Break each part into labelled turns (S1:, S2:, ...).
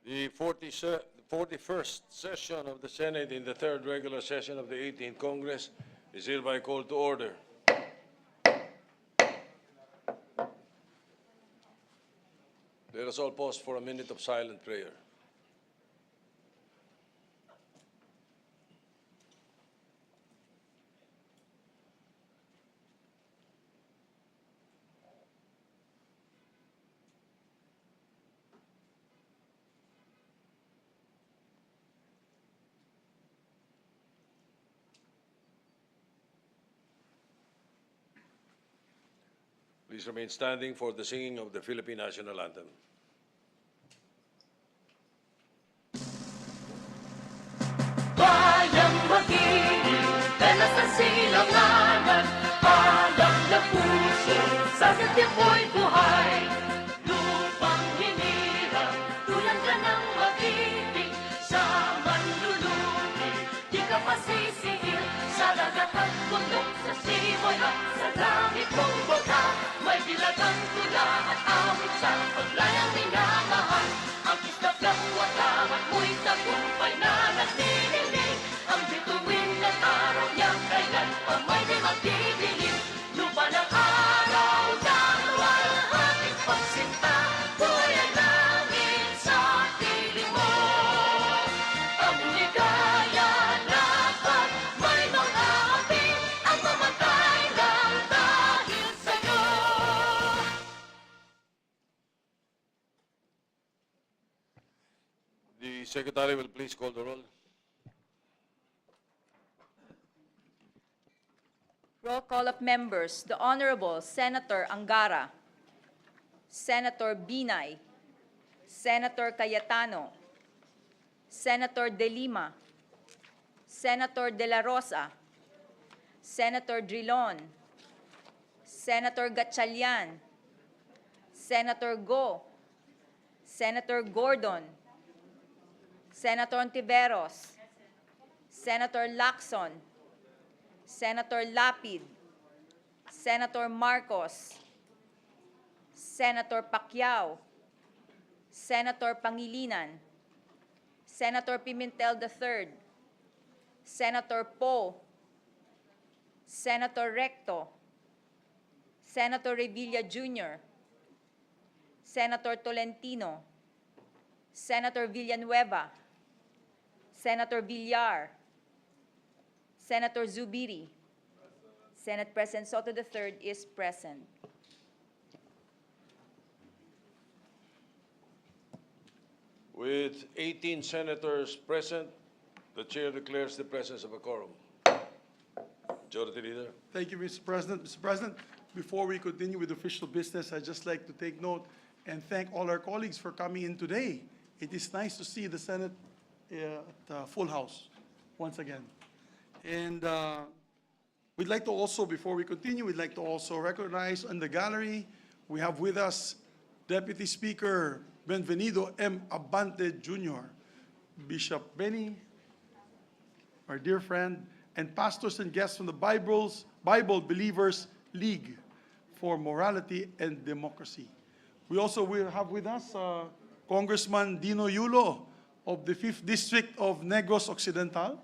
S1: The 41st session of the Senate in the third regular session of the 18th Congress is hereby called to order. Let us all pause for a minute of silent prayer. Please remain standing for the singing of the Philippine National Anthem.
S2: Bayang magiging dalas ng silanganan, alam na puso, sa sadyang mo'y buhay. Lupang hinirang, tulan ka ng mag-ibig, sa manlulubi, di ka masisihil, sa lagat at bundok, sa simoy at sa langit mong bota. May bilagang tula at awit sa paglayang minamahal, ang kislap ng watawat mo'y tagumpay na nagtinilig. Ang bituin at araw niyang kailan pa may di magdidilim. Lupa ng araw, dalawa ang ating pagsinta, buhay ay langit sa piling mo. Ang ligaya dapat may mga api, ang mamatay lang dahil sa'yo.
S1: The Secretary will please call the roll.
S3: Roll call of members. The Honorable Senator Angara, Senator Binay, Senator Cayetano, Senator De Lima, Senator De La Rosa, Senator Drilon, Senator Gatchalian, Senator Go, Senator Gordon, Senator Ontiveros, Senator Lacson, Senator Lapid, Senator Marcos, Senator Pacquiao, Senator Pangilinan, Senator Pimentel III, Senator Poe, Senator Recto, Senator Revilla Jr., Senator Tolentino, Senator Villanueva, Senator Villar, Senator Zubiri. Senate President Soto III is present.
S1: With 18 senators present, the chair declares the presence of a quorum. Majority Leader.
S4: Thank you, Mr. President. Mr. President, before we continue with official business, I'd just like to take note and thank all our colleagues for coming in today. It is nice to see the Senate at full house once again. And we'd like to also, before we continue, we'd like to also recognize in the gallery, we have with us Deputy Speaker Benvenido M. Abante Jr., Bishop Benny, our dear friend, and pastors and guests from the Bible Believers League for Morality and Democracy. We also will have with us Congressman Dino Yulo of the 5th District of Negros Occidental,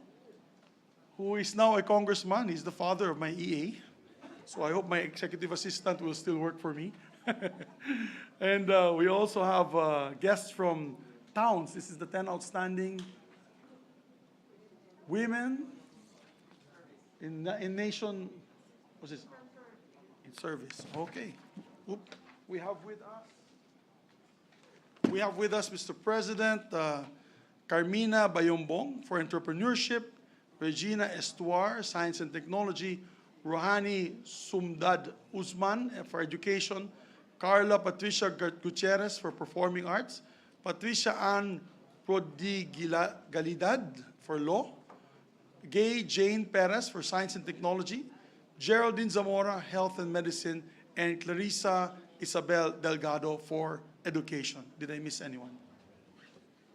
S4: who is now a congressman. He's the father of my EA. So I hope my executive assistant will still work for me. And we also have guests from towns. This is the 10 outstanding women in nation, what's this? In service. Okay. Oop. We have with us, Mr. President, Carmina Bayombong for entrepreneurship, Regina Estuar, Science and Technology, Rohani Sumdad Usman for education, Carla Patricia Gutierrez for performing arts, Patricia Ann Prodigalidad for law, Gay Jane Perez for science and technology, Geraldine Zamora, health and medicine, and Clarissa Isabel Delgado for education. Did I miss anyone?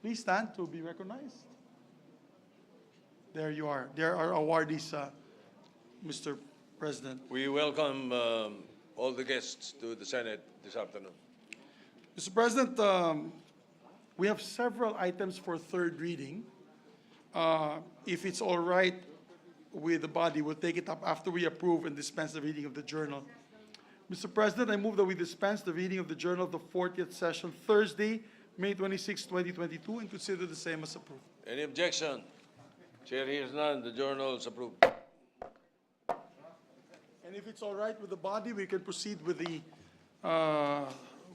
S4: Please stand to be recognized. There you are. There are awardees, Mr. President.
S1: We welcome all the guests to the Senate this afternoon.
S4: Mr. President, We have several items for third reading. If it's all right with the body, we'll take it up after we approve and dispense the reading of the journal. Mr. President, I move that we dispense the reading of the journal of the 40th session, Thursday, May 26, 2022, and consider the same as approved.
S1: Any objection? Chair hears none. The journal is approved.
S4: And if it's all right with the body, we can proceed with the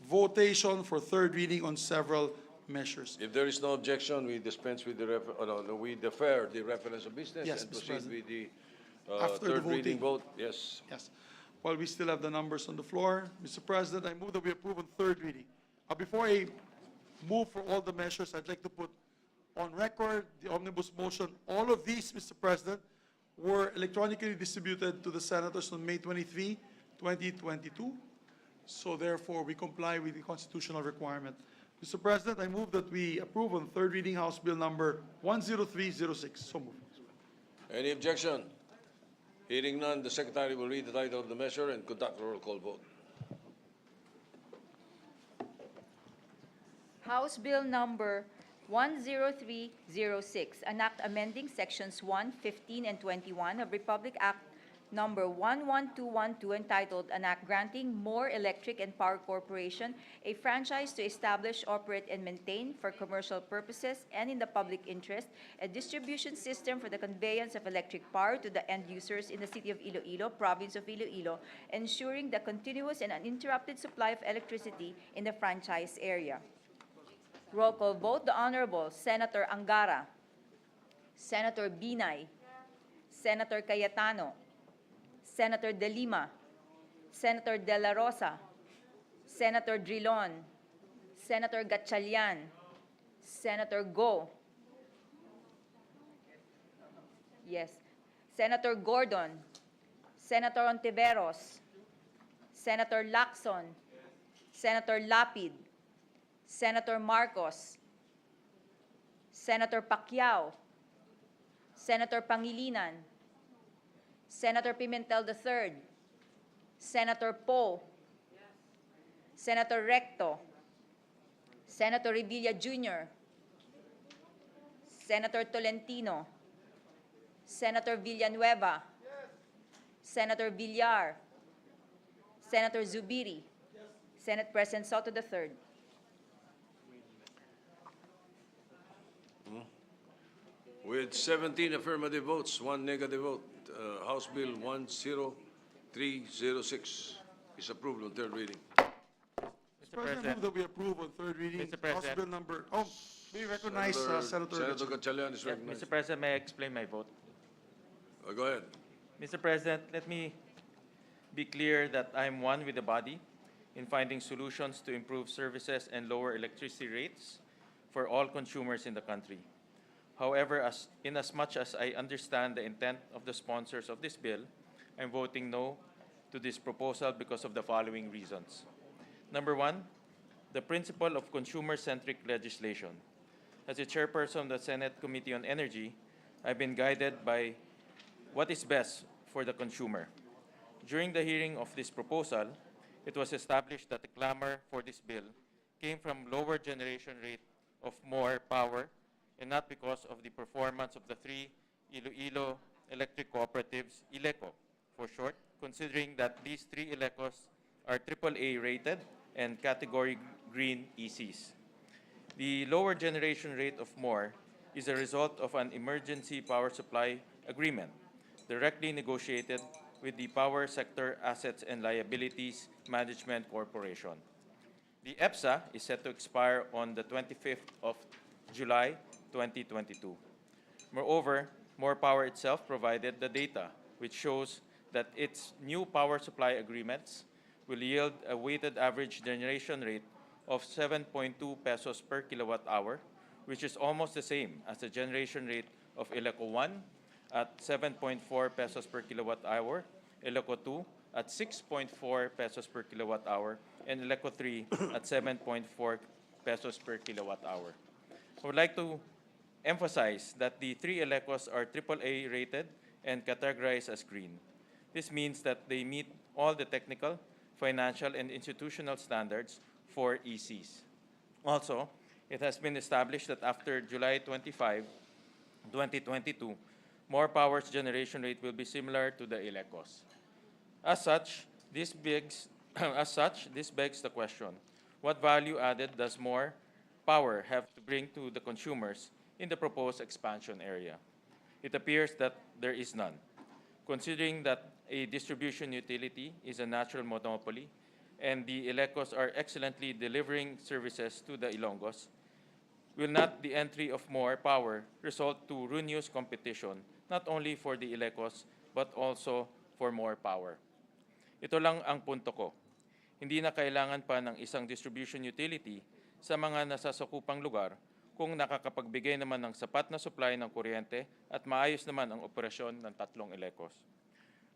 S4: votation for third reading on several measures.
S1: If there is no objection, we dispense with the we defer the reference of business
S4: Yes,
S1: and
S4: Mr.
S1: proceed
S4: President.
S1: with the
S4: After the
S1: third reading
S4: voting.
S1: vote. Yes.
S4: Yes. While we still have the numbers on the floor, Mr. President, I move that we approve on third reading. Before I move for all the measures, I'd like to put on record the omnibus motion. All of these, Mr. President, were electronically distributed to the senators on May 23, 2022. So therefore, we comply with the constitutional requirement. Mr. President, I move that we approve on third reading House Bill number 10306. So moved.
S1: Any objection? Hearing none, the Secretary will read the title of the measure and conduct a roll call vote.
S3: House Bill number 10306, an act amending sections 1, 15, and 21 of Republic Act number 11212 entitled An Act Granting More Electric and Power Corporation a franchise to establish, operate, and maintain for commercial purposes and in the public interest a distribution system for the conveyance of electric power to the end users in the city of Iloilo, province of Iloilo, ensuring the continuous and uninterrupted supply of electricity in the franchise area. Roll call vote. The Honorable Senator Angara, Senator Binay, Senator Cayetano, Senator De Lima, Senator De La Rosa, Senator Drilon, Senator Gatchalian, Senator Go, yes, Senator Gordon, Senator Ontiveros, Senator Lacson, Senator Lapid, Senator Marcos, Senator Pacquiao, Senator Pangilinan, Senator Pimentel III, Senator Poe, Senator Recto, Senator Revilla Jr., Senator Tolentino, Senator Villanueva, Senator Villar, Senator Zubiri, Senate President Soto III.
S1: With 17 affirmative votes, 1 negative vote, House Bill 10306 is approved on third reading.
S4: Mr. President, I move that we approve on third reading
S5: Mr.
S4: House
S5: President.
S4: Bill number. Oh, we recognize Senator.
S1: Senator Gatchalian is recognized.
S5: Mr. President, may I explain my vote?
S1: Go ahead.
S5: Mr. President, let me be clear that I am one with the body in finding solutions to improve services and lower electricity rates for all consumers in the country. However, inasmuch as I understand the intent of the sponsors of this bill, I'm voting no to this proposal because of the following reasons. Number one, the principle of consumer-centric legislation. As a chairperson of the Senate Committee on Energy, I've been guided by what is best for the consumer. During the hearing of this proposal, it was established that the clamor for this bill came from lower generation rate of more power and not because of the performance of the three Iloilo electric cooperatives, ILECO for short, considering that these three ILECOs are AAA rated and category green ECs. The lower generation rate of more is a result of an emergency power supply agreement directly negotiated with the Power Sector Assets and Liabilities Management Corporation. The EPSA is set to expire on the 25th of July 2022. Moreover, More Power itself provided the data, which shows that its new power supply agreements will yield a weighted average generation rate of 7.2 pesos per kilowatt hour, which is almost the same as the generation rate of ILECO 1 at 7.4 pesos per kilowatt hour, ILECO 2 at 6.4 pesos per kilowatt hour, and ILECO 3 at 7.4 pesos per kilowatt hour. I would like to emphasize that the three ILECOs are AAA rated and categorized as green. This means that they meet all the technical, financial, and institutional standards for ECs. Also, it has been established that after July 25, 2022, more power's generation rate will be similar to the Ilecos. As such, this begs the question, what value added does more power have to bring to the consumers in the proposed expansion area? It appears that there is none. Considering that a distribution utility is a natural monopoly and the Ilecos are excellently delivering services to the Ilonggos, will not the entry of more power result to ruinous competition not only for the Ilecos but also for more power? Ito lang ang punto ko. Hindi na kailangan pa ng isang distribution utility sa mga nasasakupang lugar kung nakakapagbigay naman ng sapat na supply ng kuryente at maayos naman ang operasyon ng tatlong Ilecos.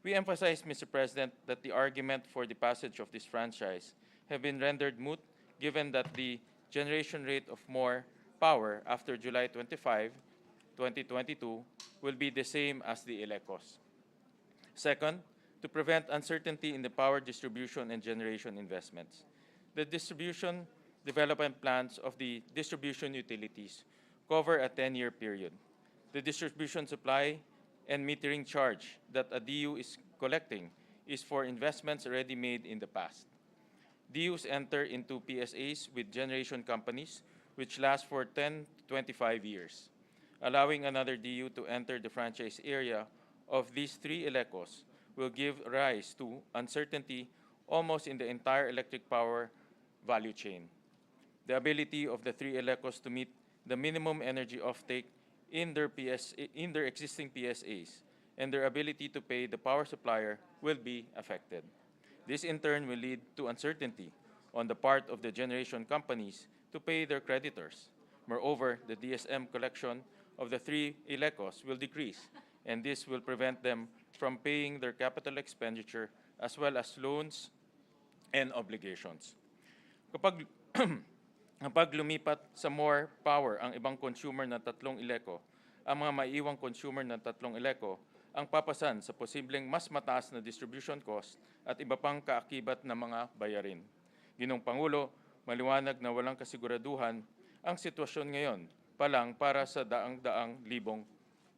S5: We emphasize, Mr. President, that the argument for the passage of this franchise have been rendered moot given that the generation rate of more power after July 25, 2022 will be the same as the Ilecos. Second, to prevent uncertainty in the power distribution and generation investments, the distribution development plans of the distribution utilities cover a 10-year period. The distribution supply and metering charge that a DU is collecting is for investments already made in the past. DUs enter into PSAs with generation companies which last for 10 to 25 years. Allowing another DU to enter the franchise area of these three Ilecos will give rise to uncertainty almost in the entire electric power value chain. The ability of the three Ilecos to meet the minimum energy offtake in their existing PSAs and their ability to pay the power supplier will be affected. This in turn will lead to uncertainty on the part of the generation companies to pay their creditors. Moreover, the DSM collection of the three Ilecos will decrease, and this will prevent them from paying their capital expenditure as well as loans and obligations. Kapag lumipat sa more power ang ibang consumer ng tatlong Ileco, ang mga maiiwang consumer ng tatlong Ileco ang papasan sa posibleng mas mataas na distribution cost at iba pang kaakibat na mga bayarin. Ginong Pangulo, maliwanag na walang kasiguraduhan ang sitwasyon ngayon pa lang para sa daang-daang libong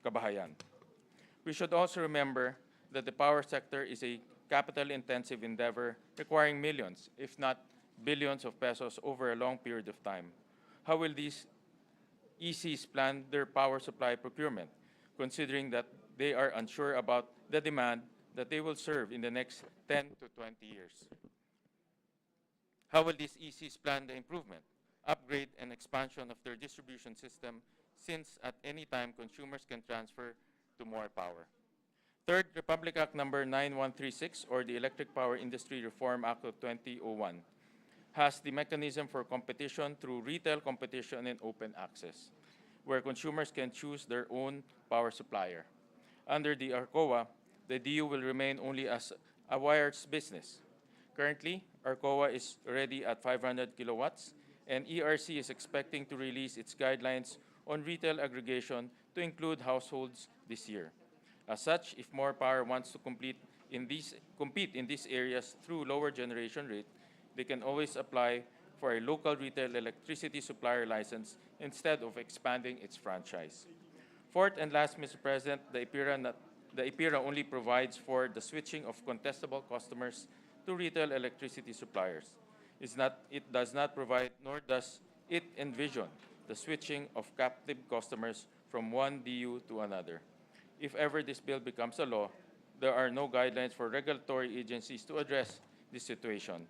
S5: kabahayan. We should also remember that the power sector is a capital-intensive endeavor requiring millions, if not billions of pesos over a long period of time. How will these ECs plan their power supply procurement, considering that they are unsure about the demand that they will serve in the next 10 to 20 years? How will these ECs plan the improvement, upgrade, and expansion of their distribution system, since at any time consumers can transfer to more power? Third, Republic Act Number 9136, or the Electric Power Industry Reform Act of 2001, has the mechanism for competition through retail competition and open access, where consumers can choose their own power supplier. Under the ARCOA, the DU will remain only as a wires business. Currently, ARCOA is already at 500 kilowatts, and ERC is expecting to release its guidelines on retail aggregation to include households this year. As such, if more power wants to compete in these areas through lower generation rate, they can always apply for a local retail electricity supplier license instead of expanding its franchise. Fourth and last, Mr. President, the IPIRA only provides for the switching of contestable customers to retail electricity suppliers. It does not provide, nor does it envision, the switching of captive customers from one DU to another. If ever this bill becomes a law, there are no guidelines for regulatory agencies to address this situation.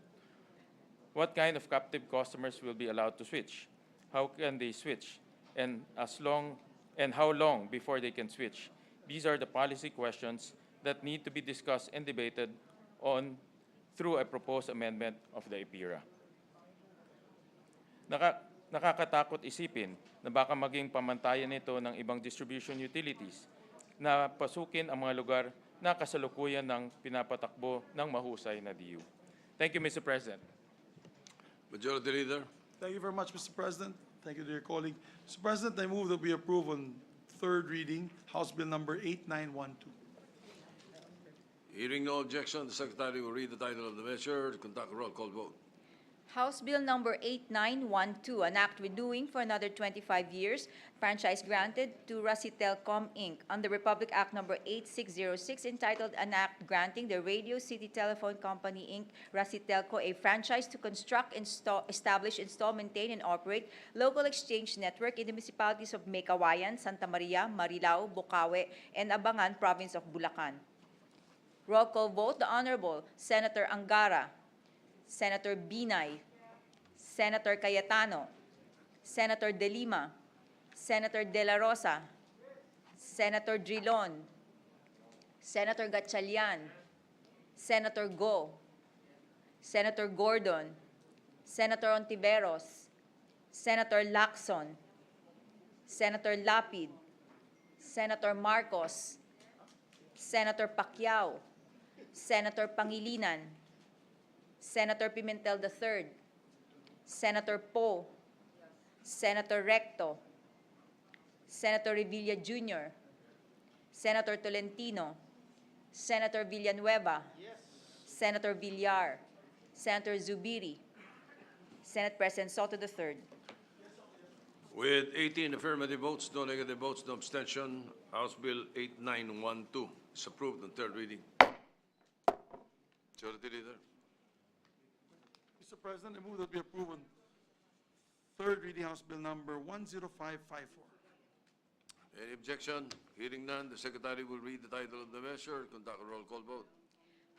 S5: What kind of captive customers will be allowed to switch? How can they switch? And how long before they can switch? These are the policy questions that need to be discussed and debated on through a proposed amendment of the IPIRA. Nakakatakot isipin na baka maging pamantayan nito ng ibang distribution utilities na pasukin ang mga lugar na kasalukuyan ng pinapatakbo ng mahusay na DU. Thank you, Mr. President.
S1: Majority Leader.
S4: Thank you very much, Mr. President. Thank you, dear colleague. Mr. President, I move that we approve on third reading House Bill number 8912.
S1: Hearing no objection, the Secretary will read the title of the measure, conduct a roll call vote.
S3: House Bill number 8912, an act renewing for another 25 years franchise granted to Rasitelcom Inc. under Republic Act number 8606 entitled an act granting the Radio City Telephone Company Inc. Rasitelco a franchise to construct, establish, install, maintain, and operate local exchange network in the municipalities of Meycauayan, Santa Maria, Marilao, Bocaue, and Abangan, province of Bulacan. Roll call vote, the Honorable Senator Angara, Senator Binay, Senator Cayetano, Senator De Lima, Senator De La Rosa, Senator Drilon, Senator Gatchalian, Senator Go, Senator Gordon, Senator Ontiveros, Senator Lacson, Senator Lapid, Senator Marcos, Senator Pacquiao, Senator Pangilinan, Senator Pimentel III, Senator Poe, Senator Recto, Senator Revilla Jr., Senator Tolentino, Senator Villanueva, Senator Villar, Senator Zubiri, Senate President Soto III.
S1: With 18 affirmative votes, no negative votes, no abstention, House Bill 8912 is approved on third reading. Majority Leader.
S4: Mr. President, I move that we approve on third reading House Bill number 10554.
S1: Any objection? Hearing none, the Secretary will read the title of the measure, conduct a roll call vote.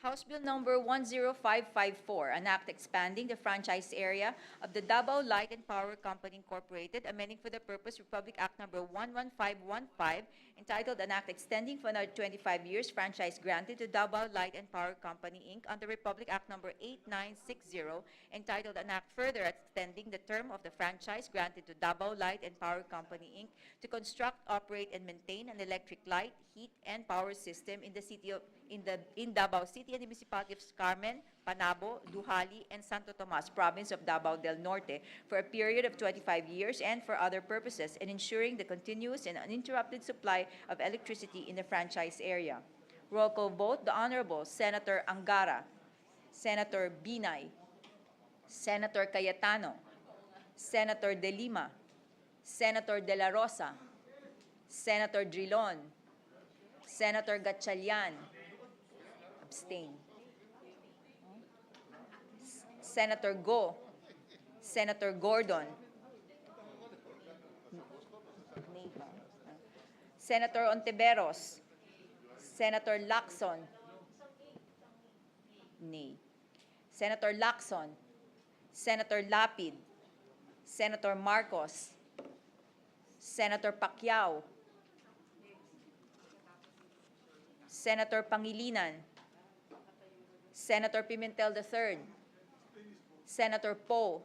S3: House Bill number 10554, an act expanding the franchise area of the Davao Light and Power Company Incorporated, amending for the purpose Republic Act number 11515, entitled an act extending for another 25 years franchise granted to Davao Light and Power Company Inc. under Republic Act number 8960, entitled an act further extending the term of the franchise granted to Davao Light and Power Company Inc. to construct, operate, and maintain an electric light, heat, and power system in the city of in Davao City and the municipality of Carmen, Panabo, Duhali, and Santo Tomas, province of Davao del Norte, for a period of 25 years and for other purposes, and ensuring the continuous and uninterrupted supply of electricity in the franchise area. Roll call vote, the Honorable Senator Angara, Senator Binay, Senator Cayetano, Senator De Lima, Senator De La Rosa, Senator Drilon, Senator Gatchalian, abstain. Senator Go, Senator Gordon, Senator Ontiveros, Senator Lacson, nay. Senator Lacson, Senator Lapid, Senator Marcos, Senator Pacquiao, Senator Pangilinan, Senator Pimentel III, Senator Poe,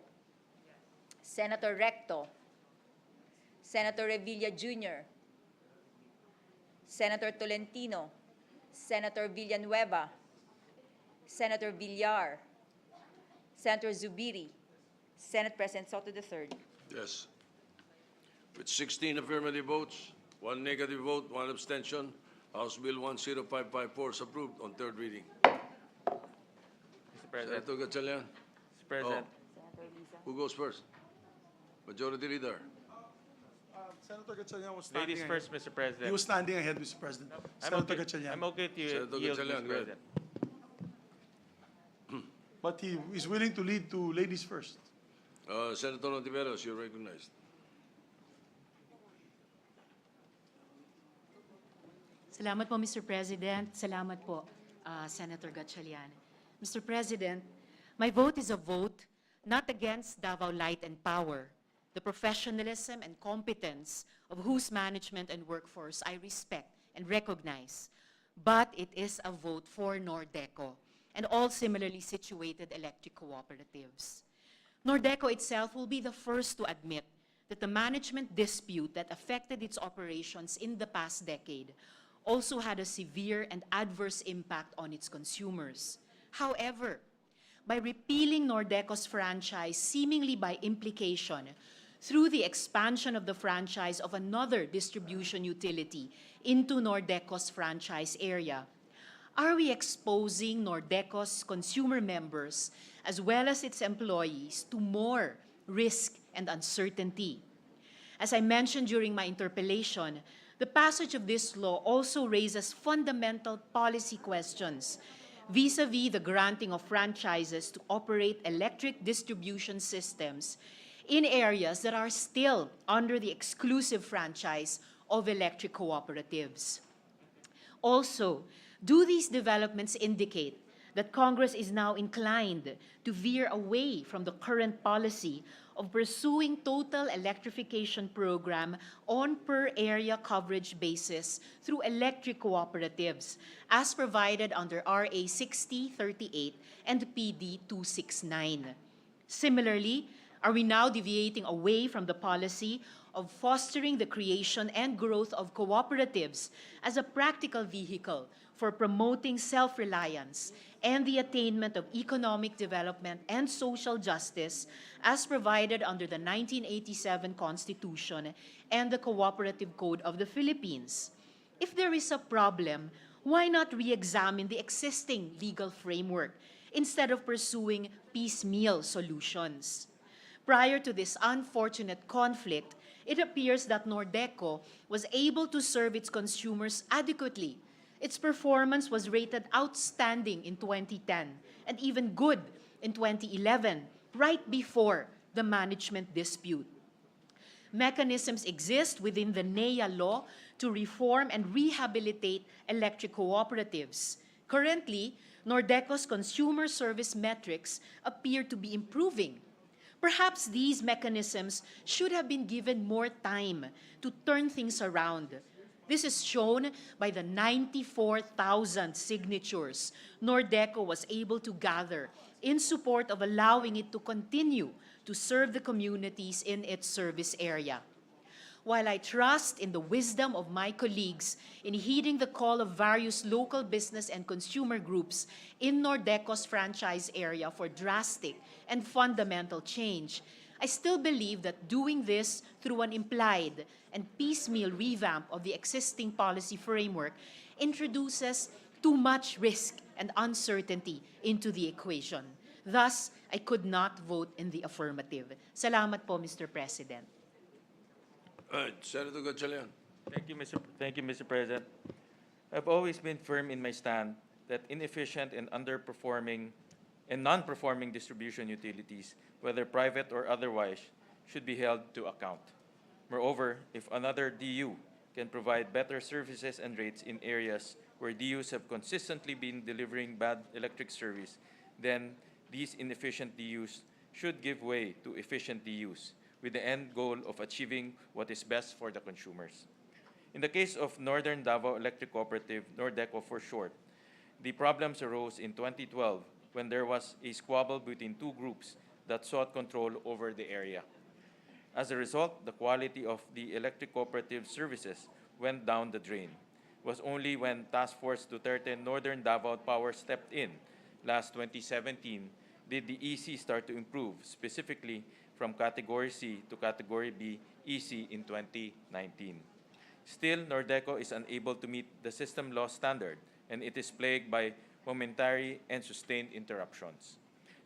S3: Senator Recto, Senator Revilla Jr., Senator Tolentino, Senator Villanueva, Senator Villar, Senator Zubiri, Senate President Soto III.
S1: Yes. With 16 affirmative votes, 1 negative vote, 1 abstention, House Bill 10554 is approved on third reading.
S5: Mr. President.
S1: Senator Gatchalian.
S5: Mr. President.
S1: Who goes first? Majority Leader.
S4: Senator Gatchalian was standing
S5: Ladies
S4: ahead.
S5: first, Mr. President.
S4: He was standing ahead, Mr. President. Senator Gatchalian.
S5: I'm okay to
S1: Senator
S5: yield,
S1: Gatchalian,
S5: Mr.
S1: go ahead.
S5: President.
S4: But he is willing to lead to ladies first.
S1: Senator Ontiveros, you're recognized.
S6: Salamat po, Mr. President. Salamat po, Senator Gatchalian. Mr. President, my vote is a vote not against Davao Light and Power, the professionalism and competence of whose management and workforce I respect and recognize, but it is a vote for Nordeco and all similarly situated electric cooperatives. Nordeco itself will be the first to admit that the management dispute that affected its operations in the past decade also had a severe and adverse impact on its consumers. However, by repealing Nordeco's franchise, seemingly by implication, through the expansion of the franchise of another distribution utility into Nordeco's franchise area, are we exposing Nordeco's consumer members as well as its employees to more risk and uncertainty? As I mentioned during my interpellation, the passage of this law also raises fundamental policy questions vis-à-vis the granting of franchises to operate electric distribution systems in areas that are still under the exclusive franchise of electric cooperatives. Also, do these developments indicate that Congress is now inclined to veer away from the current policy of pursuing total electrification program on per area coverage basis through electric cooperatives as provided under RA 6038 and PD 269? Similarly, are we now deviating away from the policy of fostering the creation and growth of cooperatives as a practical vehicle for promoting self-reliance and the attainment of economic development and social justice as provided under the 1987 Constitution and the Cooperative Code of the Philippines? If there is a problem, why not re-examine the existing legal framework instead of pursuing piecemeal solutions? Prior to this unfortunate conflict, it appears that Nordeco was able to serve its consumers adequately. Its performance was rated outstanding in 2010 and even good in 2011, right before the management dispute. Mechanisms exist within the NEA law to reform and rehabilitate electric cooperatives. Currently, Nordeco's consumer service metrics appear to be improving. Perhaps these mechanisms should have been given more time to turn things around. This is shown by the 94,000 signatures Nordeco was able to gather in support of allowing it to continue to serve the communities in its service area. While I trust in the wisdom of my colleagues in heeding the call of various local business and consumer groups in Nordeco's franchise area for drastic and fundamental change, I still believe that doing this through an implied and piecemeal revamp of the existing policy framework introduces too much risk and uncertainty into the equation. Thus, I could not vote in the affirmative. Salamat po, Mr. President.
S1: Senator Gatchalian.
S5: Thank you, Mr. President. I've always been firm in my stand that inefficient and underperforming and non-performing distribution utilities, whether private or otherwise, should be held to account. Moreover, if another DU can provide better services and rates in areas where DUs have consistently been delivering bad electric service, then these inefficient DUs should give way to efficient DUs, with the end goal of achieving what is best for the consumers. In the case of Northern Davao Electric Cooperative, Nordeco for short, the problems arose in 2012 when there was a squabble between two groups that sought control over the area. As a result, the quality of the electric cooperative services went down the drain. It was only when Task Force Duterte Northern Davao Power stepped in last 2017 did the EC start to improve, specifically from Category C to Category B EC in 2019. Still, Nordeco is unable to meet the system law standard, and it is plagued by momentary and sustained interruptions.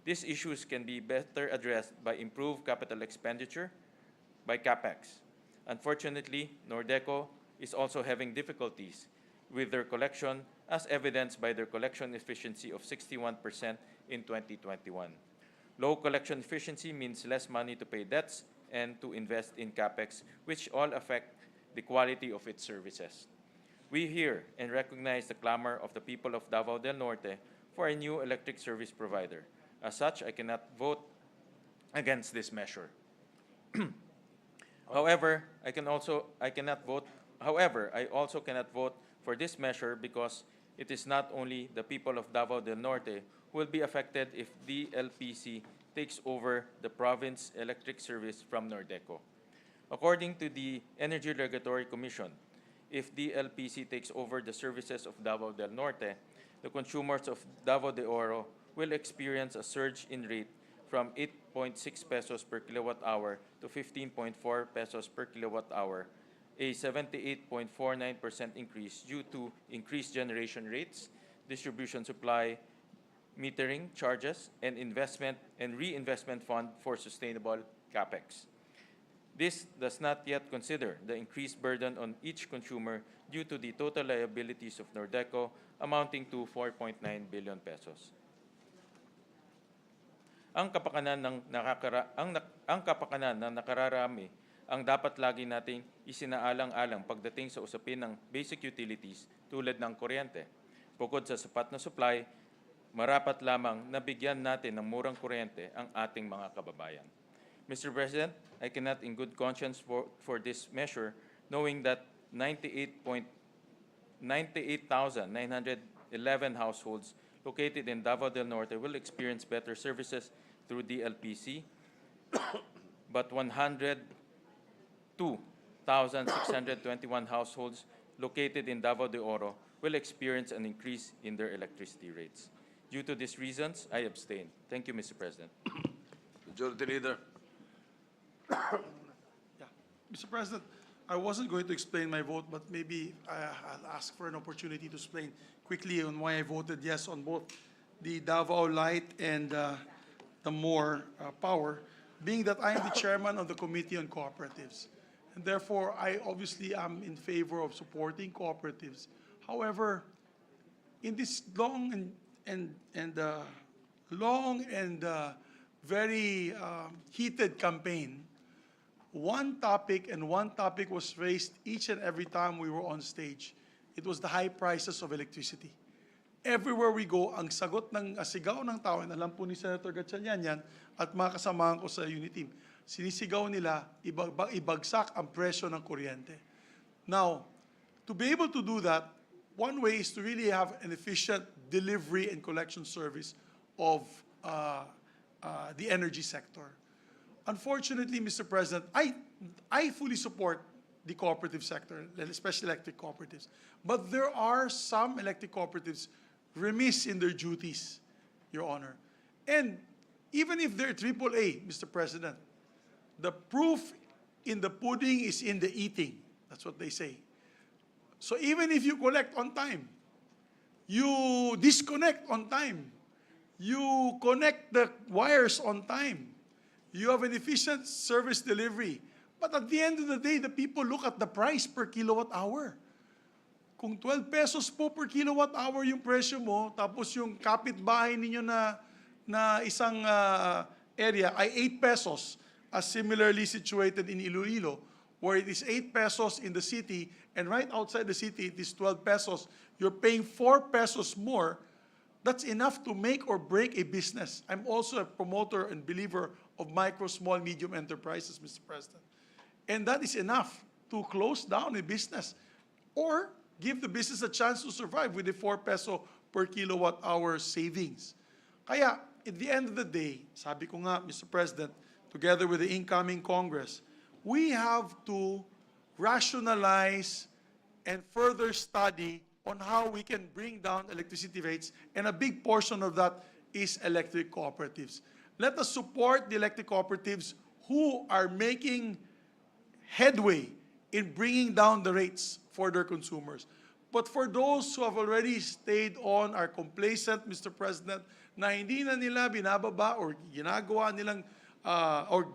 S5: These issues can be better addressed by improved capital expenditure, by CapEx. Unfortunately, Nordeco is also having difficulties with their collection, as evidenced by their collection efficiency of 61% in 2021. Low collection efficiency means less money to pay debts and to invest in CapEx, which all affect the quality of its services. We hear and recognize the clamor of the people of Davao del Norte for a new electric service provider. As such, I cannot vote against this measure. However, I also cannot vote for this measure because it is not only the people of Davao del Norte who will be affected if DLPC takes over the province electric service from Nordeco. According to the Energy Regulatory Commission, if DLPC takes over the services of Davao del Norte, the consumers of Davao de Oro will experience a surge in rate from 8.6 pesos per kilowatt hour to 15.4 pesos per kilowatt hour, a 78.49% increase due to increased generation rates, distribution supply, metering charges, and investment and reinvestment fund for sustainable capex. This does not yet consider the increased burden on each consumer due to the total liabilities of Nordeco amounting to 4.9 billion pesos. Ang kapakanan ng nakararami ang dapat lagi nating isinaalang-alang pagdating sa usapin ng basic utilities tulad ng kuryente. Bukod sa sapat na supply, marapat lamang na bigyan natin ng murang kuryente ang ating mga kababayan. Mr. President, I cannot in good conscience for this measure, knowing that 98,911 households located in Davao del Norte will experience better services through DLPC, but 102,621 households located in Davao de Oro will experience an increase in their electricity rates. Due to these reasons, I abstain. Thank you, Mr. President.
S1: Majority Leader.
S4: Yeah. Mr. President, I wasn't going to explain my vote, but maybe I'll ask for an opportunity to explain quickly on why I voted yes on both the Davao Light and the More Power, being that I am the chairman of the Committee on Cooperatives. And therefore, I obviously am in favor of supporting cooperatives. However, in this long and very heated campaign, one topic was raised each and every time we were on stage. It was the high prices of electricity. Everywhere we go, ang sagot ng sigaw ng tao, and alam po ni Senator Gatchalian yan, at mga kasamahan ko sa unit team, sinisigaw nila, ibagsak ang presyo ng kuryente. Now, to be able to do that, one way is to really have an efficient delivery and collection service of the energy sector. Unfortunately, Mr. President, I fully support the cooperative sector, especially electric cooperatives. But there are some electric cooperatives remiss in their duties, Your Honor. And even if they're AAA, Mr. President, the proof in the pudding is in the eating. That's what they say. So even if you collect on time, you disconnect on time, you connect the wires on time, you have an efficient service delivery. But at the end of the day, the people look at the price per kilowatt hour. Kung 12 pesos po per kilowatt hour yung presyo mo, tapos yung kapitbahay ninyo na isang area ay 8 pesos, as similarly situated in Iloilo, where it is 8 pesos in the city, and right outside the city it is 12 pesos, you're paying 4 pesos more. That's enough to make or break a business. I'm also a promoter and believer of micro, small, medium enterprises, Mr. President. And that is enough to close down a business or give the business a chance to survive with a 4 peso per kilowatt hour savings. Kaya, at the end of the day, sabi ko nga, Mr. President, together with the incoming Congress, we have to rationalize and further study on how we can bring down electricity rates, and a big portion of that is electric cooperatives. Let us support the electric cooperatives who are making headway in bringing down the rates for their consumers. But for those who have already stayed on, are complacent, Mr. President, na hindi na nila binababa or ginagawa nilang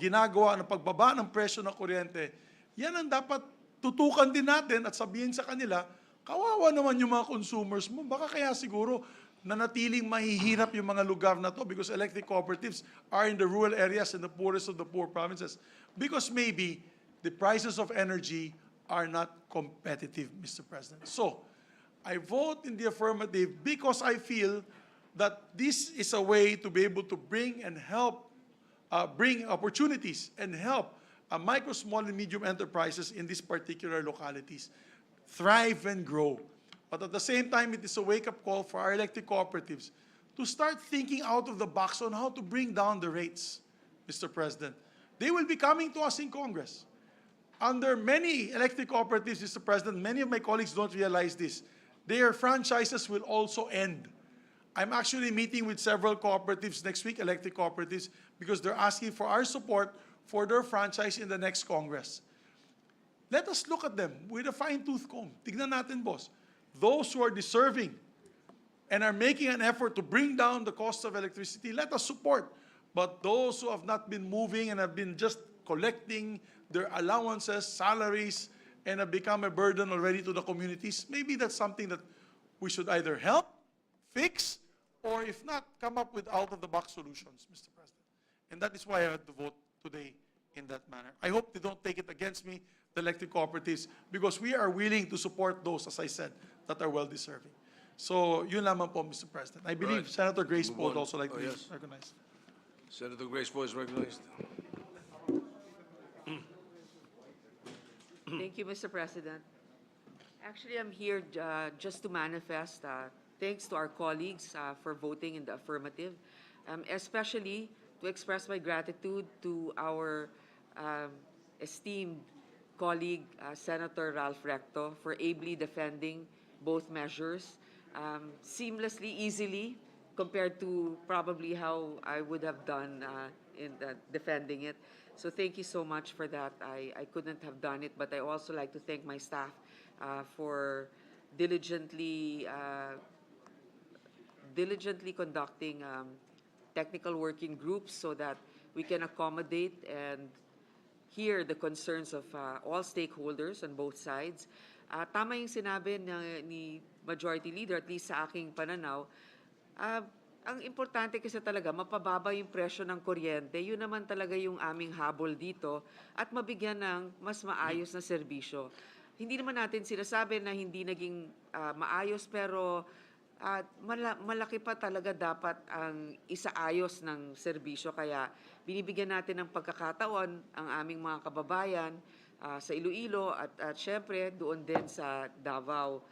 S4: ginagawa ng pagbaba ng presyo ng kuryente, yan ang dapat tutukan din natin at sabihin sa kanila, kawawa naman yung mga consumers mo. Baka kaya siguro nanatiling mahihirap yung mga lugar na to because electric cooperatives are in the rural areas and the poorest of the poor provinces. Because maybe the prices of energy are not competitive, Mr. President. So, I vote in the affirmative because I feel that this is a way to be able to bring and help, bring opportunities and help micro, small, and medium enterprises in these particular localities thrive and grow. But at the same time, it is a wake-up call for our electric cooperatives to start thinking out of the box on how to bring down the rates, Mr. President. They will be coming to us in Congress. Under many electric cooperatives, Mr. President, many of my colleagues don't realize this. Their franchises will also end. I'm actually meeting with several cooperatives next week, electric cooperatives, because they're asking for our support for their franchise in the next Congress. Let us look at them with a fine-tooth comb. Tignan natin, boss. Those who are deserving and are making an effort to bring down the cost of electricity, let us support. But those who have not been moving and have been just collecting their allowances, salaries, and have become a burden already to the communities, maybe that's something that we should either help, fix, or if not, come up with out-of-the-box solutions, Mr. President. And that is why I had to vote today in that manner. I hope they don't take it against me, the electric cooperatives, because we are willing to support those, as I said, that are well-deserving. So, yun lamang po, Mr. President. I believe
S1: Right.
S4: Senator Grace
S1: Move
S4: Poe would
S1: on.
S4: also like to
S1: Oh,
S4: be
S1: yes.
S4: recognized.
S1: Senator Grace Poe is recognized.
S7: Thank you, Mr. President. Actually, I'm here just to manifest thanks to our colleagues for voting in the affirmative, especially to express my gratitude to our esteemed colleague, Senator Ralph Recto, for ably defending both measures seamlessly, easily, compared to probably how I would have done in defending it. So thank you so much for that. I couldn't have done it, but I also like to thank my staff for diligently conducting technical working groups so that we can accommodate and hear the concerns of all stakeholders on both sides. Tama yung sinabi ni Majority Leader, at least sa aking pananaw. Ang importante kasi talaga, mapababa yung presyo ng kuryente. Yun naman talaga yung aming habol dito at mabigyan ng mas maayos na serbisyo. Hindi naman natin sinasabi na hindi naging maayos, pero malaki pa talaga dapat ang isaayos ng serbisyo. Kaya binibigyan natin ng pagkakataon ang aming mga kababayan sa Iloilo at syempre doon din sa Davao.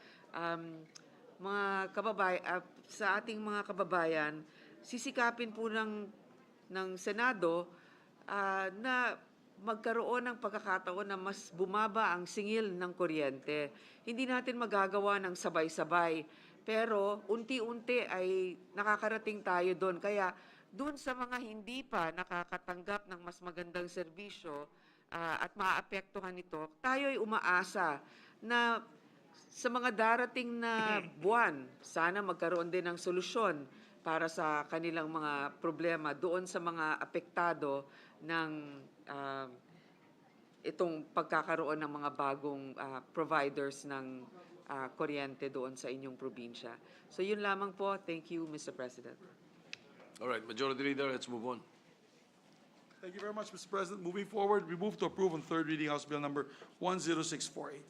S7: Mga kababayan, sa ating mga kababayan, sisikapin po ng Senado na magkaroon ng pagkakataon na mas bumaba ang singil ng kuryente. Hindi natin magagawa ng sabay-sabay, pero unti-unti ay nakakarating tayo doon. Kaya doon sa mga hindi pa nakakatanggap ng mas magandang serbisyo at maaapektuhan nito, tayo ay umaasa na sa mga darating na buwan, sana magkaroon din ng solusyon para sa kanilang mga problema doon sa mga apektado ng itong pagkakaroon ng mga bagong providers ng kuryente doon sa inyong probinsya. So yun lamang po. Thank you, Mr. President.
S1: All right, Majority Leader, let's move on.
S4: Thank you very much, Mr. President. Moving forward, we move to approve on third reading House Bill number 10648.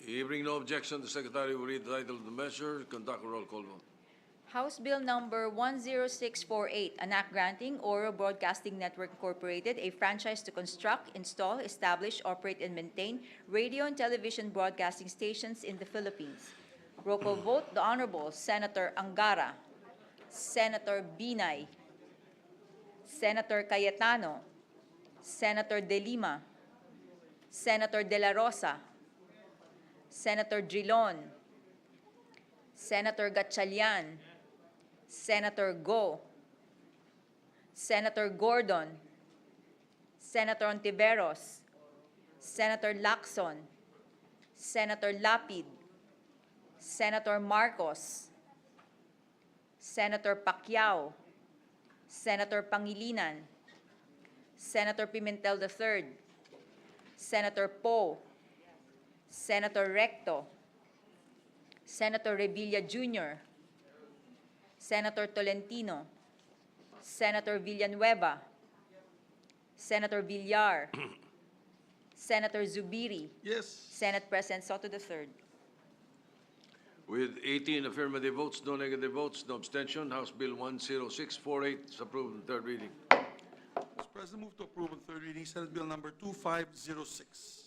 S1: Hearing no objection, the Secretary will read the title of the measure, conduct a roll call vote.
S3: House Bill number 10648, an act granting Oro Broadcasting Network Incorporated a franchise to construct, install, establish, operate, and maintain radio and television broadcasting stations in the Philippines. Roll call vote, the Honorable Senator Angara, Senator Binay, Senator Cayetano, Senator De Lima, Senator De La Rosa, Senator Drilon, Senator Gatchalian, Senator Go, Senator Gordon, Senator Ontiveros, Senator Lacson, Senator Lapid, Senator Marcos, Senator Pacquiao, Senator Pangilinan, Senator Pimentel III, Senator Poe, Senator Recto, Senator Revilla Jr., Senator Tolentino, Senator Villanueva, Senator Villar, Senator Zubiri,
S4: Yes.
S3: Senate President Soto III.
S1: With 18 affirmative votes, no negative votes, no abstention, House Bill 10648 is approved on third reading.
S4: Mr. President, move to approve on third reading Senate Bill number 2506.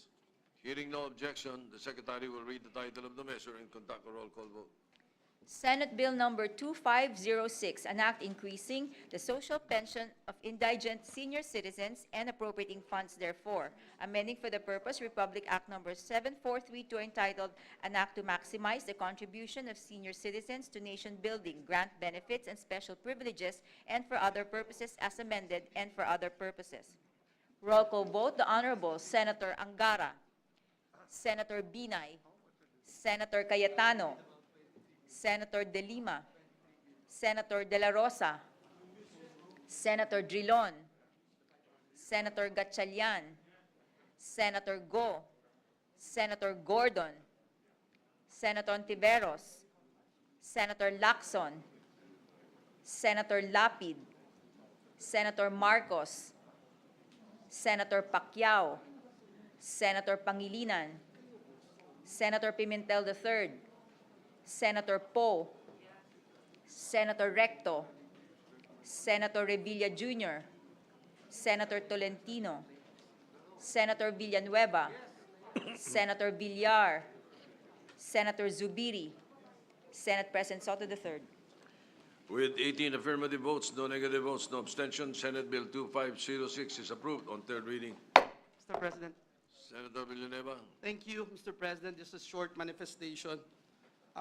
S1: Hearing no objection, the Secretary will read the title of the measure and conduct a roll call vote.
S3: Senate Bill number 2506, an act increasing the social pension of indigent senior citizens and appropriating funds therefore, amending for the purpose Republic Act number 7432 entitled An Act to Maximize the Contribution of Senior Citizens to Nation Building, Grant Benefits and Special Privileges, and for other purposes as amended, and for other purposes. Roll call vote, the Honorable Senator Angara, Senator Binay, Senator Cayetano, Senator De Lima, Senator De La Rosa, Senator Drilon, Senator Gatchalian, Senator Go, Senator Gordon, Senator Ontiveros, Senator Lacson, Senator Lapid, Senator Marcos, Senator Pacquiao, Senator Pangilinan, Senator Pimentel III, Senator Poe, Senator Recto, Senator Revilla Jr., Senator Tolentino, Senator Villanueva, Senator Villar, Senator Zubiri, Senate President Soto III.
S1: With 18 affirmative votes, no negative votes, no abstention, Senate Bill 2506 is approved on third reading.
S8: Mr. President.
S1: Senator Villanueva.
S8: Thank you, Mr. President. Just a short manifestation.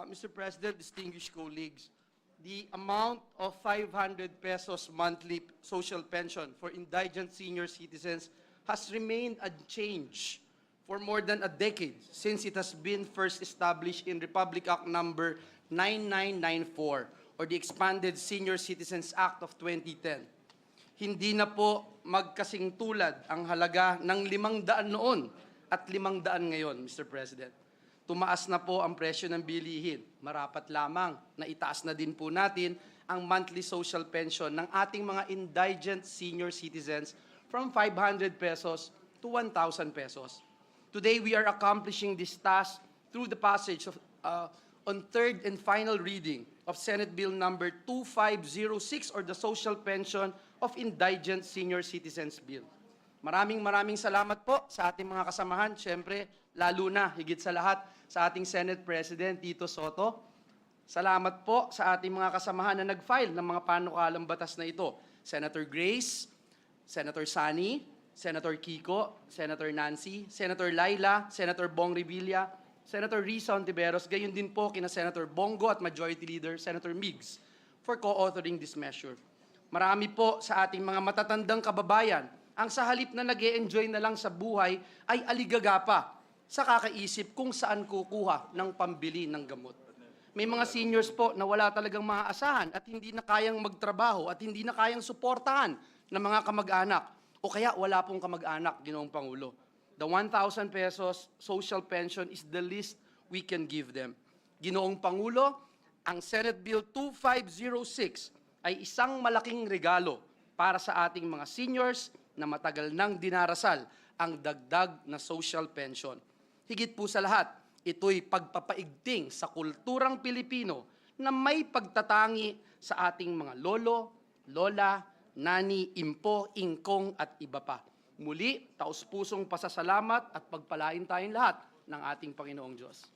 S8: Mr. President, distinguished colleagues, the amount of 500 pesos monthly social pension for indigent senior citizens has remained unchanged for more than a decade since it has been first established in Republic Act number 9994 or the Expanded Senior Citizens Act of 2010. Hindi na po magkasing tulad ang halaga ng 500 noon at 500 ngayon, Mr. President. Tumaas na po ang presyo ng bilihin. Marapat lamang na itaas na din po natin ang monthly social pension ng ating mga indigent senior citizens from 500 pesos to 1,000 pesos. Today, we are accomplishing this task through the passage of, on third and final reading of Senate Bill number 2506 or the Social Pension of Indigent Senior Citizens Bill. Maraming salamat po sa ating mga kasamahan. Siyempre, lalo na, higit sa lahat, sa ating Senate President, Tito Soto. Salamat po sa ating mga kasamahan na nag-file ng mga panukalang batas na ito. Senator Grace, Senator Sani, Senator Kiko, Senator Nancy, Senator Laila, Senator Bong Revilla, Senator Risa Ontiveros, gayon din po kina Senator Bongo at Majority Leader Senator Migs for co-authoring this measure. Marami po sa ating mga matatandang kababayan ang sa halip na nag-e-enjoy na lang sa buhay ay aligaga pa sa kakaisip kung saan kukuha ng pambili ng gamot. May mga seniors po na wala talagang maaasahan at hindi na kayang magtrabaho at hindi na kayang suportahan ng mga kamag-anak o kaya wala pong kamag-anak, Ginoong Pangulo. The 1,000 pesos social pension is the least we can give them. Ginoong Pangulo, ang Senate Bill 2506 ay isang malaking regalo para sa ating mga seniors na matagal nang dinarasal ang dagdag na social pension. Higit po sa lahat, ito'y pagpapaigting sa kulturang Pilipino na may pagtatangi sa ating mga lolo, lola, nani, impo, ingkong at iba pa. Muli, taus-pusong pasasalamat at pagpalain tayong lahat ng ating Panginoong Diyos.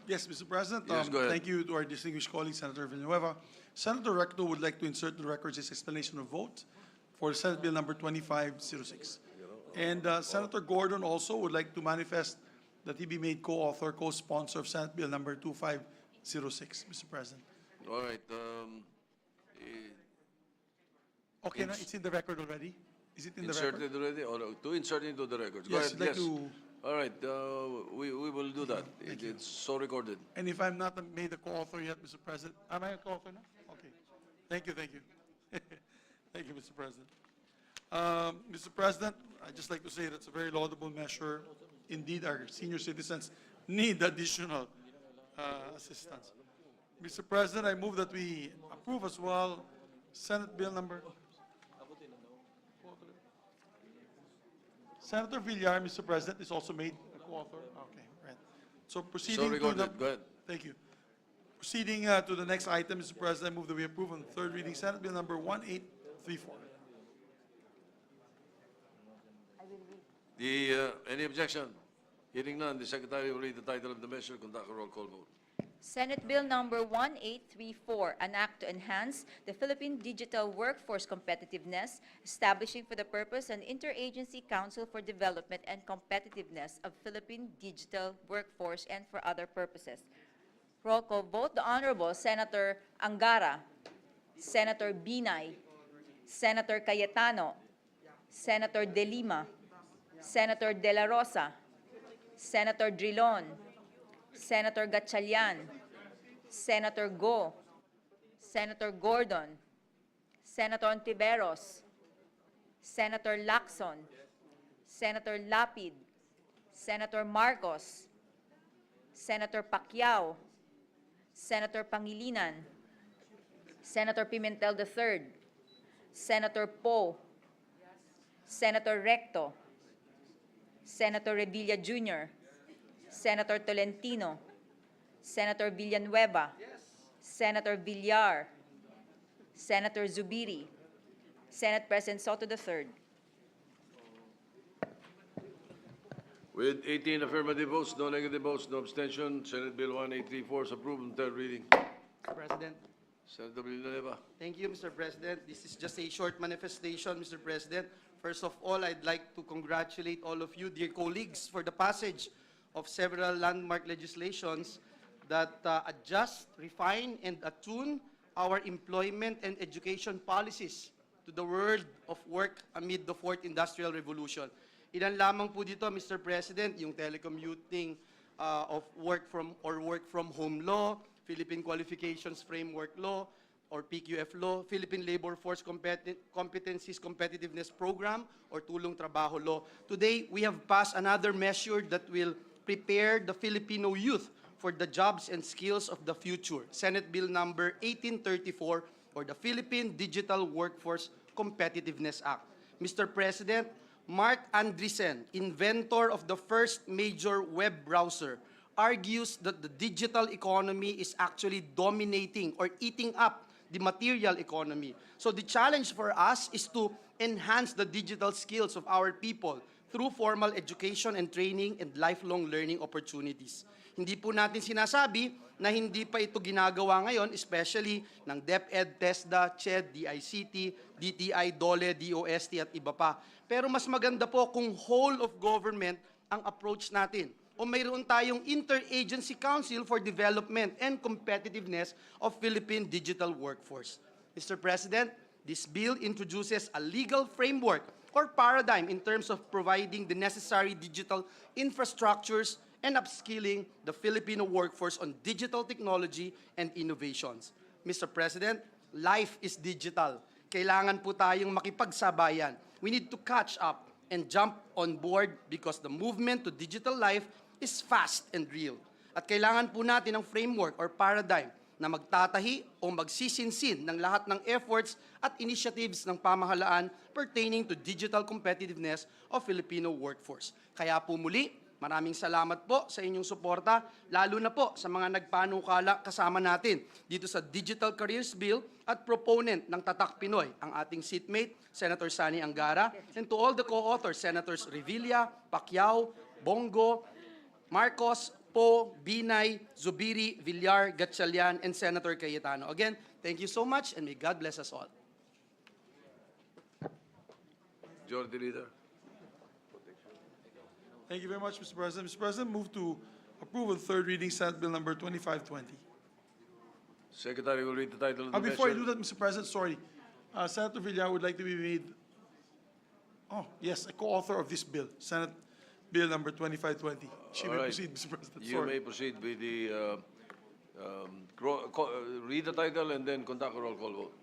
S4: Yes, Mr. President.
S1: Yes, go ahead.
S4: Thank you to our distinguished colleague, Senator Villanueva. Senator Recto would like to insert in the records his explanation of vote for Senate Bill number 2506. And Senator Gordon also would like to manifest that he be made co-author, co-sponsor of Senate Bill number 2506, Mr. President.
S1: All right.
S4: Okay, na, it's in the record already? Is it in the record?
S1: Inserted already, or to insert into the records? Go
S4: Yes,
S1: ahead,
S4: I'd like
S1: yes.
S4: to-
S1: All right, we will do that. It's so recorded.
S4: And if I'm not made a co-author yet, Mr. President, am I a co-author now? Okay. Thank you. Thank you, Mr. President. Mr. President, I'd just like to say that's a very laudable measure. Indeed, our senior citizens need additional assistance. Mr. President, I move that we approve as well Senate Bill number... Senator Villar, Mr. President, is also made a co-author. Okay, right. So proceeding to the...
S1: recorded. Go ahead.
S4: Thank you. Proceeding to the next item, Mr. President, I move that we approve on third reading Senate Bill number 1834.
S1: Any objection? Hearing none, the Secretary will read the title of the measure, conduct a roll call vote.
S3: Senate Bill number 1834, an act to enhance the Philippine digital workforce competitiveness, establishing for the purpose an Interagency Council for Development and Competitiveness of Philippine digital workforce and for other purposes. Roll call vote, the Honorable Senator Angara, Senator Binay, Senator Cayetano, Senator De Lima, Senator De La Rosa, Senator Drilon, Senator Gatchalian, Senator Go, Senator Gordon, Senator Ontiveros, Senator Lacson, Senator Lapid, Senator Marcos, Senator Pacquiao, Senator Pangilinan, Senator Pimentel III, Senator Poe, Senator Recto, Senator Revilla Jr., Senator Tolentino, Senator Villanueva, Senator Villar, Senator Zubiri, Senate President Soto III.
S1: With 18 affirmative votes, no negative votes, no abstention, Senate Bill 1834 is approved on third reading.
S8: Mr. President.
S1: Senator Villanueva.
S8: Thank you, Mr. President. This is just a short manifestation, Mr. President. First of all, I'd like to congratulate all of you, dear colleagues, for the passage of several landmark legislations that adjust, refine, and attune our employment and education policies to the world of work amid the Fourth Industrial Revolution. Ilan lamang po dito, Mr. President, yung telecommuting of work from home law, Philippine Qualifications Framework Law, or PQF Law, Philippine Labor Force Competencies Competitiveness Program, or Tulong Trabaho Law. Today, we have passed another measure that will prepare the Filipino youth for the jobs and skills of the future. Senate Bill number 1834, or the Philippine Digital Workforce Competitiveness Act. Mr. President, Mark Andreessen, inventor of the first major web browser, argues that the digital economy is actually dominating or eating up the material economy. So the challenge for us is to enhance the digital skills of our people through formal education and training and lifelong learning opportunities. Hindi po natin sinasabi na hindi pa ito ginagawa ngayon, especially ng DepEd, TESDA, CHED, DICT, DTI, DOLE, DOST at iba pa. Pero mas maganda po kung whole of government ang approach natin. O mayroon tayong Interagency Council for Development and Competitiveness of Philippine Digital Workforce. Mr. President, this bill introduces a legal framework or paradigm in terms of providing the necessary digital infrastructures and upskilling the Filipino workforce on digital technology and innovations. Mr. President, life is digital. Kailangan po tayong makipagsabayan. We need to catch up and jump on board because the movement to digital life is fast and real. At kailangan po natin ng framework or paradigm na magtatahi o magsisinsin ng lahat ng efforts at initiatives ng pamahalaan pertaining to digital competitiveness of Filipino workforce. Kaya po muli, maraming salamat po sa inyong suporta, lalo na po sa mga nagpanukala kasama natin dito sa Digital Careers Bill at proponent ng Tatak Pinoy, ang ating seatmate, Senator Sani Angara, and to all the co-authors, Senators Revilla, Pacquiao, Bongo, Marcos, Poe, Binay, Zubiri, Villar, Gatchalian, and Senator Cayetano. Again, thank you so much, and may God bless us all.
S1: Majority Leader.
S4: Thank you very much, Mr. President. Mr. President, move to approve of third reading Senate Bill number 2520.
S1: Secretary will read the title of the
S4: Before I
S1: measure.
S4: do that, Mr. President, sorry. Senator Villar would like to be made, a co-author of this bill, Senate Bill number 2520. She
S1: All
S4: may
S1: right.
S4: proceed, Mr. President.
S1: You
S4: Sorry.
S1: may proceed with the, read the title and then conduct a roll call vote.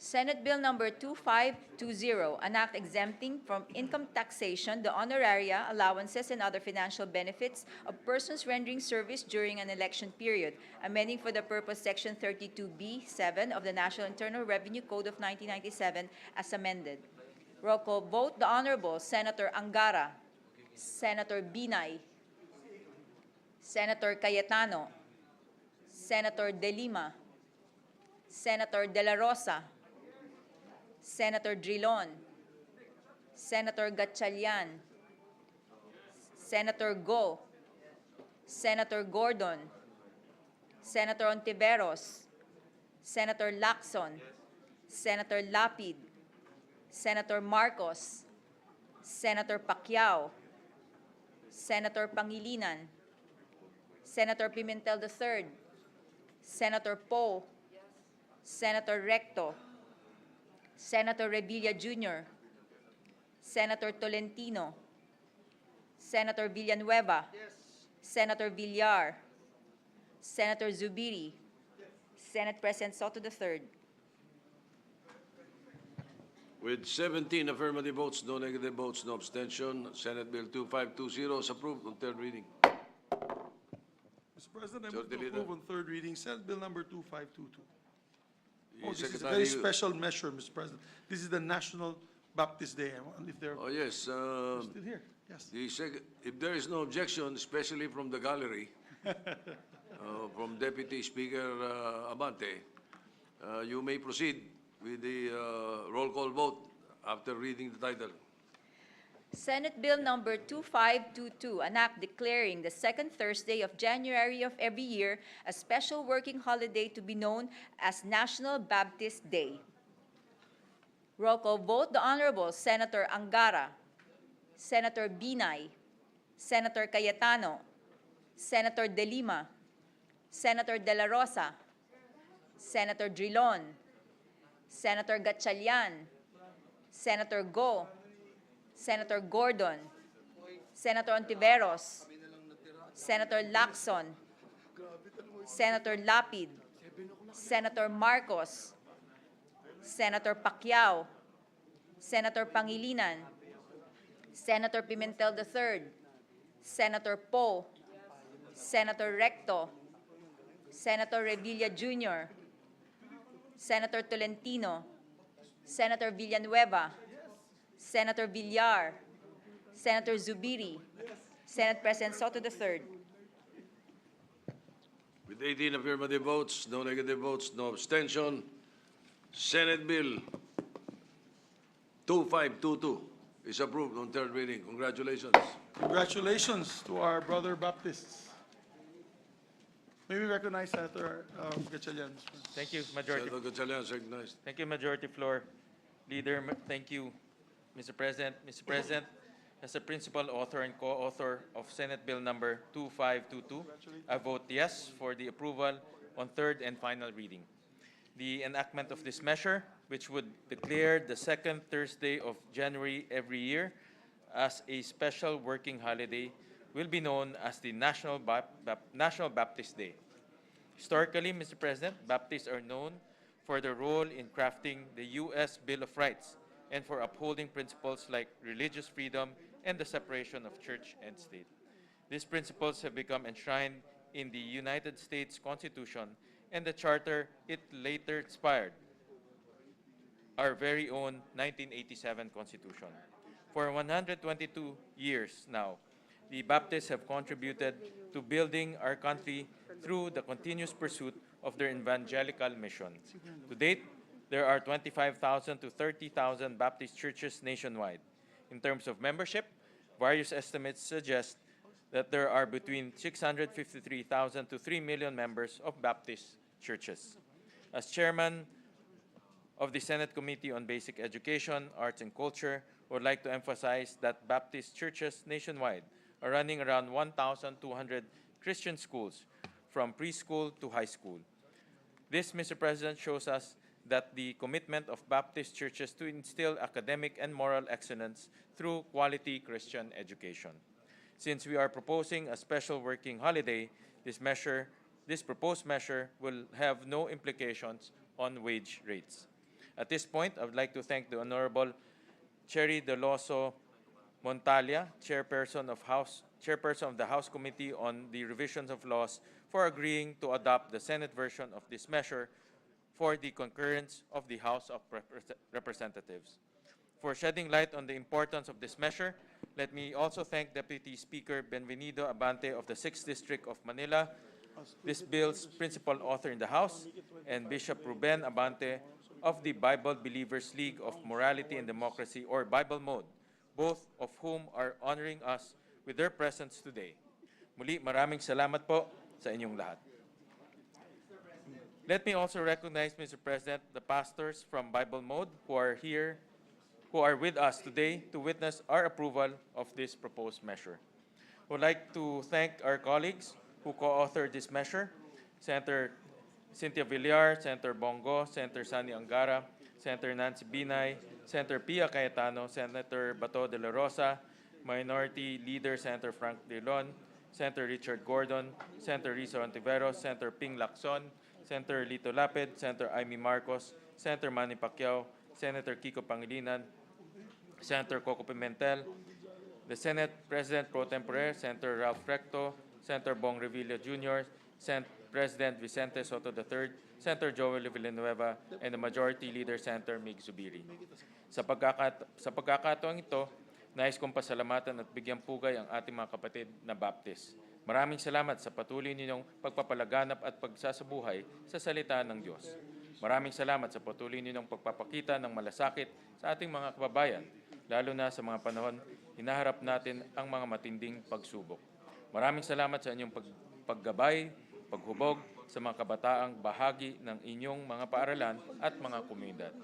S3: Senate Bill number 2520, an act exempting from income taxation the honoraria, allowances, and other financial benefits of persons rendering service during an election period, amending for the purpose Section 32B7 of the National Internal Revenue Code of 1997 as amended. Roll call vote, the Honorable Senator Angara, Senator Binay, Senator Cayetano, Senator De Lima, Senator De La Rosa, Senator Drilon, Senator Gatchalian, Senator Go, Senator Gordon, Senator Ontiveros, Senator Lacson, Senator Lapid, Senator Marcos, Senator Pacquiao, Senator Pangilinan, Senator Pimentel III, Senator Poe, Senator Recto, Senator Revilla Jr., Senator Tolentino, Senator Villanueva, Senator Villar, Senator Zubiri. Senate President Soto III.
S1: With 17 affirmative votes, no negative votes, no abstention, Senate Bill 2520 is approved on third reading.
S4: Mr. President, I move
S1: Majority
S4: to
S1: Leader.
S4: approve on third reading Senate Bill number 2522.
S1: The
S4: Oh, this is a
S1: Secretary-
S4: very special measure, Mr. President. This is the National Baptist Day. I wonder if they're
S1: Oh, yes.
S4: still here. Yes.
S1: If there is no objection, especially from the gallery, from Deputy Speaker Abante, you may proceed with the roll call vote after reading the title.
S3: Senate Bill number 2522, an act declaring the second Thursday of January of every year a special working holiday to be known as National Baptist Day. Roll call vote, the Honorable Senator Angara, Senator Binay, Senator Cayetano, Senator De Lima, Senator De La Rosa, Senator Drilon, Senator Gatchalian, Senator Go, Senator Gordon, Senator Ontiveros, Senator Lacson, Senator Lapid, Senator Marcos, Senator Pacquiao, Senator Pangilinan, Senator Pimentel III, Senator Poe, Senator Recto, Senator Revilla Jr., Senator Tolentino, Senator Villanueva, Senator Villar, Senator Zubiri, Senate President Soto III.
S1: With 18 affirmative votes, no negative votes, no abstention, Senate Bill 2522 is approved on third reading. Congratulations.
S4: Congratulations to our brother Baptists. May we recognize Senator Gatchalian, Mr. President.
S5: Thank you, Majority.
S1: Senator Gatchalian is recognized.
S5: Thank you, Majority Floor Leader. Thank you, Mr. President. Mr. President, as the principal author and co-author of Senate Bill number 2522, I vote yes for the approval on third and final reading. The enactment of this measure, which would declare the second Thursday of January every year as a special working holiday, will be known as the National Baptist Day. Historically, Mr. President, Baptists are known for their role in crafting the U.S. Bill of Rights and for upholding principles like religious freedom and the separation of church and state. These principles have become enshrined in the United States Constitution and the charter it later inspired, our very own 1987 Constitution. For 122 years now, the Baptists have contributed to building our country through the continuous pursuit of their evangelical mission. To date, there are 25,000 to 30,000 Baptist churches nationwide. In terms of membership, various estimates suggest that there are between 653,000 to 3 million members of Baptist churches. As chairman of the Senate Committee on Basic Education, Arts and Culture, I would like to emphasize that Baptist churches nationwide are running around 1,200 Christian schools from preschool to high school. This, Mr. President, shows us that the commitment of Baptist churches to instill academic and moral excellence through quality Christian education. Since we are proposing a special working holiday, this proposed measure will have no implications on wage rates. At this point, I would like to thank the Honorable Cherry Deloso Montalia, Chairperson of the House Committee on the Revisions of Laws, for agreeing to adopt the Senate version of this measure for the concurrence of the House of Representatives. For shedding light on the importance of this measure, let me also thank Deputy Speaker Benvenido Abante of the 6th District of Manila, this bill's principal author in the House, and Bishop Ruben Abante of the Bible Believers League of Morality and Democracy, or Bible Mode, both of whom are honoring us with their presence today. Muli, maraming salamat po sa inyong lahat. Let me also recognize, Mr. President, the pastors from Bible Mode who are with us today to witness our approval of this proposed measure. I would like to thank our colleagues who co-authored this measure, Senator Cynthia Villar, Senator Bongo, Senator Sani Angara, Senator Nancy Binay, Senator Pia Cayetano, Senator Bato de la Rosa, Minority Leader Senator Frank Drilon, Senator Richard Gordon, Senator Risa Ontiveros, Senator Ping Lacson, Senator Lito Lapid, Senator Amy Marcos, Senator Manny Pacquiao, Senator Kiko Pangilinan, Senator Coco Pimentel, the Senate President Pro Tempore, Senator Ralph Recto, Senator Bong Revilla Jr., Senate President Vicente Soto III, Senator Joel Villanueva, and the Majority Leader, Senator Mig Zubiri. Sa pagkakataong ito, nais kong pasalamatan at bigyang pugay ang ating mga kapatid na Baptist. Maraming salamat sa patuloy ninyong pagpapalaganap at pagsasabuhay sa salita ng Diyos. Maraming salamat sa patuloy ninyong pagpapakita ng malasakit sa ating mga kababayan, lalo na sa mga panahon hinaharap natin ang mga matinding pagsubok. Maraming salamat sa inyong paggabay, paghubog sa mga kabataang bahagi ng inyong mga paaralan at mga komunidad.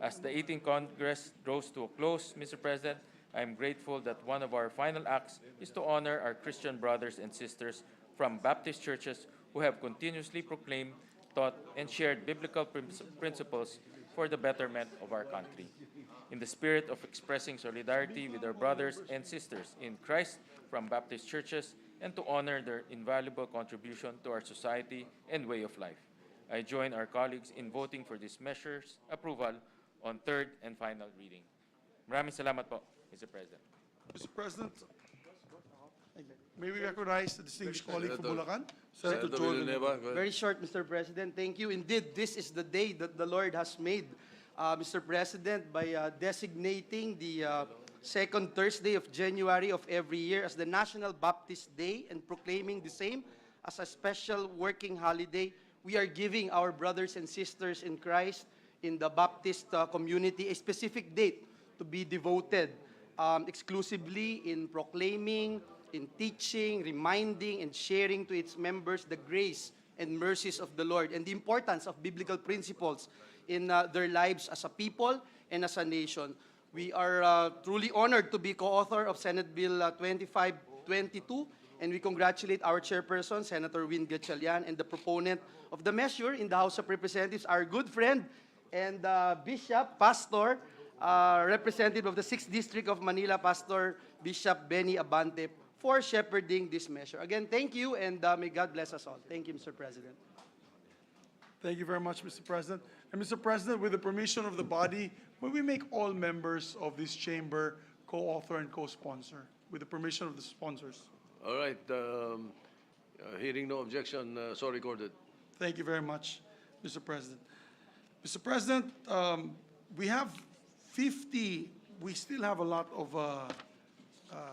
S5: As the 18th Congress draws to a close, Mr. President, I am grateful that one of our final acts is to honor our Christian brothers and sisters from Baptist churches who have continuously proclaimed, taught, and shared biblical principles for the betterment of our country. In the spirit of expressing solidarity with our brothers and sisters in Christ from Baptist churches and to honor their invaluable contribution to our society and way of life, I join our colleagues in voting for this measure's approval on third and final reading. Maraming salamat po, Mr. President.
S4: Mr. President, may we recognize the distinguished colleague from Bulacan, Senator
S1: Senator
S4: Joel
S1: Villanueva, go ahead.
S8: Very short, Mr. President. Thank you. Indeed, this is the day that the Lord has made, Mr. President, by designating the second Thursday of January of every year as the National Baptist Day and proclaiming the same as a special working holiday. We are giving our brothers and sisters in Christ in the Baptist community a specific date to be devoted exclusively in proclaiming, in teaching, reminding, and sharing to its members the grace and mercies of the Lord and the importance of biblical principles in their lives as a people and as a nation. We are truly honored to be co-author of Senate Bill 2522, and we congratulate our chairperson, Senator Win Gatchalian, and the proponent of the measure in the House of Representatives, our good friend and Bishop, Pastor, representative of the 6th District of Manila, Pastor Bishop Benny Abante, for shepherding this measure. Again, thank you, and may God bless us all. Thank you, Mr. President.
S4: Thank you very much, Mr. President. And Mr. President, with the permission of the body, may we make all members of this chamber co-author and co-sponsor, with the permission of the sponsors.
S1: All right, hearing no objection, so recorded.
S4: Thank you very much, Mr. President. Mr. President, we have 50, we still have a lot of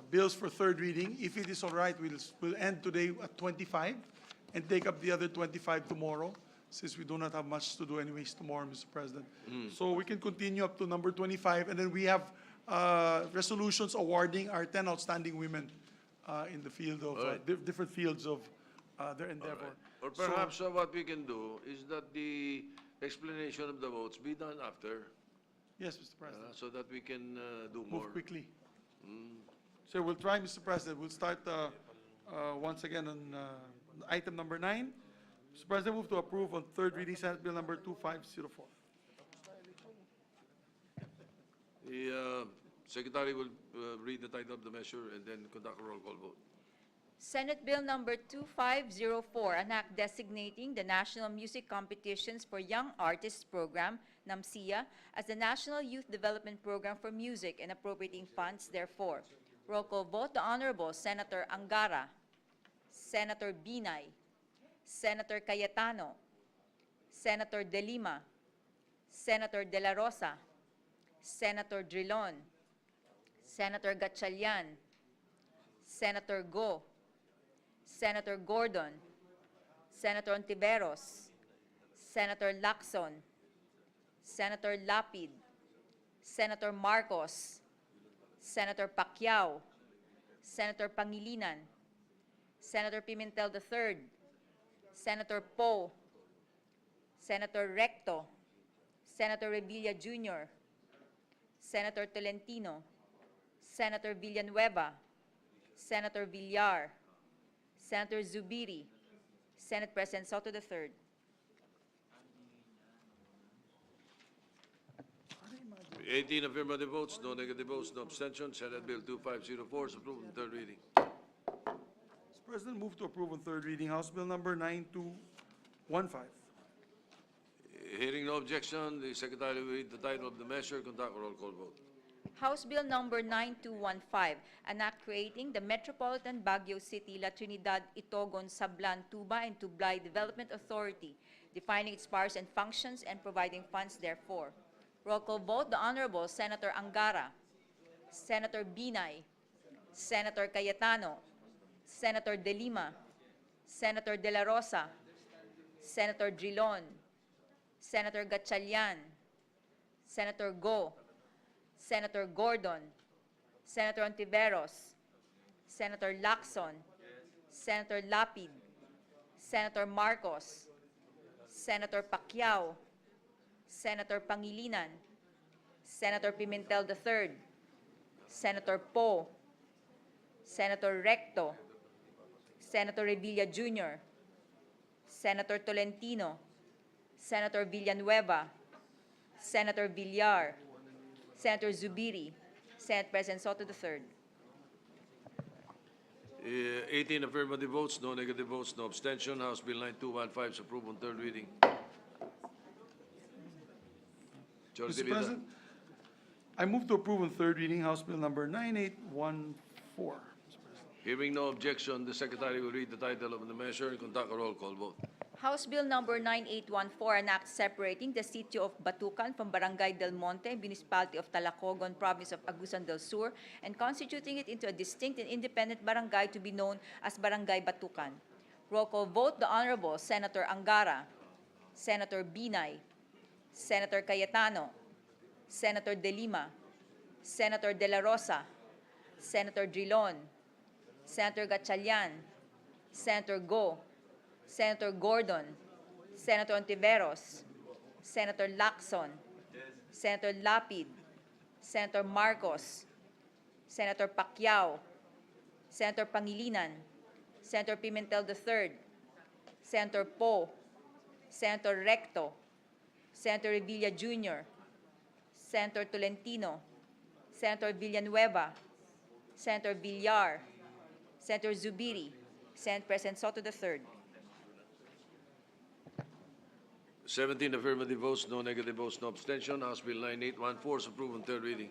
S4: bills for third reading. If it is all right, we'll end today at 25 and take up the other 25 tomorrow, since we do not have much to do anyways tomorrow, Mr. President. So we can continue up to number 25, and then we have resolutions awarding our 10 outstanding women in the field of, different fields of their endeavor.
S1: Or perhaps what we can do is that the explanation of the votes be done after,
S4: Yes, Mr. President.
S1: so that we can do more.
S4: Move quickly. So we'll try, Mr. President. We'll start once again on item number 9. Mr. President, move to approve on third reading Senate Bill number 2504.
S1: The Secretary will read the title of the measure and then conduct a roll call vote.
S3: Senate Bill number 2504, an act designating the National Music Competitions for Young Artists Program, NAMSIA, as the National Youth Development Program for Music and appropriating funds therefore. Roll call vote, the Honorable Senator Angara, Senator Binay, Senator Cayetano, Senator De Lima, Senator De La Rosa, Senator Drilon, Senator Gatchalian, Senator Go, Senator Gordon, Senator Ontiveros, Senator Lacson, Senator Lapid, Senator Marcos, Senator Pacquiao, Senator Pangilinan, Senator Pimentel III, Senator Poe, Senator Recto, Senator Revilla Jr., Senator Tolentino, Senator Villanueva, Senator Villar, Senator Zubiri, Senate President Soto III.
S1: With 18 affirmative votes, no negative votes, no abstentions. Senate Bill 2504 is approved in third reading.
S4: President, move to approve on third reading House Bill number 9215.
S1: Hearing no objection, the Secretary will read the title of the measure, conduct a roll call vote.
S3: House Bill number 9215, an act creating the Metropolitan Baguio City, La Trinidad, Itogon, Sablan, Tuba, and Tublay Development Authority, defining its powers and functions and providing funds therefor. Roll call vote, the Honorable Senator Angara, Senator Binay, Senator Cayetano, Senator De Lima, Senator De La Rosa, Senator Drilon, Senator Gatchalian, Senator Go, Senator Gordon, Senator Ontiveros, Senator Lacson, Senator Lapid, Senator Marcos, Senator Pacquiao, Senator Pangilinan, Senator Pimentel III, Senator Poe, Senator Recto, Senator Revilla Jr., Senator Tolentino, Senator Villanueva, Senator Villar, Senator Zubiri, Senate President Soto III.
S1: 18 affirmative votes, no negative votes, no abstention. House Bill 9215 is approved on third reading. Majority
S4: Mr.
S1: Leader.
S4: President, I move to approve on third reading House Bill number 9814. Mr. President.
S1: Hearing no objection, the Secretary will read the title of the measure and conduct a roll call vote.
S3: House Bill number 9814, an act separating the Sitio of Batucan from Barangay Del Monte, Municipality of Talacogon, Province of Agusan del Sur, and constituting it into a distinct and independent barangay to be known as Barangay Batucan. Roll call vote, the Honorable Senator Angara, Senator Binay, Senator Cayetano, Senator De Lima, Senator De La Rosa, Senator Drilon, Senator Gatchalian, Senator Go, Senator Gordon, Senator Ontiveros, Senator Lacson, Senator Lapid, Senator Marcos, Senator Pacquiao, Senator Pangilinan, Senator Pimentel III, Senator Poe, Senator Recto, Senator Revilla Jr., Senator Tolentino, Senator Villanueva, Senator Villar, Senator Zubiri, Senate President Soto III.
S1: 17 affirmative votes, no negative votes, no abstention. House Bill 9814 is approved on third reading.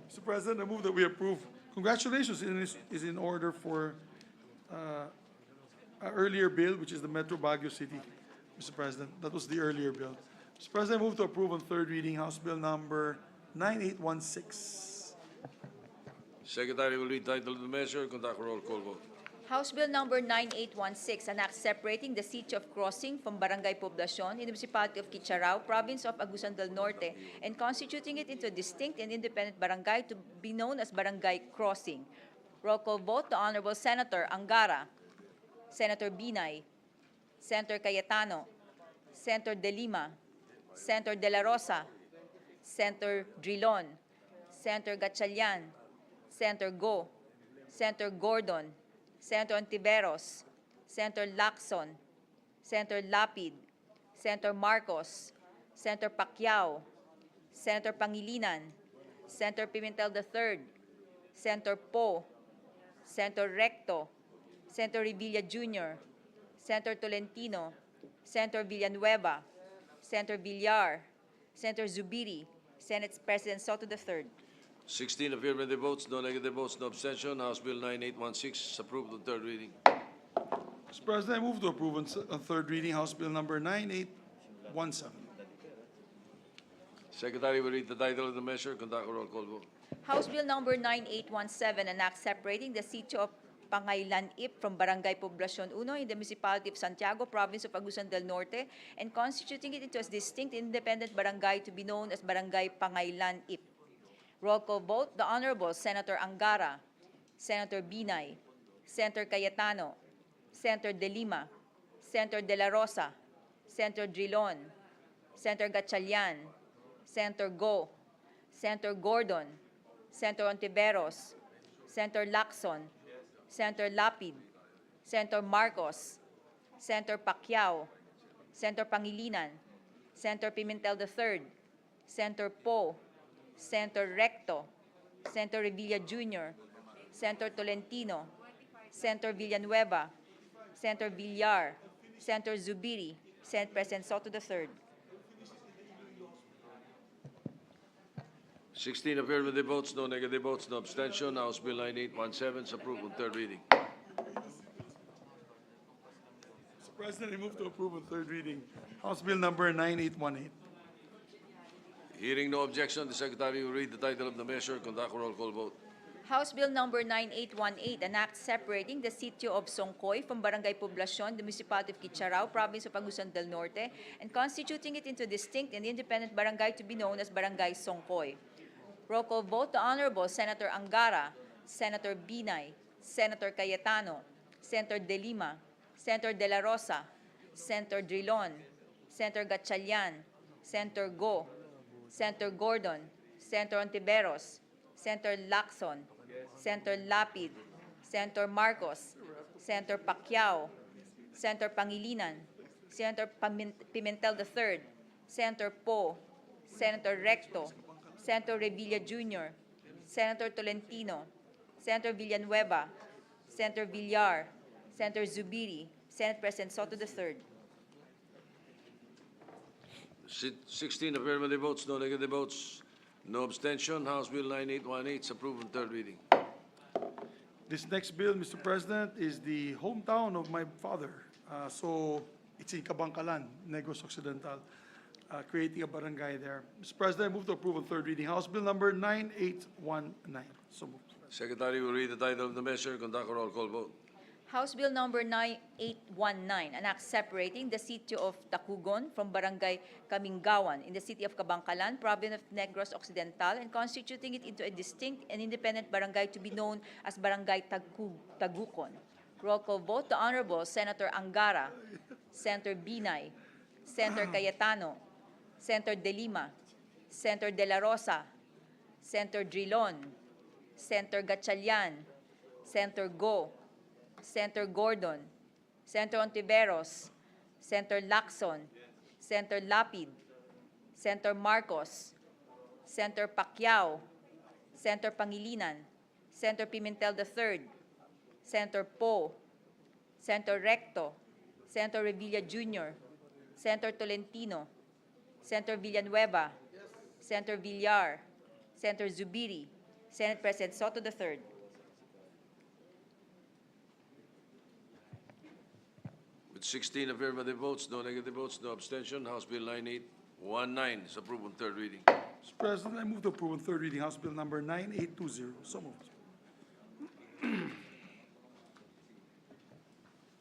S4: Mr. President, I move that we approve. Congratulations is in order for an earlier bill, which is the Metro Baguio City, Mr. President. That was the earlier bill. Mr. President, I move to approve on third reading House Bill number 9816.
S1: Secretary will read the title of the measure and conduct a roll call vote.
S3: House Bill number 9816, an act separating the Sitio of Crossing from Barangay Poblacion in the Municipality of Quicharao, Province of Agusan del Norte, and constituting it into a distinct and independent barangay to be known as Barangay Crossing. Roll call vote, the Honorable Senator Angara, Senator Binay, Senator Cayetano, Senator De Lima, Senator De La Rosa, Senator Drilon, Senator Gatchalian, Senator Go, Senator Gordon, Senator Ontiveros, Senator Lacson, Senator Lapid, Senator Marcos, Senator Pacquiao, Senator Pangilinan, Senator Pimentel III, Senator Poe, Senator Recto, Senator Revilla Jr., Senator Tolentino, Senator Villanueva, Senator Villar, Senator Zubiri, Senate President Soto III.
S1: 16 affirmative votes, no negative votes, no abstention. House Bill 9816 is approved on third reading.
S4: Mr. President, I move to approve on third reading House Bill number 9817.
S1: Secretary will read the title of the measure, conduct a roll call vote.
S3: House Bill number 9817, an act separating the Sitio of Pangailan-Ip from Barangay Poblacion 1 in the Municipality of Santiago, Province of Agusan del Norte, and constituting it into a distinct independent barangay to be known as Barangay Pangailan-Ip. Roll call vote, the Honorable Senator Angara, Senator Binay, Senator Cayetano, Senator De Lima, Senator De La Rosa, Senator Drilon, Senator Gatchalian, Senator Go, Senator Gordon, Senator Ontiveros, Senator Lacson, Senator Lapid, Senator Marcos, Senator Pacquiao, Senator Pangilinan, Senator Pimentel III, Senator Poe, Senator Recto, Senator Revilla Jr., Senator Tolentino, Senator Villanueva, Senator Villar, Senator Zubiri, Senate President Soto III.
S1: 16 affirmative votes, no negative votes, no abstention. House Bill 9817 is approved on third reading.
S4: Mr. President, I move to approve on third reading House Bill number 9818.
S1: Hearing no objection, the Secretary will read the title of the measure, conduct a roll call vote.
S3: House Bill number 9818, an act separating the sitio of Songkoy from Barangay Poblacion, the municipality of Quicharao, province of Agusan del Norte, and constituting it into a distinct and independent barangay to be known as Barangay Songkoy. Roll call vote, the Honorable Senator Angara, Senator Binay, Senator Cayetano, Senator De Lima, Senator De La Rosa, Senator Drilon, Senator Gatchalian, Senator Go, Senator Gordon, Senator Ontiveros, Senator Lacson, Senator Lapid, Senator Marcos, Senator Pacquiao, Senator Pangilinan, Senator Pimentel III, Senator Poe, Senator Recto, Senator Revilla Jr., Senator Tolentino, Senator Villanueva, Senator Villar, Senator Zubiri, Senate President Soto III.
S1: 16 affirmative votes, no negative votes, no abstention. House Bill 9818 is approved on third reading.
S4: This next bill, Mr. President, is the hometown of my father. So it's in Cabangcalan, Negros Occidental, creating a barangay there. Mr. President, I move to approve on third reading House Bill number 9819. So moved.
S1: Secretary will read the title of the measure, conduct a roll call vote.
S3: House Bill number 9819, an act separating the sitio of Tacugon from Barangay Kamingawan in the city of Cabangcalan, province of Negros Occidental, and constituting it into a distinct and independent barangay to be known as Barangay Tagucon. Roll call vote, the Honorable Senator Angara, Senator Binay, Senator Cayetano, Senator De Lima, Senator De La Rosa, Senator Drilon, Senator Gatchalian, Senator Go, Senator Gordon, Senator Ontiveros, Senator Lacson, Senator Lapid, Senator Marcos, Senator Pacquiao, Senator Pangilinan, Senator Pimentel III, Senator Poe, Senator Recto, Senator Revilla Jr., Senator Tolentino, Senator Villanueva, Senator Villar, Senator Zubiri, Senate President Soto III.
S1: With 16 affirmative votes, no negative votes, no abstention, House Bill 9819 is approved on third reading.
S4: Mr. President, I move to approve on third reading House Bill number 9820. So moved.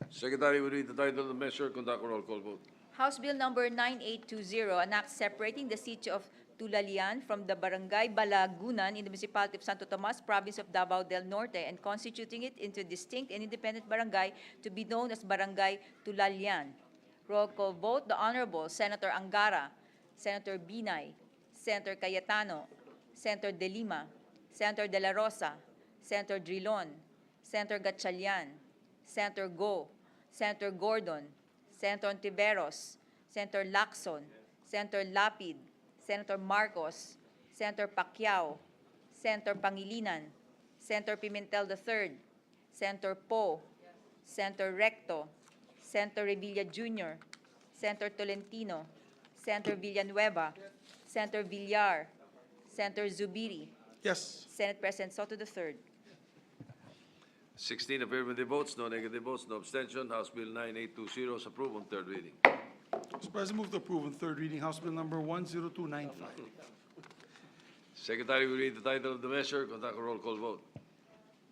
S1: Secretary will read the title of the measure, conduct a roll call vote.
S3: House Bill number 9820, an act separating the sitio of Tulalian from the Barangay Balagunan in the municipality of Santo Tomas, province of Davao del Norte, and constituting it into a distinct and independent barangay to be known as Barangay Tulalian. Roll call vote, the Honorable Senator Angara, Senator Binay, Senator Cayetano, Senator De Lima, Senator De La Rosa, Senator Drilon, Senator Gatchalian, Senator Go, Senator Gordon, Senator Ontiveros, Senator Lacson, Senator Lapid, Senator Marcos, Senator Pacquiao, Senator Pangilinan, Senator Pimentel III, Senator Poe, Senator Recto, Senator Revilla Jr., Senator Tolentino, Senator Villanueva, Senator Villar, Senator Zubiri,
S4: Yes.
S3: Senate President Soto III.
S1: 16 affirmative votes, no negative votes, no abstention. House Bill 9820 is approved on third reading.
S4: Mr. President, move to approve on third reading House Bill number 10295.
S1: Secretary will read the title of the measure, conduct a roll call vote.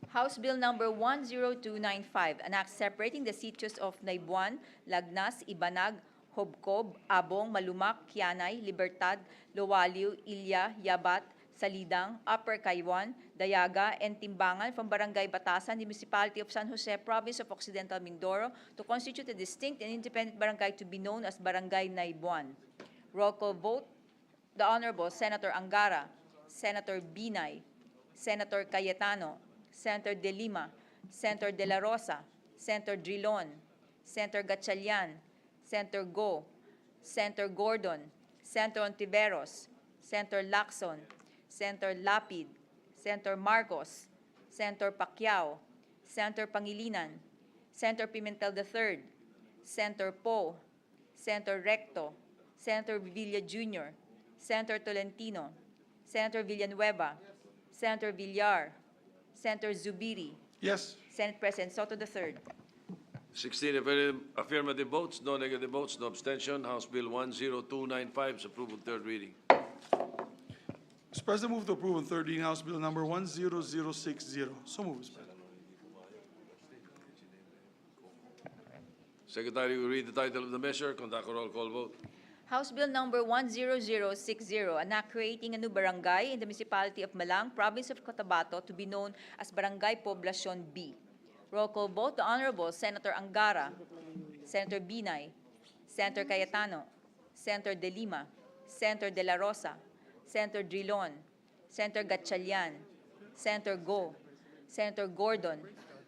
S3: House Bill number 10295, an act separating the sitios of Naibuan, Lagnas, Ibanag, Hobcob, Abong, Malumac, Kianay, Libertad, Lowaliw, Ilya, Yabat, Salidang, Upper Kaywan, Dayaga, and Timbangan from Barangay Batasan, the municipality of San Jose, province of Occidental Mindoro, to constitute a distinct and independent barangay to be known as Barangay Naibuan. Roll call vote, the Honorable Senator Angara, Senator Binay, Senator Cayetano, Senator De Lima, Senator De La Rosa, Senator Drilon, Senator Gatchalian, Senator Go, Senator Gordon, Senator Ontiveros, Senator Lacson, Senator Lapid, Senator Marcos, Senator Pacquiao, Senator Pangilinan, Senator Pimentel III, Senator Poe, Senator Recto, Senator Villa Jr., Senator Tolentino, Senator Villanueva, Senator Villar, Senator Zubiri,
S4: Yes.
S3: Senate President Soto III.
S1: 16 affirmative votes, no negative votes, no abstention. House Bill 10295 is approved on third reading.
S4: Mr. President, move to approve on third reading House Bill number 10060. So moved, Mr. President.
S1: Secretary will read the title of the measure, conduct a roll call vote.
S3: House Bill number 10060, an act creating a new barangay in the municipality of Malang, province of Cotabato, to be known as Barangay Poblacion B. Roll call vote, the Honorable Senator Angara, Senator Binay, Senator Cayetano, Senator De Lima, Senator De La Rosa, Senator Drilon, Senator Gatchalian, Senator Go, Senator Gordon,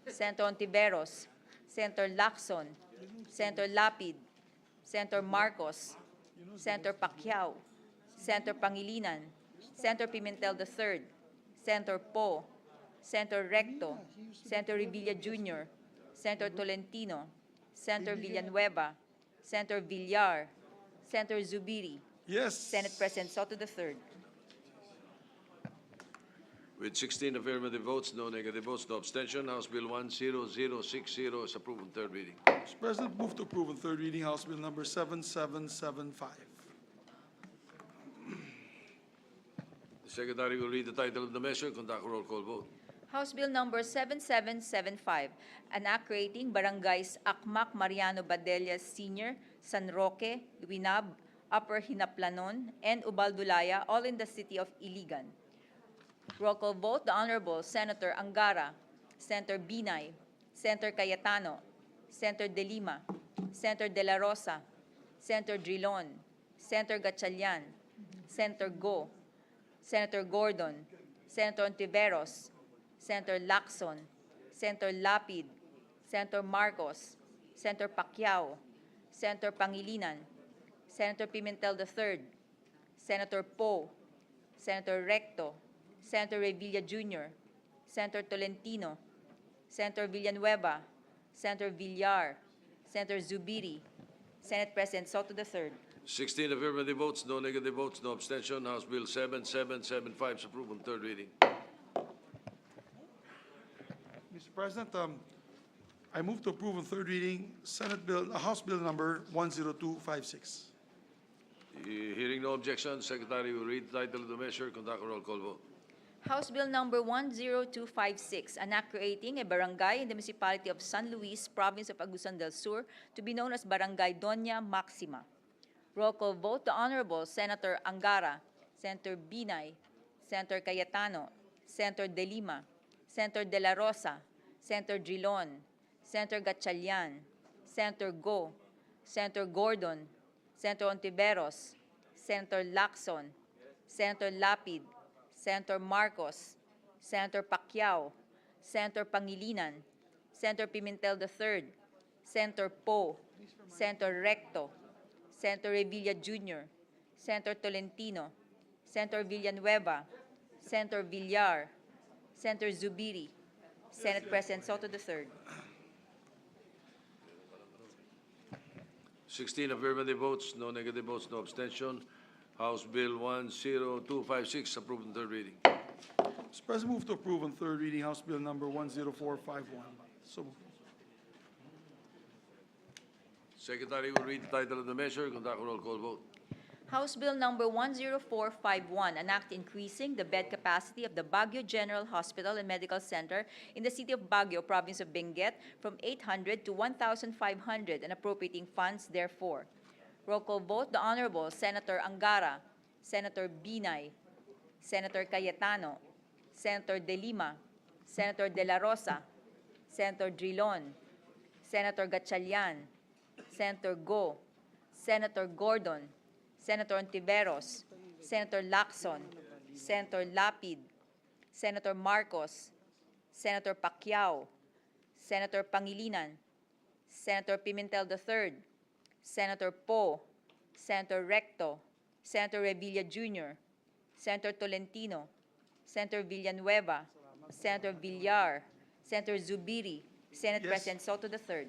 S3: Senator Ontiveros, Senator Lacson, Senator Lapid, Senator Marcos, Senator Pacquiao, Senator Pangilinan, Senator Pimentel III, Senator Poe, Senator Recto, Senator Revilla Jr., Senator Tolentino, Senator Villanueva, Senator Villar, Senator Zubiri,
S4: Yes.
S3: Senate President Soto III.
S1: With 16 affirmative votes, no negative votes, no abstention, House Bill 10060 is approved on third reading.
S4: Mr. President, move to approve on third reading House Bill number 7775.
S1: The Secretary will read the title of the measure, conduct a roll call vote.
S3: House Bill number 7775, an act creating barangays Akmak Mariano Badellas Sr., San Roque, Luinab, Upper Hinaplanon, and Ubaldulaya, all in the city of Iligan. Roll call vote, the Honorable Senator Angara, Senator Binay, Senator Cayetano, Senator De Lima, Senator De La Rosa, Senator Drilon, Senator Gatchalian, Senator Go, Senator Gordon, Senator Ontiveros, Senator Lacson, Senator Lapid, Senator Marcos, Senator Pacquiao, Senator Pangilinan, Senator Pimentel III, Senator Poe, Senator Recto, Senator Revilla Jr., Senator Tolentino, Senator Villanueva, Senator Villar, Senator Zubiri, Senate President Soto III.
S1: 16 affirmative votes, no negative votes, no abstention, House Bill 7775 is approved on third reading.
S4: Mr. President, I move to approve on third reading House Bill number 10256.
S1: Hearing no objection, Secretary will read the title of the measure, conduct a roll call vote.
S3: House Bill number 10256, an act creating a barangay in the municipality of San Luis, province of Agusan del Sur, to be known as Barangay Doña Maxima. Roll call vote, the Honorable Senator Angara, Senator Binay, Senator Cayetano, Senator De Lima, Senator De La Rosa, Senator Drilon, Senator Gatchalian, Senator Go, Senator Gordon, Senator Ontiveros, Senator Lacson, Senator Lapid, Senator Marcos, Senator Pacquiao, Senator Pangilinan, Senator Pimentel III, Senator Poe, Senator Recto, Senator Revilla Jr., Senator Tolentino, Senator Villanueva, Senator Villar, Senator Zubiri, Senate President Soto III.
S1: 16 affirmative votes, no negative votes, no abstention, House Bill 10256 approved on third reading.
S4: Mr. President, move to approve on third reading House Bill number 10451. So moved.
S1: Secretary will read the title of the measure, conduct a roll call vote.
S3: House Bill number 10451, an act increasing the bed capacity of the Baguio General Hospital and Medical Center in the city of Baguio, province of Benguet, from 800 to 1,500 and appropriating funds therefore. Roll call vote, the Honorable Senator Angara, Senator Binay, Senator Cayetano, Senator De Lima, Senator De La Rosa, Senator Drilon, Senator Gatchalian, Senator Go, Senator Gordon, Senator Ontiveros, Senator Lacson, Senator Lapid, Senator Marcos, Senator Pacquiao, Senator Pangilinan, Senator Pimentel III, Senator Poe, Senator Recto, Senator Revilla Jr., Senator Tolentino, Senator Villanueva, Senator Villar, Senator Zubiri, Senate
S4: Yes.
S3: President Soto III.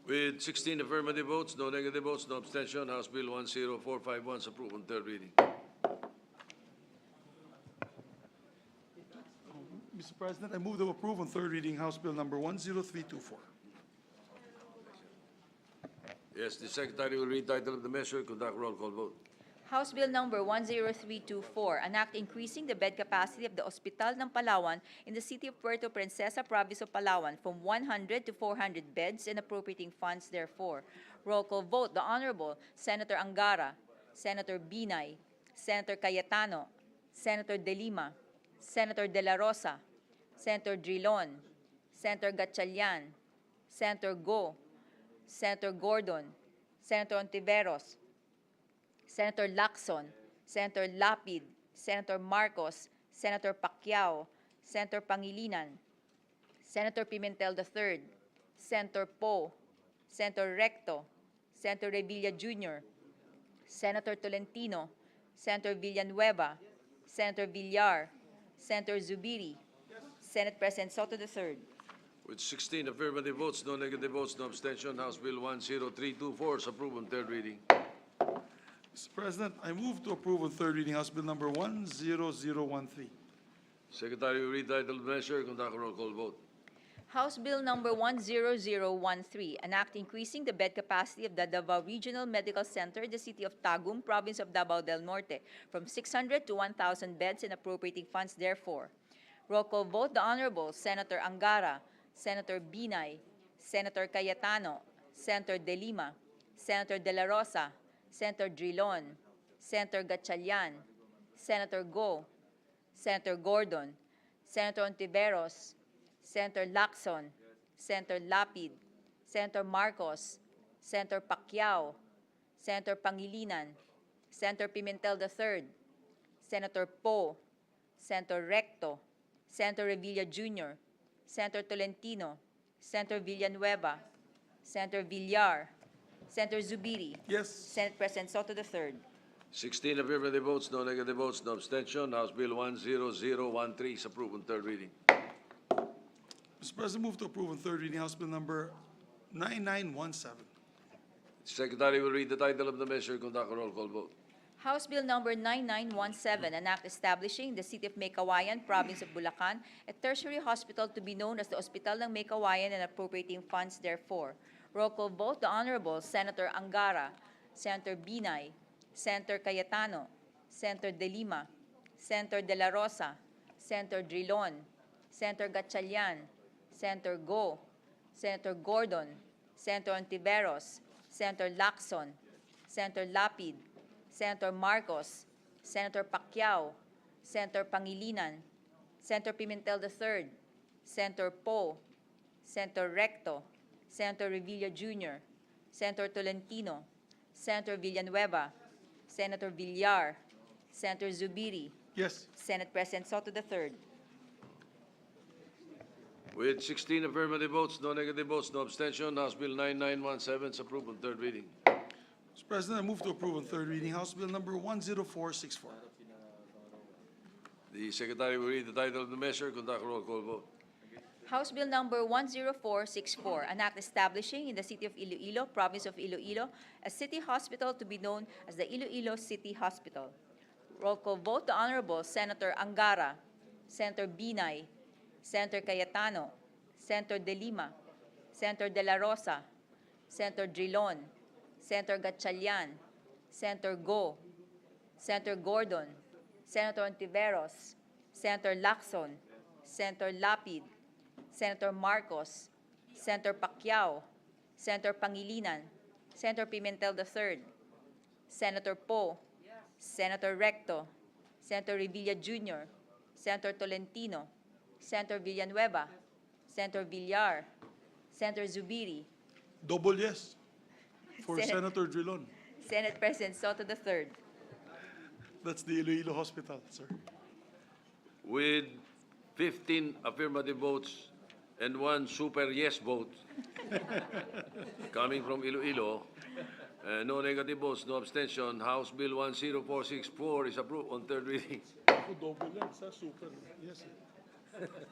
S1: With 16 affirmative votes, no negative votes, no abstention, House Bill 10451 is approved on third reading.
S4: Mr. President, I move to approve on third reading House Bill number 10324.
S1: Yes, the Secretary will read title of the measure, conduct roll call vote.
S3: House Bill number 10324, an act increasing the bed capacity of the Hospital ng Palawan in the city of Puerto Princesa, province of Palawan, from 100 to 400 beds and appropriating funds therefore. Roll call vote. The Honorable Senator Angara, Senator Binay, Senator Cayetano, Senator De Lima, Senator De La Rosa, Senator Drilon, Senator Gatchalian, Senator Go, Senator Gordon, Senator Ontiveros, Senator Lacson, Senator Lapid, Senator Marcos, Senator Pacquiao, Senator Pangilinan, Senator Pimentel III, Senator Poe, Senator Recto, Senator Revilla Jr., Senator Tolentino, Senator Villanueva, Senator Villar, Senator Zubiri, Senate President Soto III.
S1: With 16 affirmative votes, no negative votes, no abstention, House Bill 10324 is approved on third reading.
S4: Mr. President, I move to approve on third reading House Bill number 10013.
S1: Secretary will read title of the measure, conduct roll call vote.
S3: House Bill number 10013, an act increasing the bed capacity of the Davao Regional Medical Center in the city of Tagum, province of Davao del Norte, from 600 to 1,000 beds and appropriating funds therefore. Roll call vote. The Honorable Senator Angara, Senator Binay, Senator Cayetano, Senator De Lima, Senator De La Rosa, Senator Drilon, Senator Gatchalian, Senator Go, Senator Gordon, Senator Ontiveros, Senator Lacson, Senator Lapid, Senator Marcos, Senator Pacquiao, Senator Pangilinan, Senator Pimentel III, Senator Poe, Senator Recto, Senator Revilla Jr., Senator Tolentino, Senator Villanueva, Senator Villar, Senator Zubiri,
S4: Yes.
S3: Senate President Soto III.
S1: 16 affirmative votes, no negative votes, no abstention, House Bill 10013 is approved on third reading.
S4: Mr. President, move to approve on third reading House Bill number 9917.
S1: Secretary will read the title of the measure, conduct a roll call vote.
S3: House Bill number 9917, an act establishing in the city of Maykawayan, province of Bulacan, a tertiary hospital to be known as the Hospital ng Maykawayan and appropriating funds therefore. Roll call vote. The Honorable Senator Angara, Senator Binay, Senator Cayetano, Senator De Lima, Senator De La Rosa, Senator Drilon, Senator Gatchalian, Senator Go, Senator Gordon, Senator Ontiveros, Senator Lacson, Senator Lapid, Senator Marcos, Senator Pacquiao, Senator Pangilinan, Senator Pimentel III, Senator Poe, Senator Recto, Senator Revilla Jr., Senator Tolentino, Senator Villanueva, Senator Villar, Senator Zubiri,
S4: Yes.
S3: Senate President Soto III.
S1: With 16 affirmative votes, no negative votes, no abstention, House Bill 9917 is approved on third reading.
S4: Mr. President, I move to approve on third reading House Bill number 10464.
S1: The Secretary will read the title of the measure, conduct a roll call vote.
S3: House Bill number 10464, an act establishing in the city of Iloilo, province of Iloilo, a city hospital to be known as the Iloilo City Hospital. Roll call vote. The Honorable Senator Angara, Senator Binay, Senator Cayetano, Senator De Lima, Senator De La Rosa, Senator Drilon, Senator Gatchalian, Senator Go, Senator Gordon, Senator Ontiveros, Senator Lacson, Senator Lapid, Senator Marcos, Senator Pacquiao, Senator Pangilinan, Senator Pimentel III, Senator Poe, Senator Recto, Senator Revilla Jr., Senator Tolentino, Senator Villanueva, Senator Villar, Senator Zubiri,
S4: Double yes for
S3: Senate-
S4: Senator Drilon.
S3: Senate President Soto III.
S4: That's the Iloilo Hospital, sir.
S1: With 15 affirmative votes and one super yes vote coming from Iloilo, no negative votes, no abstention, House Bill 10464 is approved on third reading.
S4: Double yes, super. Yes, sir.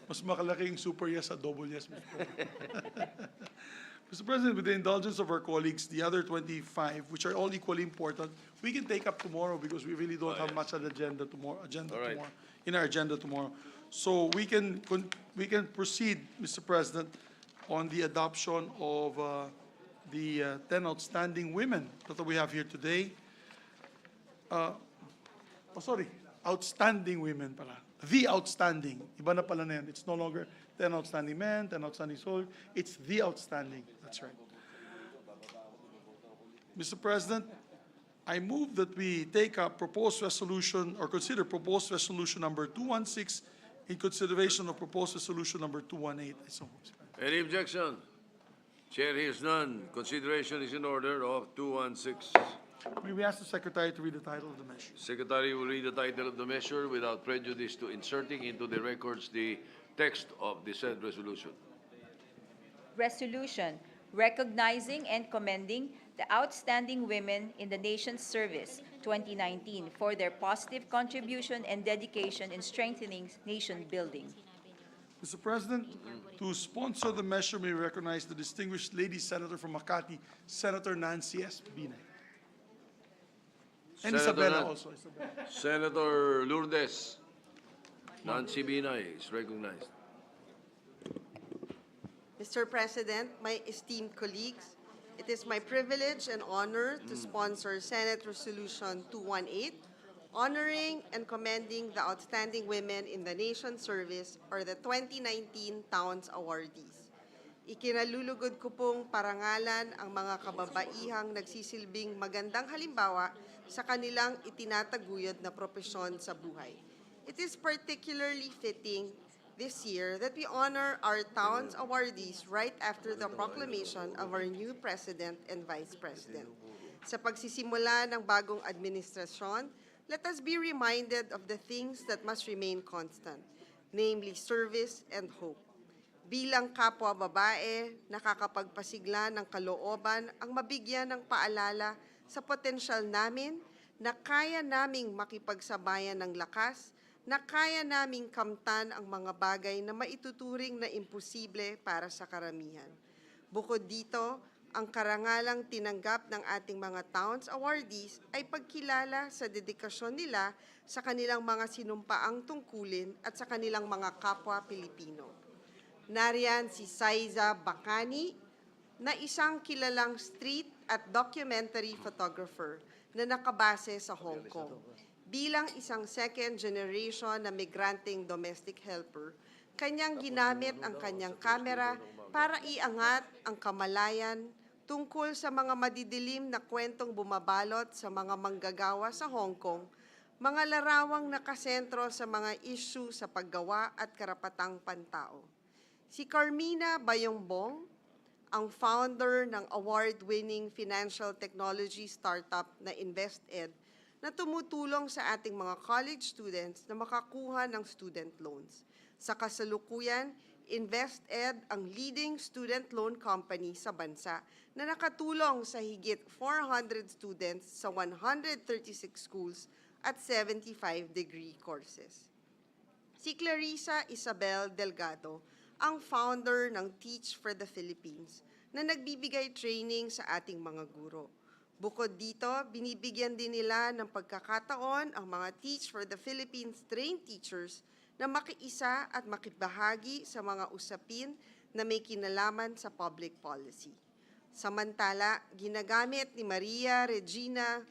S4: Mas makalaking super yes sa double yes, Mr. President. Mr. President, with the indulgence of our colleagues, the other 25, which are all equally important, we can take up tomorrow because we really don't have much on the agenda tomorrow,
S1: All right.
S4: in our agenda tomorrow. So we can proceed, Mr. President, on the adoption of the 10 outstanding women that we have here today. Outstanding women pala. The outstanding. Iba na pala na yan. It's no longer 10 outstanding men, 10 outstanding soldiers. It's the outstanding. That's right. Mr. President, I move that we take up proposed resolution or consider proposed resolution number 216 in consideration of proposed resolution number 218. I so move, Mr. President.
S1: Any objection? Chair hears none. Consideration is in order of 216.
S4: May we ask the Secretary to read the title of the measure?
S1: Secretary will read the title of the measure without prejudice to inserting into the records the text of the said resolution.
S3: Resolution recognizing and commending the outstanding women in the nation's service 2019 for their positive contribution and dedication in strengthening nation building.
S4: Mr. President, to sponsor the measure, may we recognize the distinguished lady senator from Makati, Senator Nancy S. Binay. And Isabella also. Isabella.
S1: Senator Lourdes Nancy Binay is recognized.
S9: Mr. President, my esteemed colleagues, it is my privilege and honor to sponsor Senate Resolution 218, honoring and commending the outstanding women in the nation's service or the 2019 Towns Awardees. Ikinalulugod ko pong parangalan ang mga kababaihang nagsisilbing magandang halimbawa sa kanilang itinataguyod na propesyon sa buhay. It is particularly fitting this year that we honor our Towns Awardees right after the proclamation of our new President and Vice President. Sa pagsisimula ng bagong administrasyon, let us be reminded of the things that must remain constant, namely service and hope. Bilang kapwa babae, nakakapagpasigla ng kalooban ang mabigyan ng paalala sa potensyal namin na kaya naming makipagsabayan ng lakas, na kaya naming kamtan ang mga bagay na maituturing na imposible para sa karamihan. Bukod dito, ang karangalang tinanggap ng ating mga Towns Awardees ay pagkilala sa dedikasyon nila sa kanilang mga sinumpaang tungkulin at sa kanilang mga kapwa Pilipino. Nariyan si Saiza Bacani, na isang kilalang street at documentary photographer na nakabase sa Hong Kong. Bilang isang second generation na migranteng domestic helper, kanyang ginamit ang kanyang kamera para iangat ang kamalayan tungkol sa mga madidilim na kwentong bumabalot sa mga manggagawa sa Hong Kong, mga larawang nakasentro sa mga issue sa paggawa at karapatang pantao. Si Carmina Bayongbong, ang founder ng award-winning financial technology startup na InvestEd, na tumutulong sa ating mga college students na makakuha ng student loans. Sa kasalukuyan, InvestEd ang leading student loan company sa bansa na nakatulong sa higit 400 students sa 136 schools at 75 degree courses. Si Clarissa Isabel Delgado, ang founder ng Teach for the Philippines, na nagbibigay training sa ating mga guro. Bukod dito, binibigyan din nila ng pagkakataon ang mga Teach for the Philippines trained teachers na makiisa at makibahagi sa mga usapin na may kinalaman sa public policy. Samantala, ginagamit ni Maria Regina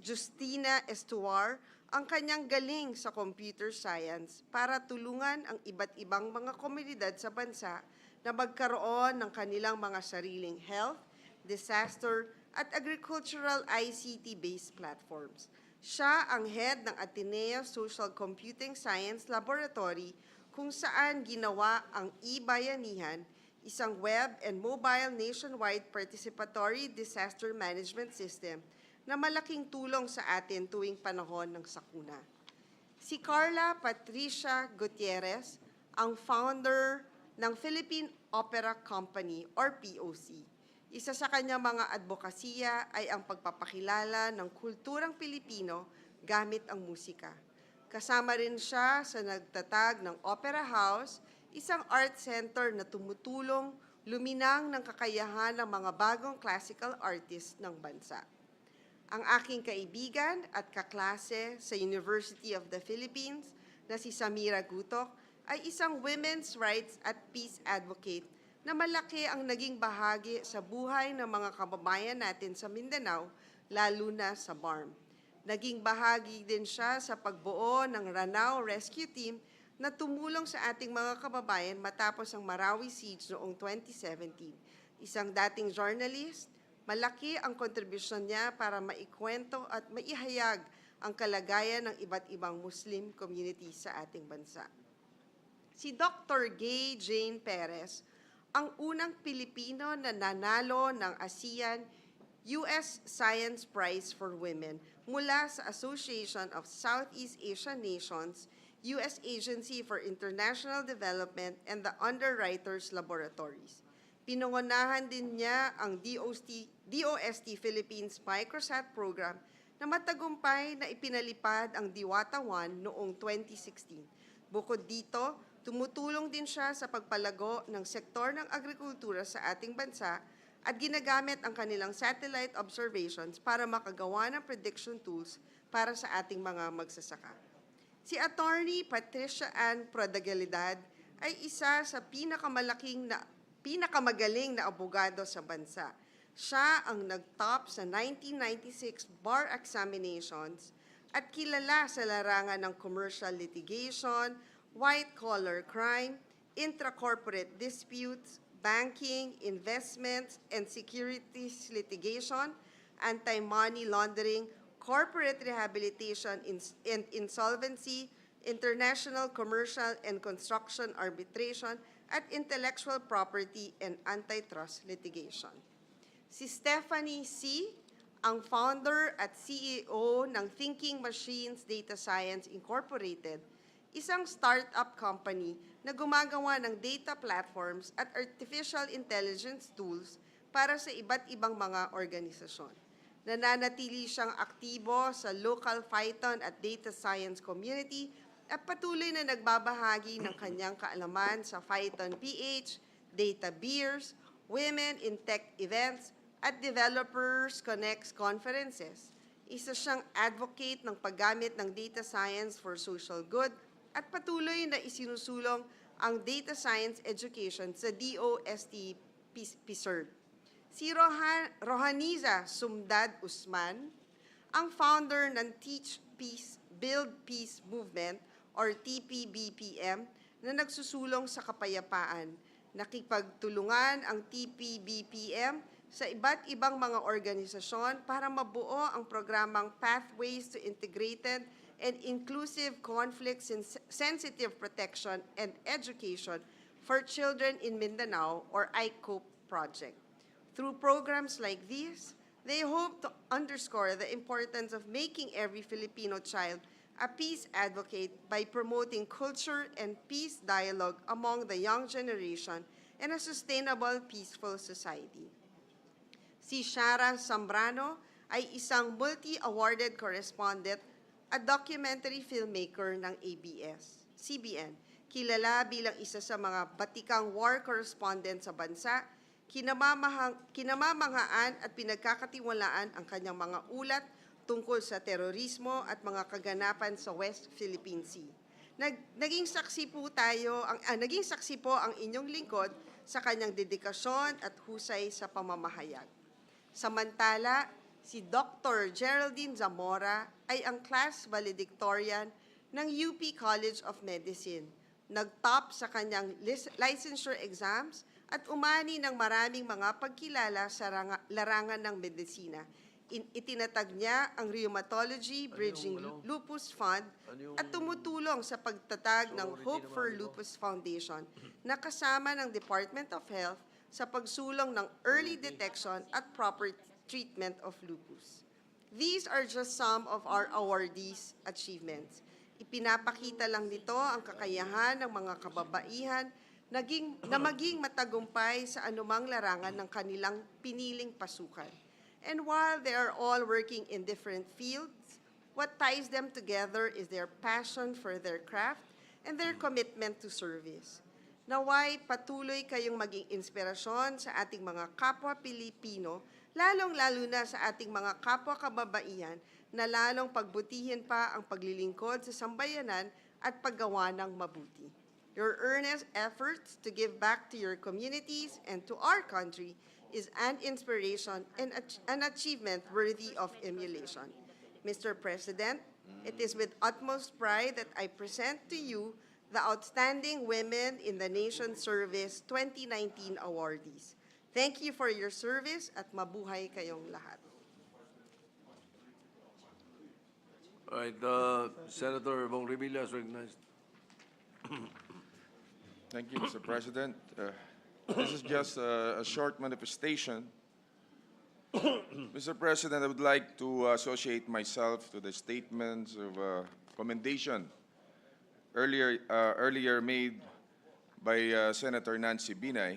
S9: Justina Estuar ang kanyang galing sa computer science para tulungan ang iba't ibang mga komunidad sa bansa na magkaroon ng kanilang mga sariling health, disaster, at agricultural ICT-based platforms. Siya ang head ng Ateneo Social Computing Science Laboratory kung saan ginawa ang e-bayanihan, isang web and mobile nationwide participatory disaster management system na malaking tulong sa atin tuwing panahon ng sakuna. Si Carla Patricia Gutierrez, ang founder ng Philippine Opera Company or POC. Isa sa kanyang mga advokasya ay ang pagpapakilala ng kulturang Pilipino gamit ang musika. Kasama rin siya sa nagtatag ng Opera House, isang art center na tumutulong luminang ng kakayahan ng mga bagong classical artists ng bansa. Ang aking kaibigan at kaklase sa University of the Philippines na si Samira Gutok ay isang women's rights at peace advocate na malaki ang naging bahagi sa buhay ng mga kababayan natin sa Mindanao, lalo na sa BARM. Naging bahagi din siya sa pagbuo ng Ranao Rescue Team na tumulong sa ating mga kababayan matapos ang Marawi Siege noong 2017. Isang dating journalist, malaki ang kontribusyon niya para maikwento at maihayag ang kalagayan ng iba't ibang Muslim community sa ating bansa. Si Dr. Gay Jane Perez, ang unang Pilipino na nanalo ng ASEAN U.S. Science Prize for Women mula sa Association of Southeast Asian Nations, U.S. Agency for International Development, and the Underwriters Laboratories. Pinungunahan din niya ang DOST Philippines Microsat program na matagumpay na ipinalipad ang Diwata 1 noong 2016. Bukod dito, tumutulong din siya sa pagpalago ng sektor ng agrikultura sa ating bansa at ginagamit ang kanilang satellite observations para makagawa ng prediction tools para sa ating mga magsasaka. Si Attorney Patricia Ann Prodigalidad ay isa sa pinakamagaling na abogado sa bansa. Siya ang nag-top sa 1996 bar examinations at kilala sa larangan ng commercial litigation, white-collar crime, intra-corporate disputes, banking, investments, and securities litigation, anti-money laundering, corporate rehabilitation and insolvency, international commercial and construction arbitration, at intellectual property and antitrust litigation. Si Stephanie C., ang founder at CEO ng Thinking Machines Data Science Incorporated, isang startup company na gumagawa ng data platforms at artificial intelligence tools para sa iba't ibang mga organisasyon. Nananatili siyang aktibo sa local Python at data science community at patuloy na nagbabahagi ng kanyang kaalaman sa Python PH, Data Beers, Women in Tech events, at Developers Connects conferences. Isa siyang advocate ng paggamit ng data science for social good at patuloy na isinusulong ang data science education sa DOST PSERD. Si Rohaniza Sumdad Usman, ang founder ng Teach Peace, Build Peace Movement or TPBPM na nagsusulong sa kapayapaan. Nakipagtulungan ang TPBPM sa iba't ibang mga organisasyon para mabuo ang programang Pathways to Integrated and Inclusive Conflict-Sensitive Protection and Education for Children in Mindanao or ICOPE project. Through programs like these, they hope to underscore the importance of making every Filipino child a peace advocate by promoting culture and peace dialogue among the young generation and a sustainable, peaceful society. Si Shara Zambrano ay isang multi-awarded correspondent at documentary filmmaker ng CBN. Kilala bilang isa sa mga batikang war correspondent sa bansa, kinamamahaan at pinagkakatiwalaan ang kanyang mga ulat tungkol sa terorismo at mga kaganapan sa West Philippine Sea. Naging saksi po ang inyong lingkod sa kanyang dedikasyon at husay sa pamamahayag. Samantala, si Dr. Geraldine Zamora ay ang class valedictorian ng UP College of Medicine. Nag-top sa kanyang licensure exams at umani ng maraming mga pagkilala sa larangan ng medisina. Itinatag niya ang Rheumatology Bridging Lupus Fund at tumutulong sa pagtatag ng Hope for Lupus Foundation na kasama ng Department of Health sa pagsulong ng early detection at proper treatment of lupus. These are just some of our awardees' achievements. Ipinapakita lang nito ang kakayahan ng mga kababaihan na maging matagumpay sa anumang larangan ng kanilang piniling pasukan. And while they are all working in different fields, What ties them together is their passion for their craft and their commitment to service. Naway patuloy kayong maging inspirasyon sa ating mga kapwa Pilipino, lalong-lalo na sa ating mga kapwa kababaihan na lalong pagbutihin pa ang paglilingkod sa sambayanan at paggawa ng mabuti. Your earnest efforts to give back to your communities and to our country is an inspiration and an achievement worthy of emulation. Mr. President, it is with utmost pride that I present to you the Outstanding Women in the Nation's Service 2019 awardees. Thank you for your service at mabuhay kayong lahat.
S1: All right, Senator Bong Revilla is recognized.
S10: Thank you, Mr. President. This is just a short manifestation. Mr. President, I would like to associate myself to the statements of commendation earlier made by Senator Nancy Binay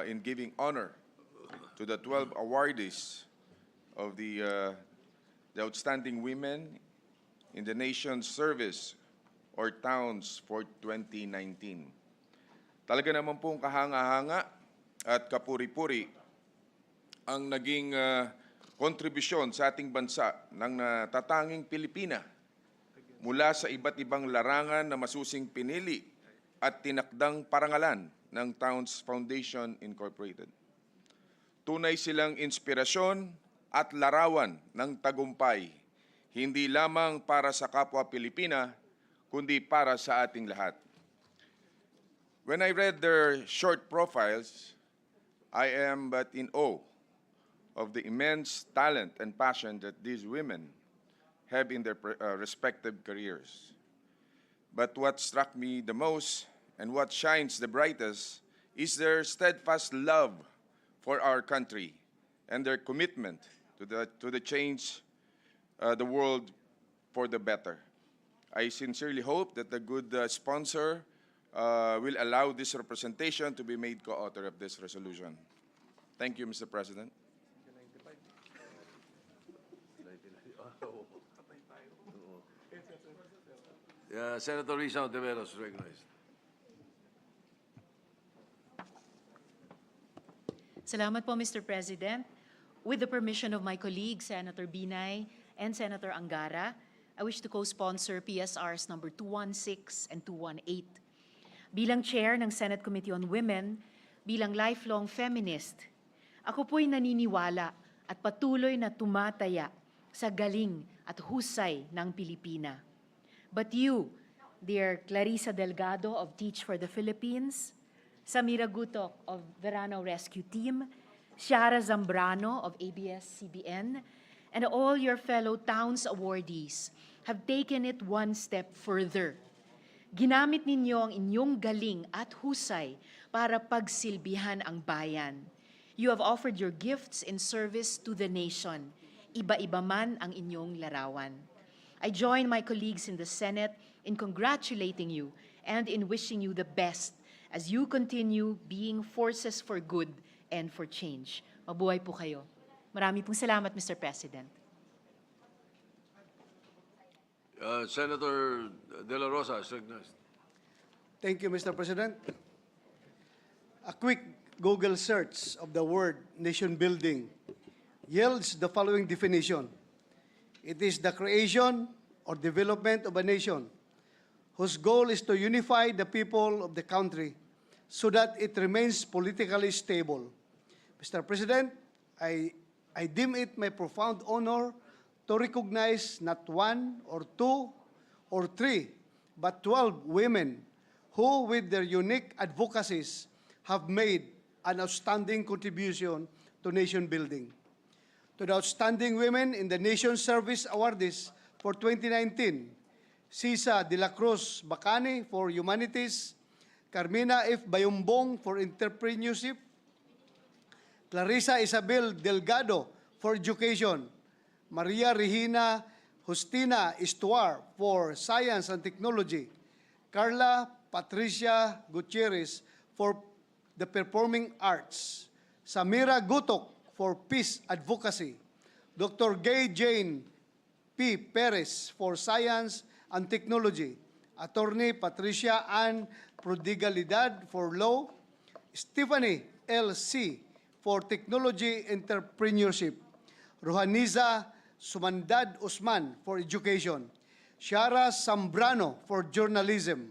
S10: in giving honor to the 12 awardees of the Outstanding Women in the Nation's Service or Towns for 2019. Talaga naman pong kahanga-hanga at kapuri-puri ang naging kontribusyon sa ating bansa ng natatanging Pilipina mula sa iba't ibang larangan na masusing pinili at tinakdang parangalan ng Towns Foundation Incorporated. Tunay silang inspirasyon at larawan ng tagumpay, hindi lamang para sa kapwa Pilipina, kundi para sa ating lahat. When I read their short profiles, I am but in awe of the immense talent and passion that these women have in their respective careers. But what struck me the most and what shines the brightest is their steadfast love for our country and their commitment to the change the world for the better. I sincerely hope that the good sponsor will allow this representation to be made co-author of this resolution. Thank you, Mr. President.
S1: Senator Risa Ontiveros is recognized.
S6: Salamat po, Mr. President. With the permission of my colleagues, Senator Binay and Senator Angara, I wish to co-sponsor PSRs number 216 and 218. Bilang chair ng Senate Committee on Women, bilang lifelong feminist, ako po'y naniniwala at patuloy na tumataya sa galing at husay ng Pilipina. But you, dear Clarissa Delgado of Teach for the Philippines, Samira Gutok of Verano Rescue Team, Shara Zambrano of ABS-CBN, and all your fellow Towns awardees have taken it one step further. Ginamit ninyo ang inyong galing at husay para pagsilbihan ang bayan. You have offered your gifts in service to the nation, iba-iba man ang inyong larawan. I join my colleagues in the Senate in congratulating you and in wishing you the best as you continue being forces for good and for change. Mabuhay po kayo. Marami pong salamat, Mr. President.
S1: Senator De La Rosa is recognized.
S8: Thank you, Mr. President. A quick Google search of the word nation building yields the following definition. It is the creation or development of a nation whose goal is to unify the people of the country so that it remains politically stable. Mr. President, I deem it my profound honor to recognize not one or two or three, but 12 women who, with their unique advocacies, have made an outstanding contribution to nation building. To the Outstanding Women in the Nation's Service awardees for 2019, Sisa de la Cruz Bacani for Humanities, Carmina F. Bayumbong for Entrepreneurship, Clarissa Isabel Delgado for Education, Maria Regina Justina Istuar for Science and Technology, Carla Patricia Gutierrez for the Performing Arts, Samira Gutok for Peace Advocacy, Dr. Gay Jane
S11: P. Perez for Science and Technology, Attorney Patricia Ann Prodigalidad for Law, Stephanie L. C. for Technology Entrepreneurship, Rohaniza Sumandad Usman for Education, Shara Zambrano for Journalism,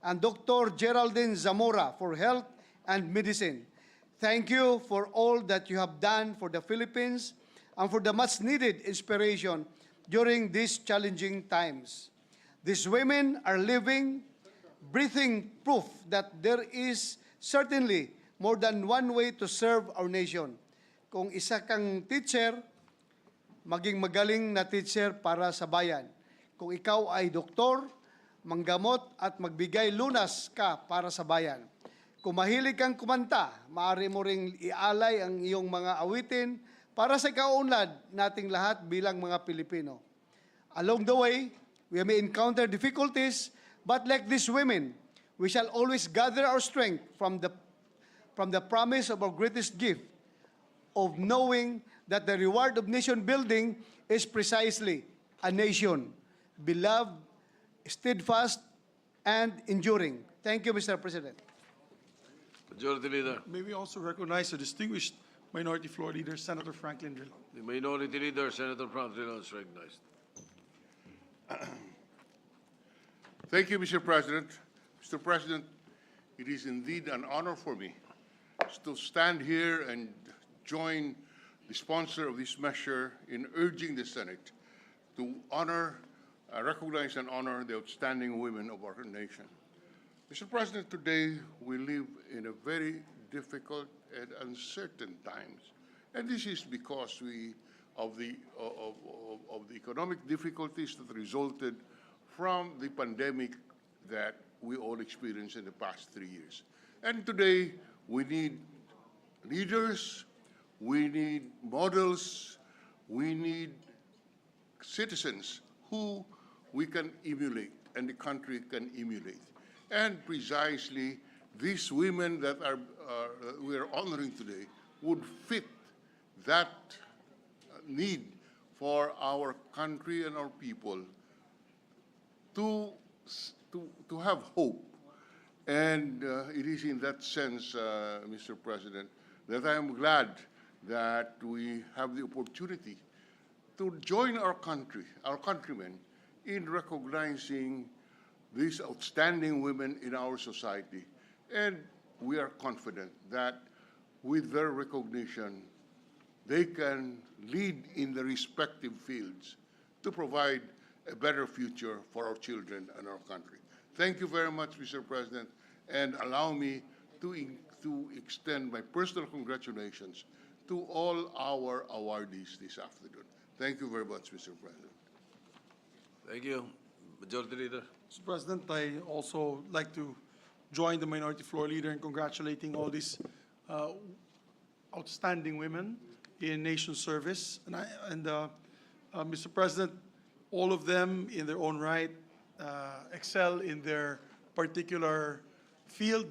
S11: and Dr. Geraldine Zamora for Health and Medicine. Thank you for all that you have done for the Philippines and for the much-needed inspiration during these challenging times. These women are living, breathing proof that there is certainly more than one way to serve our nation. Kung isa kang teacher, maging magaling na teacher para sa bayan. Kung ikaw ay doktor, manggamot at magbigay lunas ka para sa bayan. Kung mahilig kang kumanta, maaari mo ring ialay ang iyong mga awitin para sa kaunlad nating lahat bilang mga Pilipino. Along the way, we may encounter difficulties, but like these women, we shall always gather our strength from the promise of our greatest gift, of knowing that the reward of nation building is precisely a nation, beloved, steadfast, and enduring. Thank you, Mr. President.
S1: Majority Leader.
S4: May we also recognize the distinguished Minority Floor Leader, Senator Franklin Drilon.
S1: The Minority Leader, Senator Franklin, is recognized.
S12: Thank you, Mr. President. Mr. President, it is indeed an honor for me to stand here and join the sponsor of this measure in urging the Senate to recognize and honor the outstanding women of our nation. Mr. President, today we live in a very difficult and uncertain times, and this is because of the economic difficulties that resulted from the pandemic that we all experienced in the past 3 years. And today we need leaders, we need models, we need citizens who we can emulate and the country can emulate. And precisely these women that we are honoring today would fit that need for our country and our people to have hope. And it is in that sense, Mr. President, that I am glad that we have the opportunity to join our countrymen, in recognizing these outstanding women in our society. And we are confident that with their recognition, they can lead in the respective fields to provide a better future for our children and our country. Thank you very much, Mr. President, and allow me to extend my personal congratulations to all our awardees this afternoon. Thank you very much, Mr. President.
S1: Thank you. Majority Leader.
S4: Mr. President, I also like to join the Minority Floor Leader in congratulating all these outstanding women in nation service. And Mr. President, all of them in their own right excel in their particular field.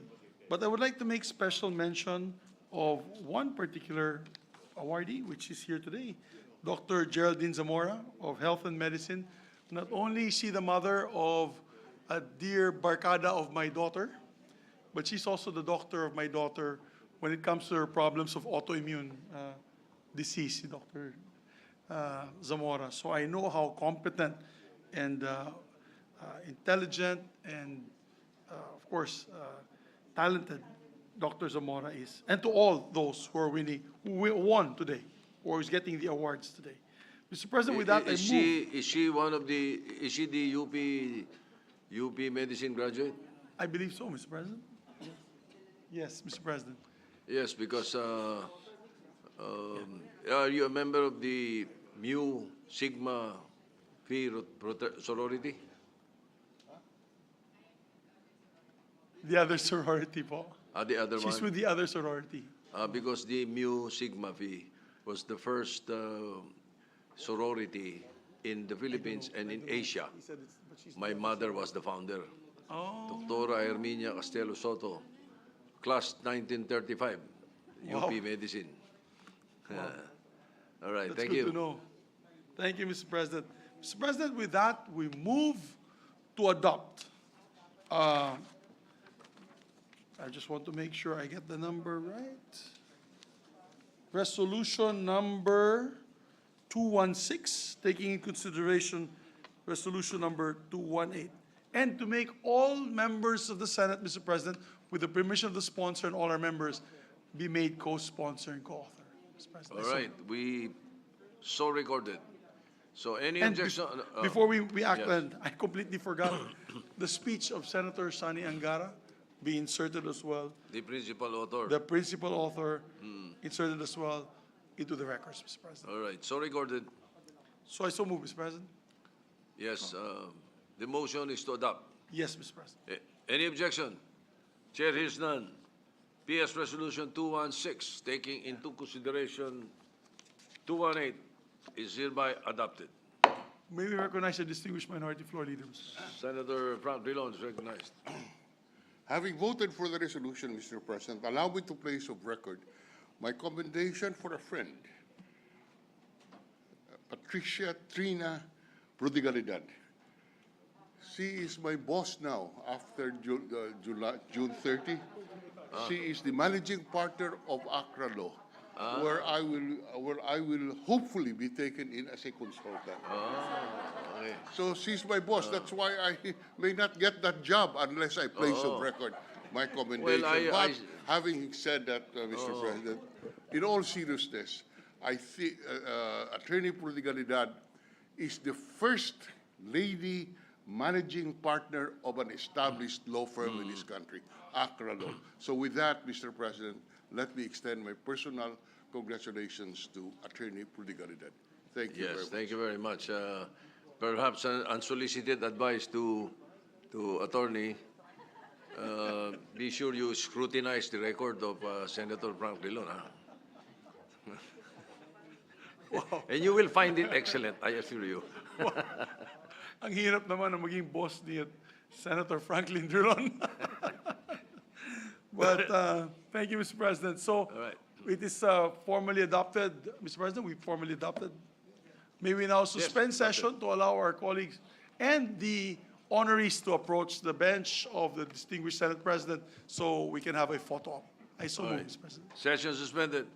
S4: But I would like to make special mention of one particular awardee, which is here today, Dr. Geraldine Zamora of Health and Medicine. Not only is she the mother of a dear barkada of my daughter, but she's also the doctor of my daughter when it comes to her problems of autoimmune disease, Dr. Zamora. So I know how competent and intelligent and, of course, talented Dr. Zamora is. And to all those who are winning, who won today, or is getting the awards today. Mr. President, with that, I move.
S1: Is she the UP Medicine graduate?
S4: I believe so, Mr. President. Yes, Mr. President.
S1: Yes, because are you a member of the Mu Sigma Phi sorority?
S4: The other sorority po.
S1: The other
S4: She's
S1: one?
S4: with the other sorority.
S1: Because the Mu Sigma Phi was the first sorority in the Philippines and in Asia.
S4: He said it's, but she's
S1: My mother was the founder.
S4: Oh.
S1: Doctora Herminia Castelo Soto, class 1935,
S4: Wow.
S1: UP Medicine. All right,
S4: That's
S1: thank
S4: good
S1: you.
S4: to know. Thank you, Mr. President. Mr. President, with that, we move to adopt. I just want to make sure I get the number right. Resolution number 216, taking in consideration resolution number 218. And to make all members of the Senate, Mr. President, with the permission of the sponsor and all our members, be made co-sponsor and co-author. Mr. President.
S1: All right, we so recorded. So any
S4: And
S1: objection?
S4: before we act,
S1: yes.
S4: and I completely forgot the speech of Senator Sani Angara be inserted as well.
S1: The principal author.
S4: The principal author inserted as well into the records, Mr. President.
S1: All right, so recorded.
S4: So I so move, Mr. President.
S1: Yes, the motion is to adopt.
S4: Yes, Mr. President.
S1: Any objection? Chair hears none. PS Resolution 216, taking into consideration 218, is hereby adopted.
S4: May we recognize the distinguished minority floor leader, Mr. President.
S1: Senator Frank Drilon is recognized.
S12: Having voted for the resolution, Mr. President, allow me to place of record my commendation for a friend, Patricia Trina Prodigalidad. She is my boss now after June 30. She is the managing partner of Accra Law, where I will hopefully be taken in as a consultant.
S1: Okay.
S12: So she's my boss. That's why I may not get that job unless I place of record my commendation.
S1: Well,
S12: but having said that, Mr. President, in all seriousness, I think Attorney Prodigalidad is the first lady managing partner of an established law firm in this country, Accra Law. So with that, Mr. President, let me extend my personal congratulations to Attorney Prodigalidad. Thank you very
S1: Yes,
S12: much.
S1: thank you very much. Perhaps an unsolicited advice to attorney. Be sure you scrutinize the record of Senator Frank Drilon. And you will find it excellent, I assure you.
S4: Ang hirap naman na maging boss ni Senator Franklin Drilon. But thank you, Mr. President. So
S1: All right.
S4: it is formally adopted. Mr. President, we formally adopted. May we now suspend session to allow our colleagues and the honorees to approach the bench of the distinguished Senate President so we can have a photo op. I so move, Mr. President.
S1: Session suspended.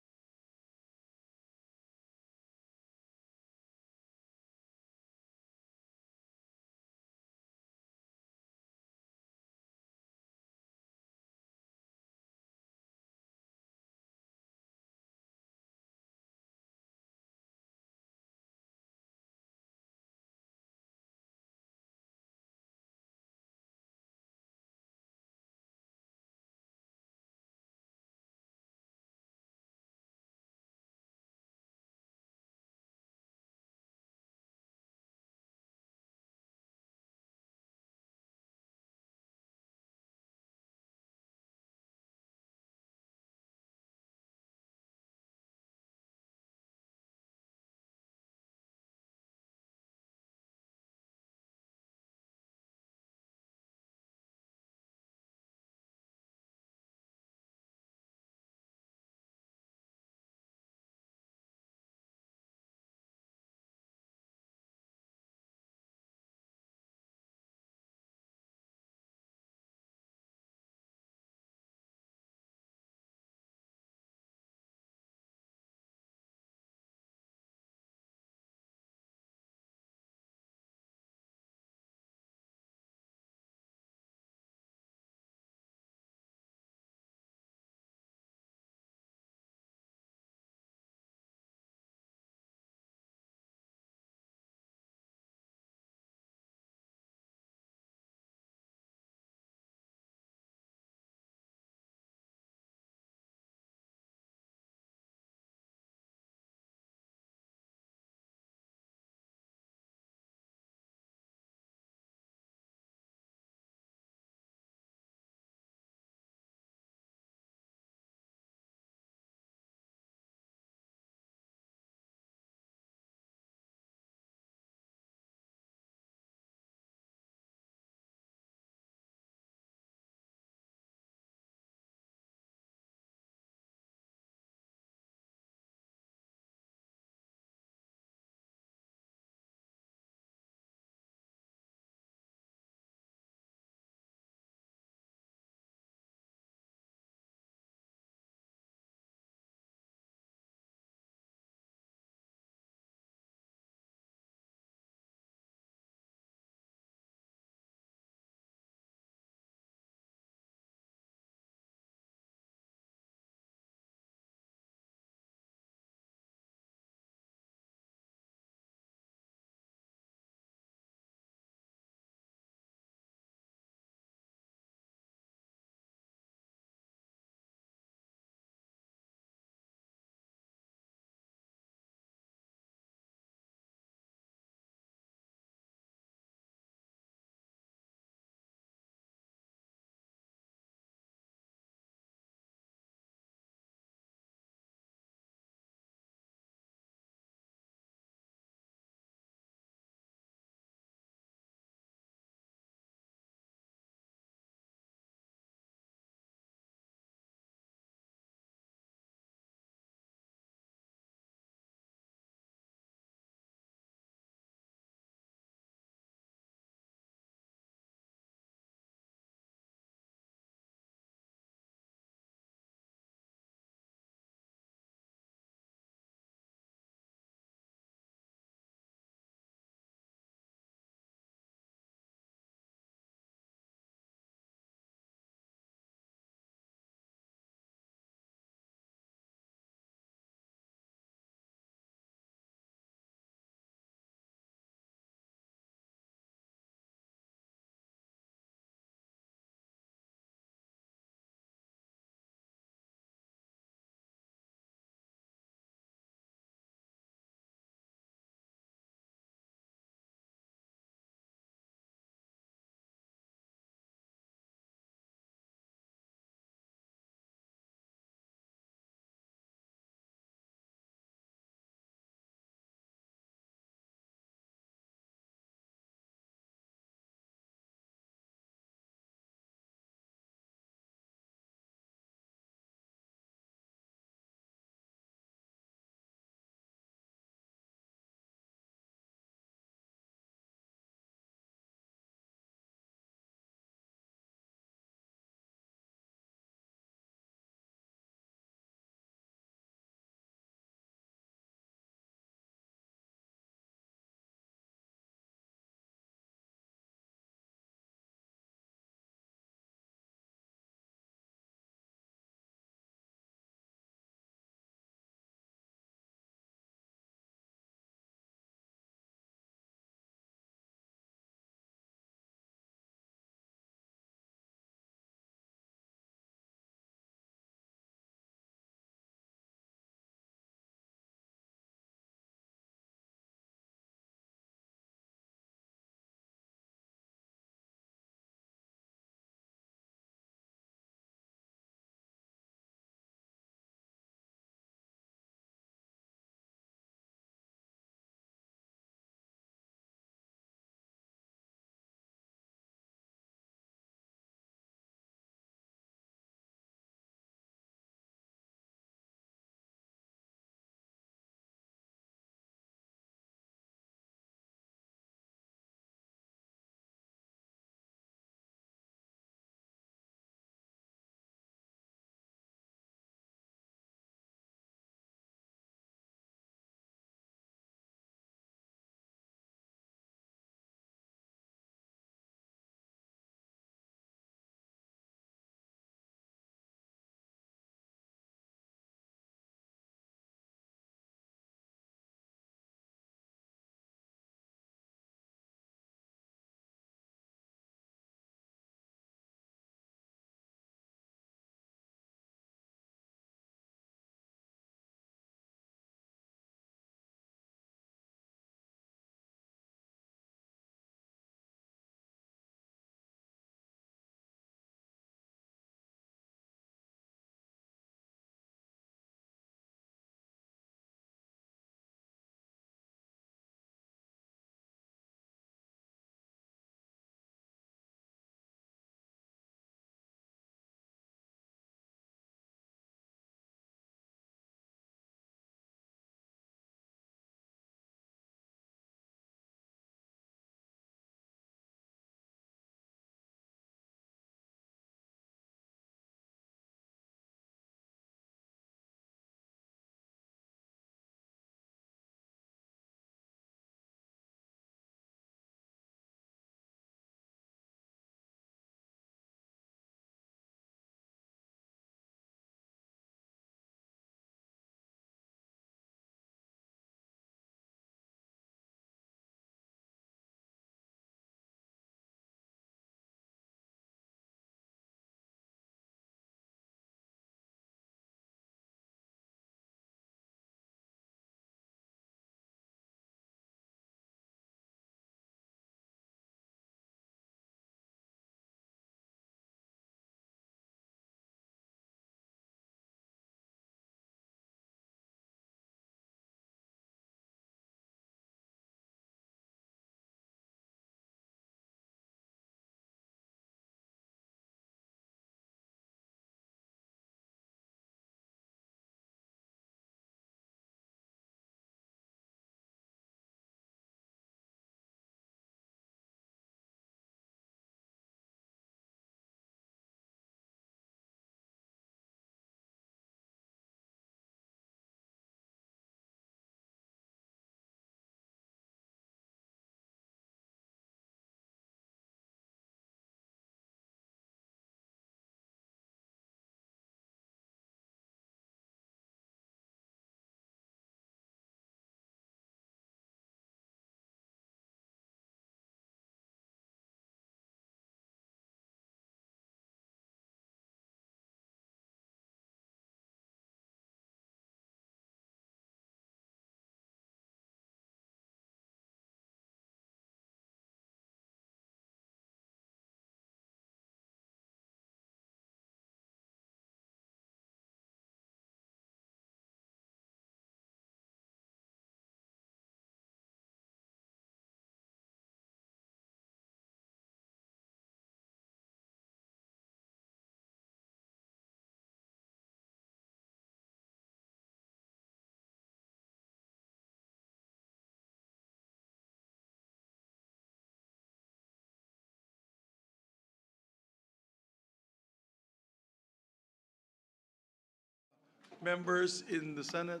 S4: members in the Senate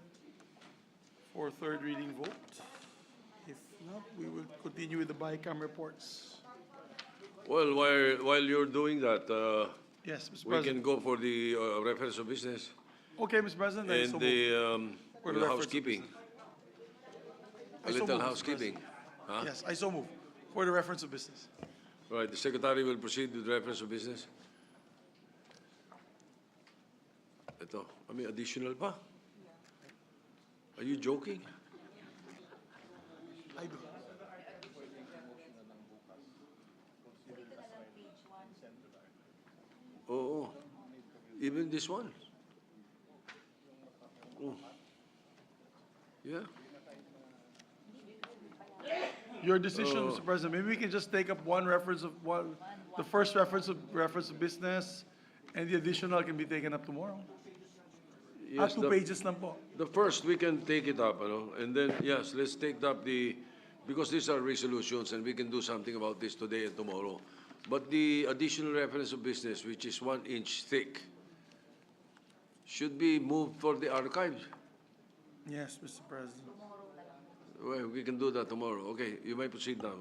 S4: for third reading vote? If not, we will continue with the BICAM reports.
S1: Well, while you're doing that,
S4: Yes, Mr.
S1: we
S4: President.
S1: can go for the reference of business
S4: Okay, Mr. President, I so
S1: and
S4: move. For
S1: the
S4: the reference of
S1: housekeeping.
S4: I
S1: A
S4: so
S1: little
S4: move, Mr.
S1: housekeeping. Huh?
S4: Yes, I so move. For the reference of business.
S1: Right, the secretary will proceed with the reference of business. Ito, may additional pa? Are you joking?
S4: I do.
S1: Oh, even this one? Oh. Yeah.
S4: Your decision, Mr. President. Maybe we can just take up one reference of one, the first reference of business, and the additional can be taken up tomorrow.
S1: Yes,
S4: 2 pages lang po.
S1: the first, we can take it up, and then, yes, let's take up because these are resolutions and we can do something about this today and tomorrow. But the additional reference of business, which is 1 inch thick, should be moved for the archives.
S4: Yes, Mr. President.
S1: Well, we can do that tomorrow. Okay, you may proceed now.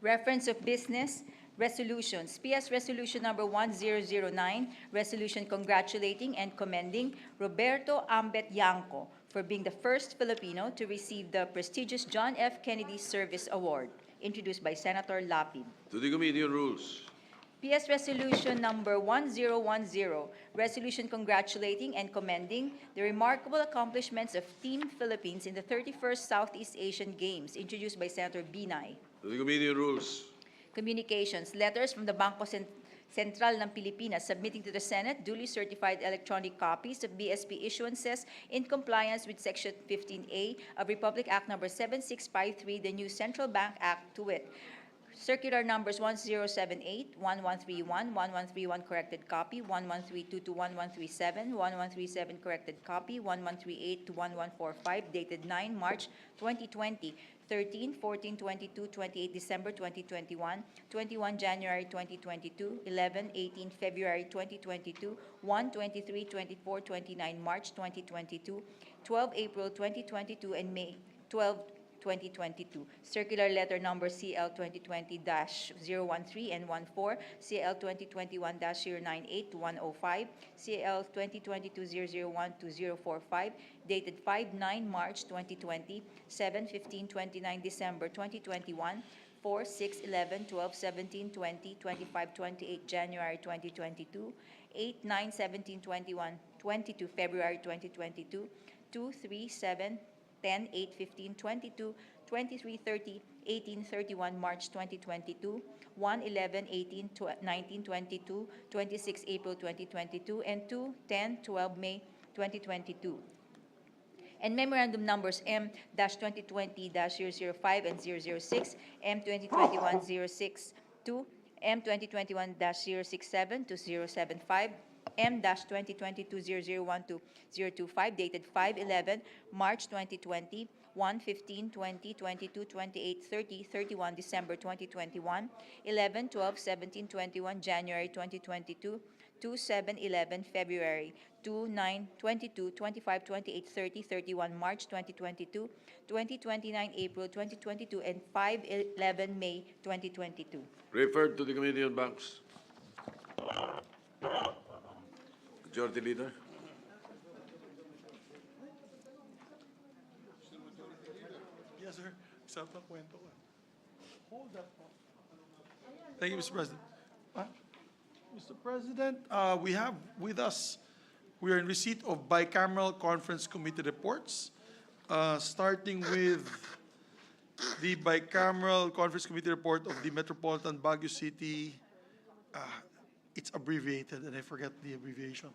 S3: Reference of business, resolutions. PS Resolution Number 1009, resolution congratulating and commending Roberto Ambet Yanco for being the first Filipino to receive the prestigious John F. Kennedy Service Award, introduced by Senator Lapid.
S1: To the Committee on Rules.
S3: PS Resolution Number 1010, resolution congratulating and commending the remarkable accomplishments of Team Philippines in the 31st Southeast Asian Games, introduced by Senator Binay.
S1: To the Committee on Rules.
S3: Communications, letters from the Bangko Sentral ng Pilipinas submitting to the Senate duly certified electronic copies of BSP issuances in compliance with Section 15A of Republic Act Number 7653, the new Central Bank Act, to wit, Circular numbers 1078, 1131, 1131 corrected copy, 1132 to 1137, 1137 corrected copy, 1138 to 1145, dated 9 March 2020, 13, 14, 22, 28 December 2021, 21 January 2022, 11, 18 February 2022, 1, 23, 24, 29 March 2022, 12 April 2022, and May 12, 2022. Circular letter number CL 2020-013 and 14, CL 2021-098 to 105, CL 2022-001 to 045, dated 5-9 March 2020, 7-15-29 December 2021, 4, 6, 11, 12, 17, 20, 25, 28 January 2022, 8, 9, 17, 21, 22 February 2022, 2, 3, 7, 10, 8, 15, 22, 23, 30, 18, 31 March 2022, 1, 11, 18, 19, 22, 26 April 2022, and 2, 10, 12 May 2022. And memorandum numbers M-2020-005 and 006, M-2021-06 to M-2021-067 to 075, M-2022-001 to 025, dated 5/11 March 2020, 1/15, 20, 22, 28, 30, 31 December 2021, 11, 12, 17, 21 January 2022, 2, 7, 11 February, 2, 9, 22, 25, 28, 30, 31 March 2022, 20, 29 April 2022, and 5/11 May 2022.
S1: Referred to the Committee on Banks. Majority Leader.
S4: Yes, sir. Except na kwento ko. Hold that thought. Thank you, Mr. President. Mr. President, we have with us, we are in receipt of bicameral conference committee reports, starting with the bicameral conference committee report of the Metropolitan Baguio City. It's abbreviated, and I forget the abbreviation.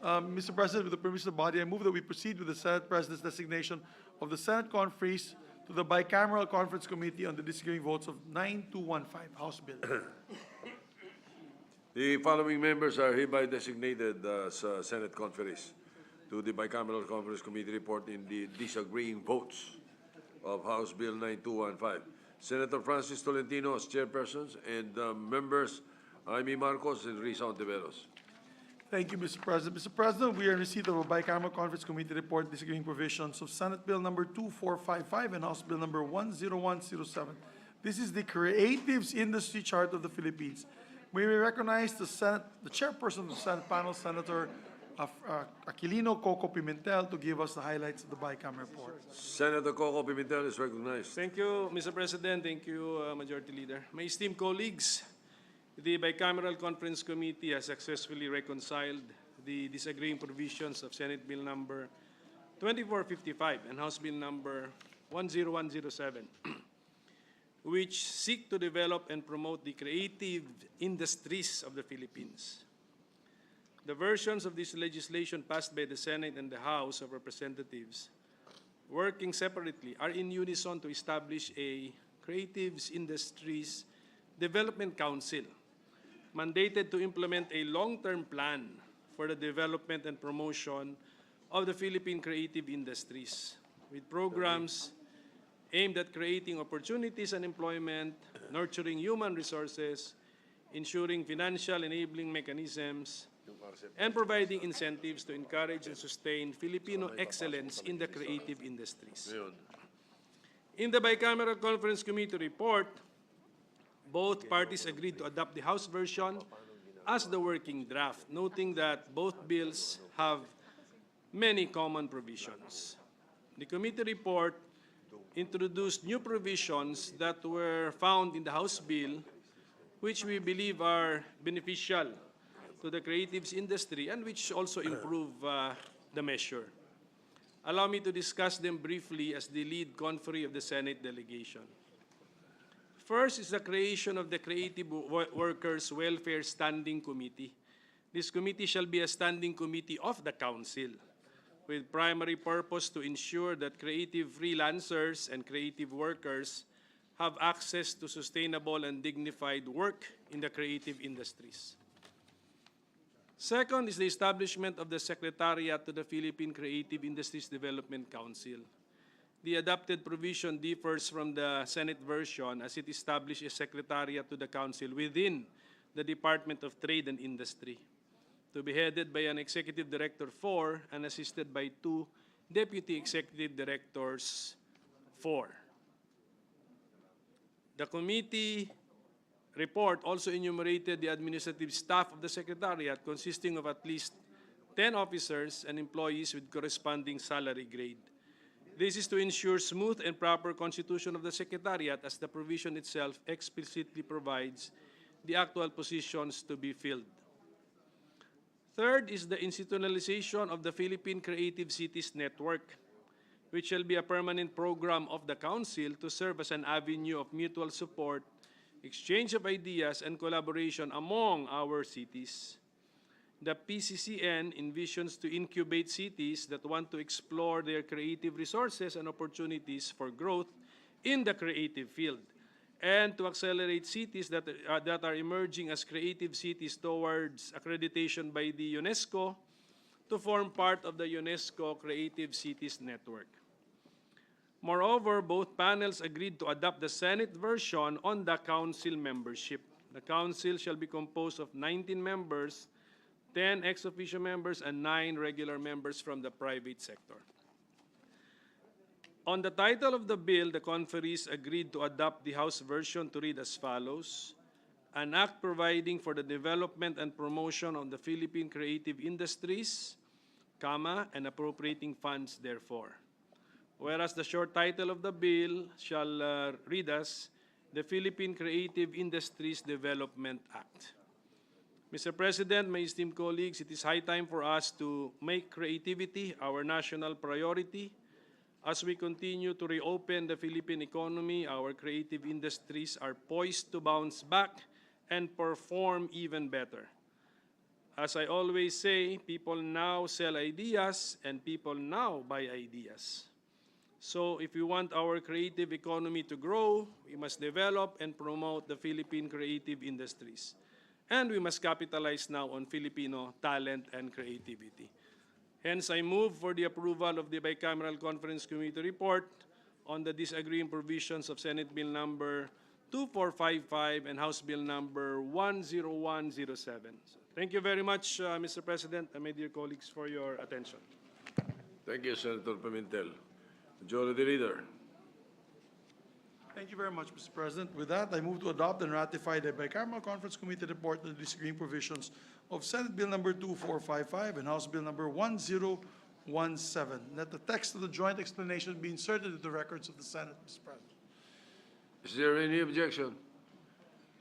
S4: Mr. President, with the permission of the body, I move that we proceed with the Senate President's designation of the Senate conferees to the bicameral conference committee on the disagreeing votes of 9215, House Bill.
S1: The following members are hereby designated as Senate conferees to the bicameral conference committee report in the disagreeing votes of House Bill 9215. Senator Francis Tolentino as chairpersons, and members Jaime Marcos and Risa Ontiveros.
S4: Thank you, Mr. President. Mr. President, we are in receipt of a bicameral conference committee report disagreeing provisions of Senate Bill number 2455 and House Bill number 10107. This is the Creatives Industry Chart of the Philippines. May we recognize the chairperson of the Senate panel, Senator Aquilino Coco Pimentel, to give us the highlights of the bicameral report.
S1: Senator Coco Pimentel is recognized.
S13: Thank you, Mr. President. Thank you, Majority Leader. My esteemed colleagues, the Bicameral Conference Committee has successfully reconciled the disagreeing provisions of Senate Bill number 2455 and House Bill number 10107, which seek to develop and promote the creative industries of the Philippines. The versions of this legislation passed by the Senate and the House of Representatives, working separately, are in unison to establish a Creative Industries Development Council, mandated to implement a long-term plan for the development and promotion of the Philippine creative industries, with programs aimed at creating opportunities and employment, nurturing human resources, ensuring financial enabling mechanisms, and providing incentives to encourage and sustain Filipino excellence in the creative industries. In the Bicameral Conference Committee report, both parties agreed to adopt the House version as the working draft, noting that both bills have many common provisions. The committee report introduced new provisions that were found in the House bill, which we believe are beneficial to the creatives industry and which also improve the measure. Allow me to discuss them briefly as the lead conferee of the Senate delegation. First is the creation of the Creative Workers Welfare Standing Committee. This committee shall be a standing committee of the Council, with primary purpose to ensure that creative freelancers and creative workers have access to sustainable and dignified work in the creative industries. Second is the establishment of the Secretariat to the Philippine Creative Industries Development Council. The adopted provision differs from the Senate version as it established a secretariat to the Council within the Department of Trade and Industry, to be headed by an Executive Director 4 and assisted by 2 Deputy Executive Directors 4. The committee report also enumerated the administrative staff of the Secretariat, consisting of at least 10 officers and employees with corresponding salary grade. This is to ensure smooth and proper constitution of the Secretariat, as the provision itself explicitly provides the actual positions to be filled. Third is the institutionalization of the Philippine Creative Cities Network, which shall be a permanent program of the Council to serve as an avenue of mutual support, exchange of ideas, and collaboration among our cities. The PCCN envisions to incubate cities that want to explore their creative resources and opportunities for growth in the creative field, and to accelerate cities that are emerging as creative cities towards accreditation by the UNESCO to form part of the UNESCO Creative Cities Network. Moreover, both panels agreed to adopt the Senate version on the Council membership. The Council shall be composed of 19 members, 10 ex officio members, and 9 regular members from the private sector. On the title of the bill, the conferees agreed to adopt the House version to read as follows: an act providing for the development and promotion of the Philippine creative industries, and appropriating funds therefore. Whereas the short title of the bill shall read as the Philippine Creative Industries Development Act. Mr. President, my esteemed colleagues, it is high time for us to make creativity our national priority. As we continue to reopen the Philippine economy, our creative industries are poised to bounce back and perform even better. As I always say, people now sell ideas and people now buy ideas. So if we want our creative economy to grow, we must develop and promote the Philippine creative industries. And we must capitalize now on Filipino talent and creativity. Hence, I move for the approval of the Bicameral Conference Committee report on the disagreeing provisions of Senate Bill number 2455 and House Bill number 10107. So, thank you very much, Mr. President and my dear colleagues, for your attention.
S1: Thank you, Senator Pimentel. Majority Leader.
S4: Thank you very much, Mr. President. With that, I move to adopt and ratify the Bicameral Conference Committee report on the disagreeing provisions of Senate Bill number 2455 and House Bill number 1017. Let the text of the joint explanation be inserted into the records of the Senate, Mr. President.
S1: Is there any objection?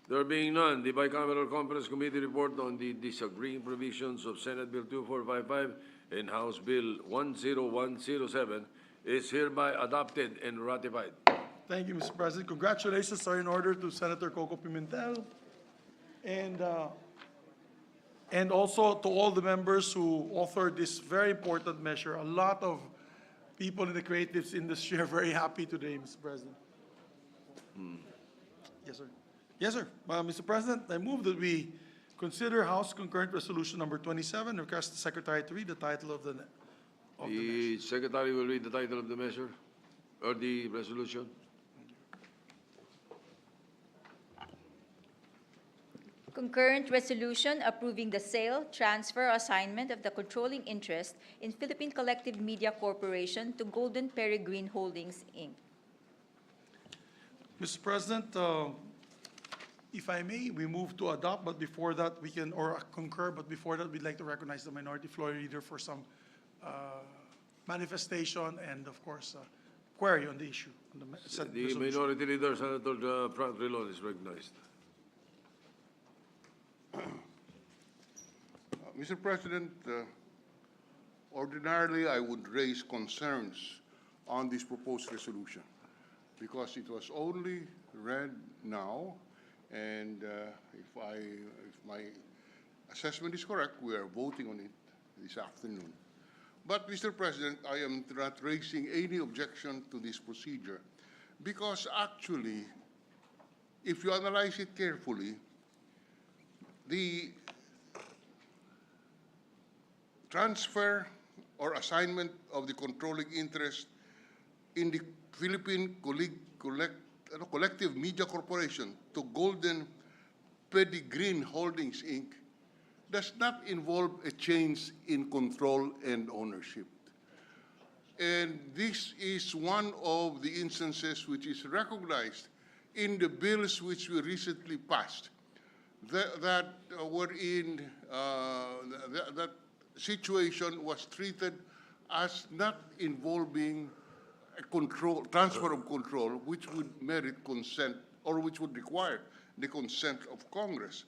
S1: There being none, the Bicameral Conference Committee report on the disagreeing provisions of Senate Bill 2455 and House Bill 10107 is hereby adopted and ratified.
S4: Thank you, Mr. President. Congratulations are in order to Senator Coco Pimentel and also to all the members who authored this very important measure. A lot of people in the creatives industry are very happy today, Mr. President. Yes, sir. Yes, sir. Mr. President, I move that we consider House Concurrent Resolution number 27, request the Secretary to read the title of the measure.
S1: The Secretary will read the title of the measure or the resolution.
S3: Concurrent resolution approving the sale, transfer, or assignment of the controlling interest in Philippine Collective Media Corporation to Golden Peregrine Holdings, Inc.
S4: Mr. President, if I may, we move to adopt, but before that we can, or concur, but before that we'd like to recognize the Minority Floor Leader for some manifestation and, of course, query on the issue. On the
S1: The Minority Leader, Senator Frank Rilon, is recognized.
S12: Mr. President, ordinarily I would raise concerns on this proposed resolution because it was only read now, and if my assessment is correct, we are voting on it this afternoon. But, Mr. President, I am not raising any objection to this procedure because actually, if you analyze it carefully, the transfer or assignment of the controlling interest in the Philippine Collective Media Corporation to Golden Peregrine Holdings, Inc. does not involve a change in control and ownership. And this is one of the instances which is recognized in the bills which we recently passed that situation was treated as not involving a transfer of control, which would merit consent or which would require the consent of Congress.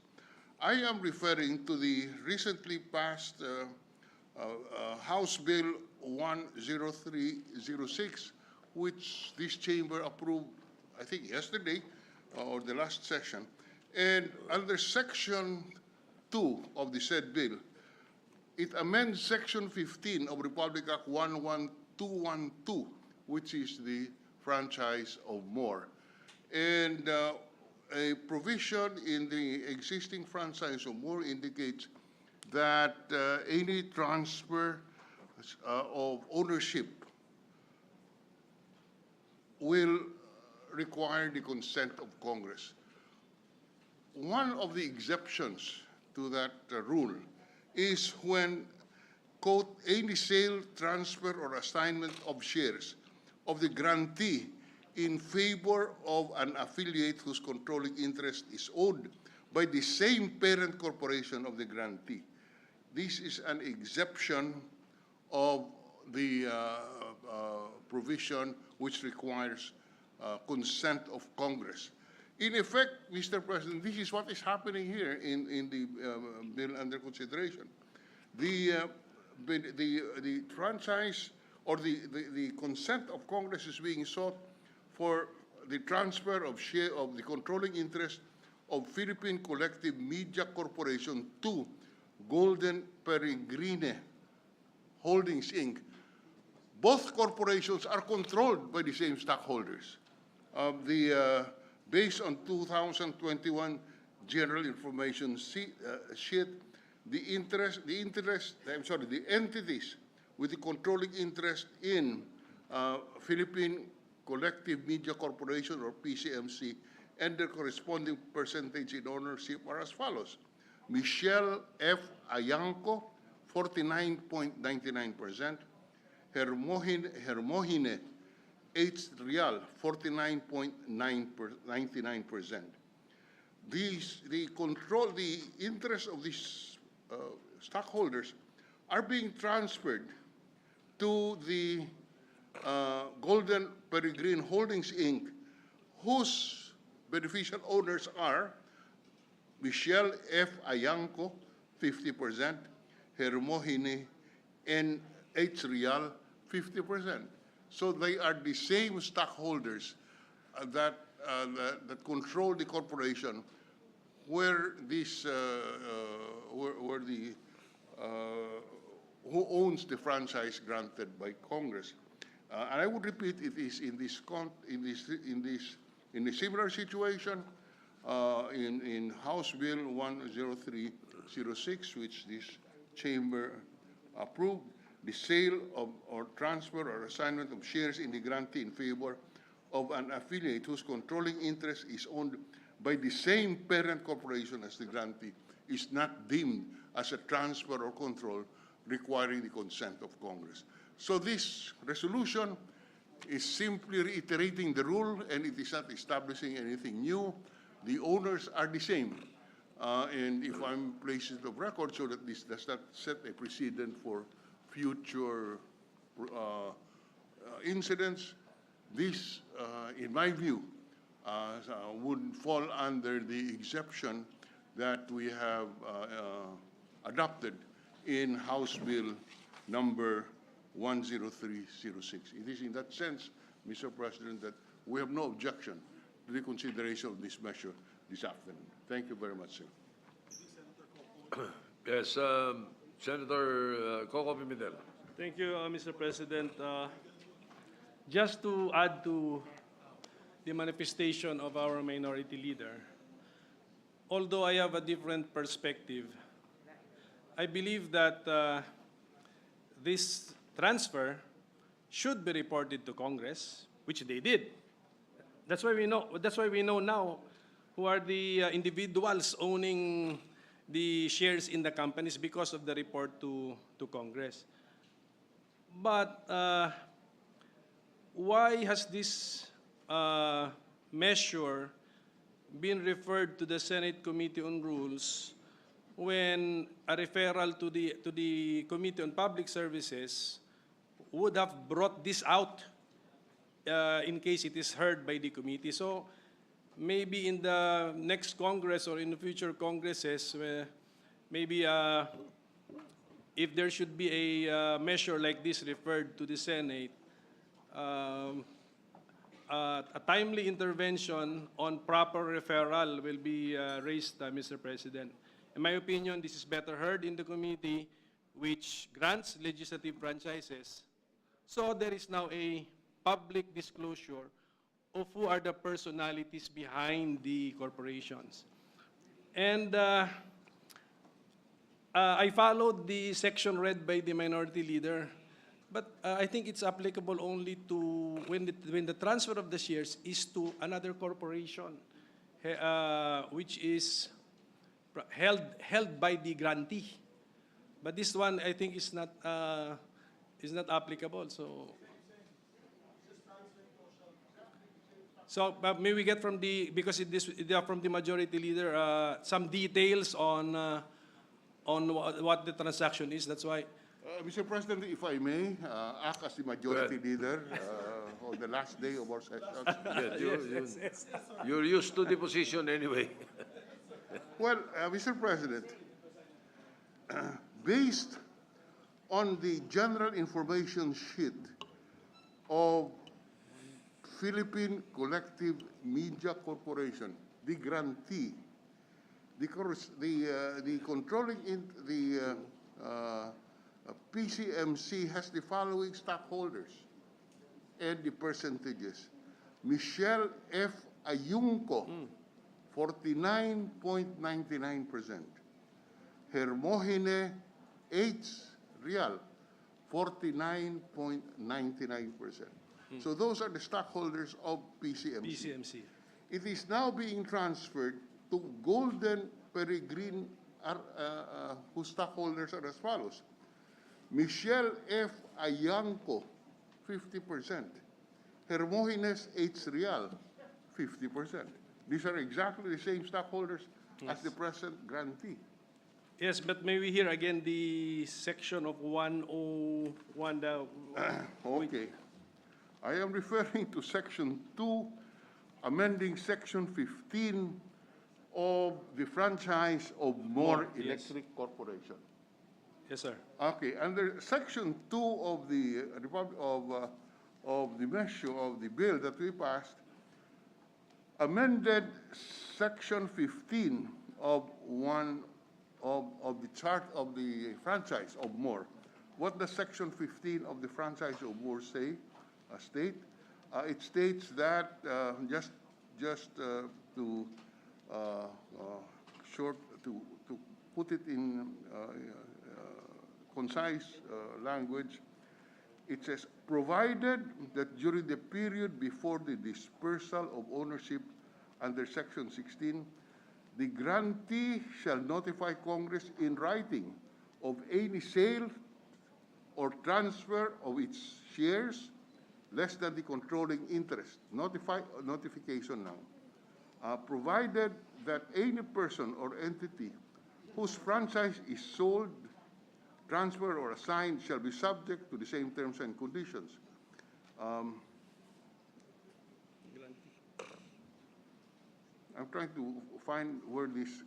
S12: I am referring to the recently passed House Bill 10306, which this chamber approved, I think, yesterday or the last session. And under Section 2 of the said bill, it amends Section 15 of Republic Act 11212, which is the franchise of more. And a provision in the existing franchise of more indicates that any transfer of ownership will require the consent of Congress. One of the exceptions to that rule is when, quote, any sale, transfer, or assignment of shares of the grantee in favor of an affiliate whose controlling interest is owned by the same parent corporation of the grantee. This is an exception of the provision which requires consent of Congress. In effect, Mr. President, this is what is happening here in the bill under consideration. The franchise or the consent of Congress is being sought for the transfer of share of the controlling interest of Philippine Collective Media Corporation to Golden Peregrine Holdings, Inc. Both corporations are controlled by the same stockholders. Based on 2021 General Information Sheet, the entities with the controlling interest in Philippine Collective Media Corporation, or PCMC, and their corresponding percentage in ownership are as follows. Michelle F. Ayanco, 49.99%. Hermohine H. Real, 49.99%. The interests of these stockholders are being transferred to the Golden Peregrine Holdings, Inc., whose beneficial owners are Michelle F. Ayanco, 50%, Hermohine N. H. Real, 50%. So they are the same stockholders that control the corporation where this, where the, who owns the franchise granted by Congress. And I would repeat, it is in a similar situation in House Bill 10306, which this chamber approved. The sale of or transfer or assignment of shares in the grantee in favor of an affiliate whose controlling interest is owned by the same parent corporation as the grantee is not deemed as a transfer or control requiring the consent of Congress. So this resolution is simply reiterating the rule, and it is not establishing anything new. The owners are the same. And if I'm places of record so that this does not set a precedent for future incidents, this, in my view, would fall under the exception that we have adopted in House Bill number 10306. It is in that sense, Mr. President, that we have no objection to the consideration of this measure this afternoon. Thank you very much, sir.
S1: Yes, Senator Coco Pimentel.
S13: Thank you, Mr. President. Just to add to the manifestation of our minority leader, although I have a different perspective, I believe that this transfer should be reported to Congress, which they did. That's why we know. That's why we know now who are the individuals owning the shares in the companies because of the report to Congress. But why has this measure been referred to the Senate Committee on Rules when a referral to the Committee on Public Services would have brought this out in case it is heard by the committee? So maybe in the next Congress or in the future Congresses, maybe if there should be a measure like this referred to the Senate, a timely intervention on proper referral will be raised, Mr. President. In my opinion, this is better heard in the committee, which grants legislative franchises. So there is now a public disclosure of who are the personalities behind the corporations. And I followed the section read by the minority leader, but I think it's applicable only to when the transfer of the shares is to another corporation, which is held by the grantee. But this one, I think, is not applicable. So may we get from the, because they are from the majority leader, some details on what the transaction is. That's why.
S12: Mr. President, if I may, act as the majority leader on the last day of our session.
S1: Yes, you're used to the position anyway.
S12: Well, Mr. President, based on the general information sheet of Philippine Collective Media Corporation, the grantee, the controlling PCMC has the following stockholders and the percentages. Michelle F. Ayunco, 49.99%. Hermohine H. Real, 49.99%. So those are the stockholders of PCMC. it is now being transferred to Golden Peregrine, whose stockholders are as follows. Michelle F. Ayanco, 50%. Hermogenes H. Real, 50%. These are exactly the same stockholders as the present grantee.
S13: Yes, but may we hear again the section of 101,
S12: Okay. I am referring to Section 2, amending Section 15 of the franchise of More
S13: Yes.
S12: Electric Corporation.
S13: Yes, sir.
S12: Okay, under Section 2 of the of the measure of the bill that we passed, amended Section 15 of the chart of the franchise of More. What does Section 15 of the franchise of More say? State? It states that to put it in concise language, it says, provided that during the period before the dispersal of ownership under Section 16, the grantee shall notify Congress in writing of any sale or transfer of its shares less than the controlling interest. Notification now. Provided that any person or entity whose franchise is sold, transferred, or assigned shall be subject to the same terms and conditions. I'm trying to find where this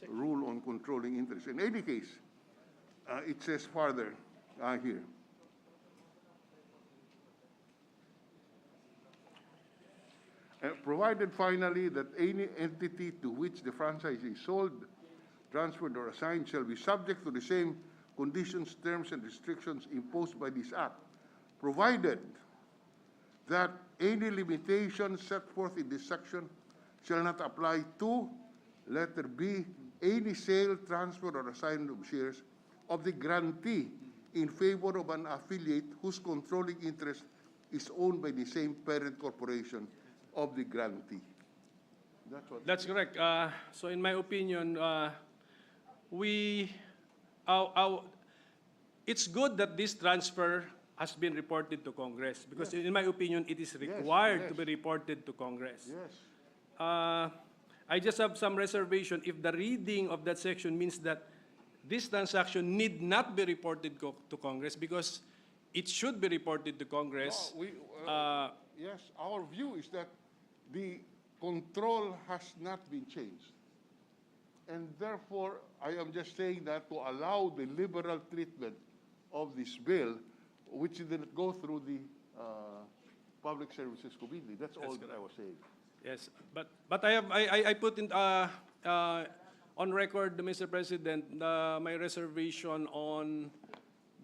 S12: rule on controlling interest. In any case, it says further here. Provided finally that any entity to which the franchise is sold, transferred, or assigned shall be subject to the same conditions, terms, and restrictions imposed by this Act, provided that any limitations set forth in this section shall not apply to, letter B, any sale, transfer, or assignment of shares of the grantee in favor of an affiliate whose controlling interest is owned by the same parent corporation of the grantee.
S13: That's correct. So in my opinion, it's good that this transfer has been reported to Congress because in my opinion, it is required to be reported to Congress.
S12: Yes.
S13: I just have some reservation if the reading of that section means that this transaction need not be reported to Congress because it should be reported to Congress.
S12: No, yes, our view is that the control has not been changed. And therefore, I am just saying that to allow the liberal treatment of this bill, which didn't go through the Public Services Committee. That's all that I was saying.
S13: Yes, but I put in on record, Mr. President, my reservation on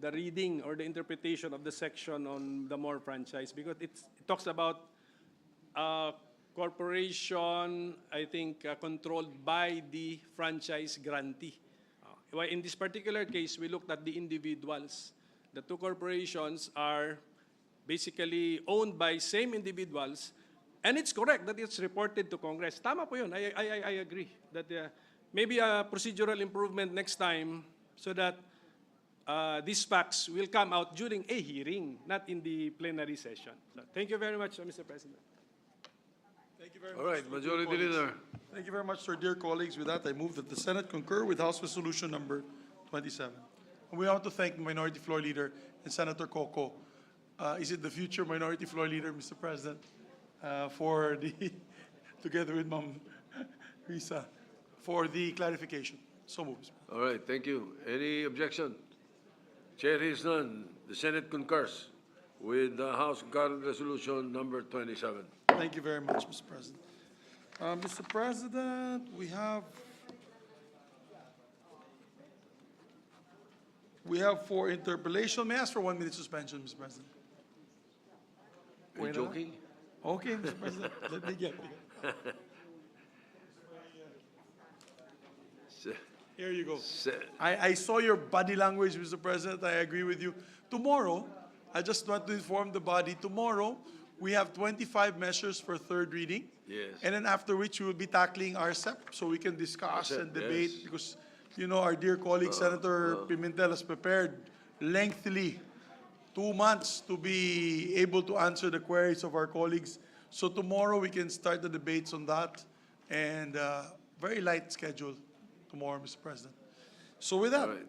S13: the reading or the interpretation of the section on the More franchise because it talks about corporation, I think, controlled by the franchise grantee. In this particular case, we looked at the individuals. The two corporations are basically owned by same individuals, and it's correct that it's reported to Congress. Tama po yun. I agree that maybe a procedural improvement next time so that these facts will come out during a hearing, not in the plenary session. So, thank you very much, Mr. President.
S4: Thank you very much.
S1: All right, Majority Leader.
S4: Thank you very much, sir. Dear colleagues, with that, I move that the Senate concur with House Resolution number 27. And we want to thank Minority Floor Leader and Senator Coco. Is it the future Minority Floor Leader, Mr. President, for the, together with Ma'am Risa, for the clarification. So moved.
S1: All right, thank you. Any objection? Chair hears none. The Senate concurs with the House Concurrent Resolution number 27.
S4: Thank you very much, Mr. President. Mr. President, we have for interpellation. May I ask for 1 minute suspension, Mr. President?
S1: Are you joking?
S4: Okay, Mr. President, let me get it. Here you go. I saw your body language, Mr. President. I agree with you. Tomorrow, I just want to inform the body, tomorrow, We have 25 measures for third reading.
S1: Yes.
S4: And then after which we will be tackling RCEP, so we can discuss
S1: RCEP,
S4: and debate,
S1: yes.
S4: because, you know, our dear colleague Senator Pimentel has prepared lengthily 2 months to be able to answer the queries of our colleagues. So tomorrow we can start the debates on that, and very light schedule tomorrow, Mr. President. So with that,
S1: All right.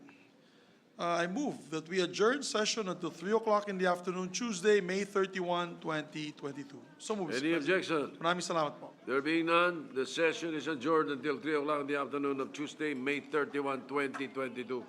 S4: I move that we adjourn session until 3 o'clock in the afternoon, Tuesday, May 31, 2022. So move, Mr.
S1: Any
S4: President.
S1: objection?
S4: Maraming salamat po.
S1: There being none, the session is adjourned until 3 o'clock in the afternoon of Tuesday, May 31, 2022.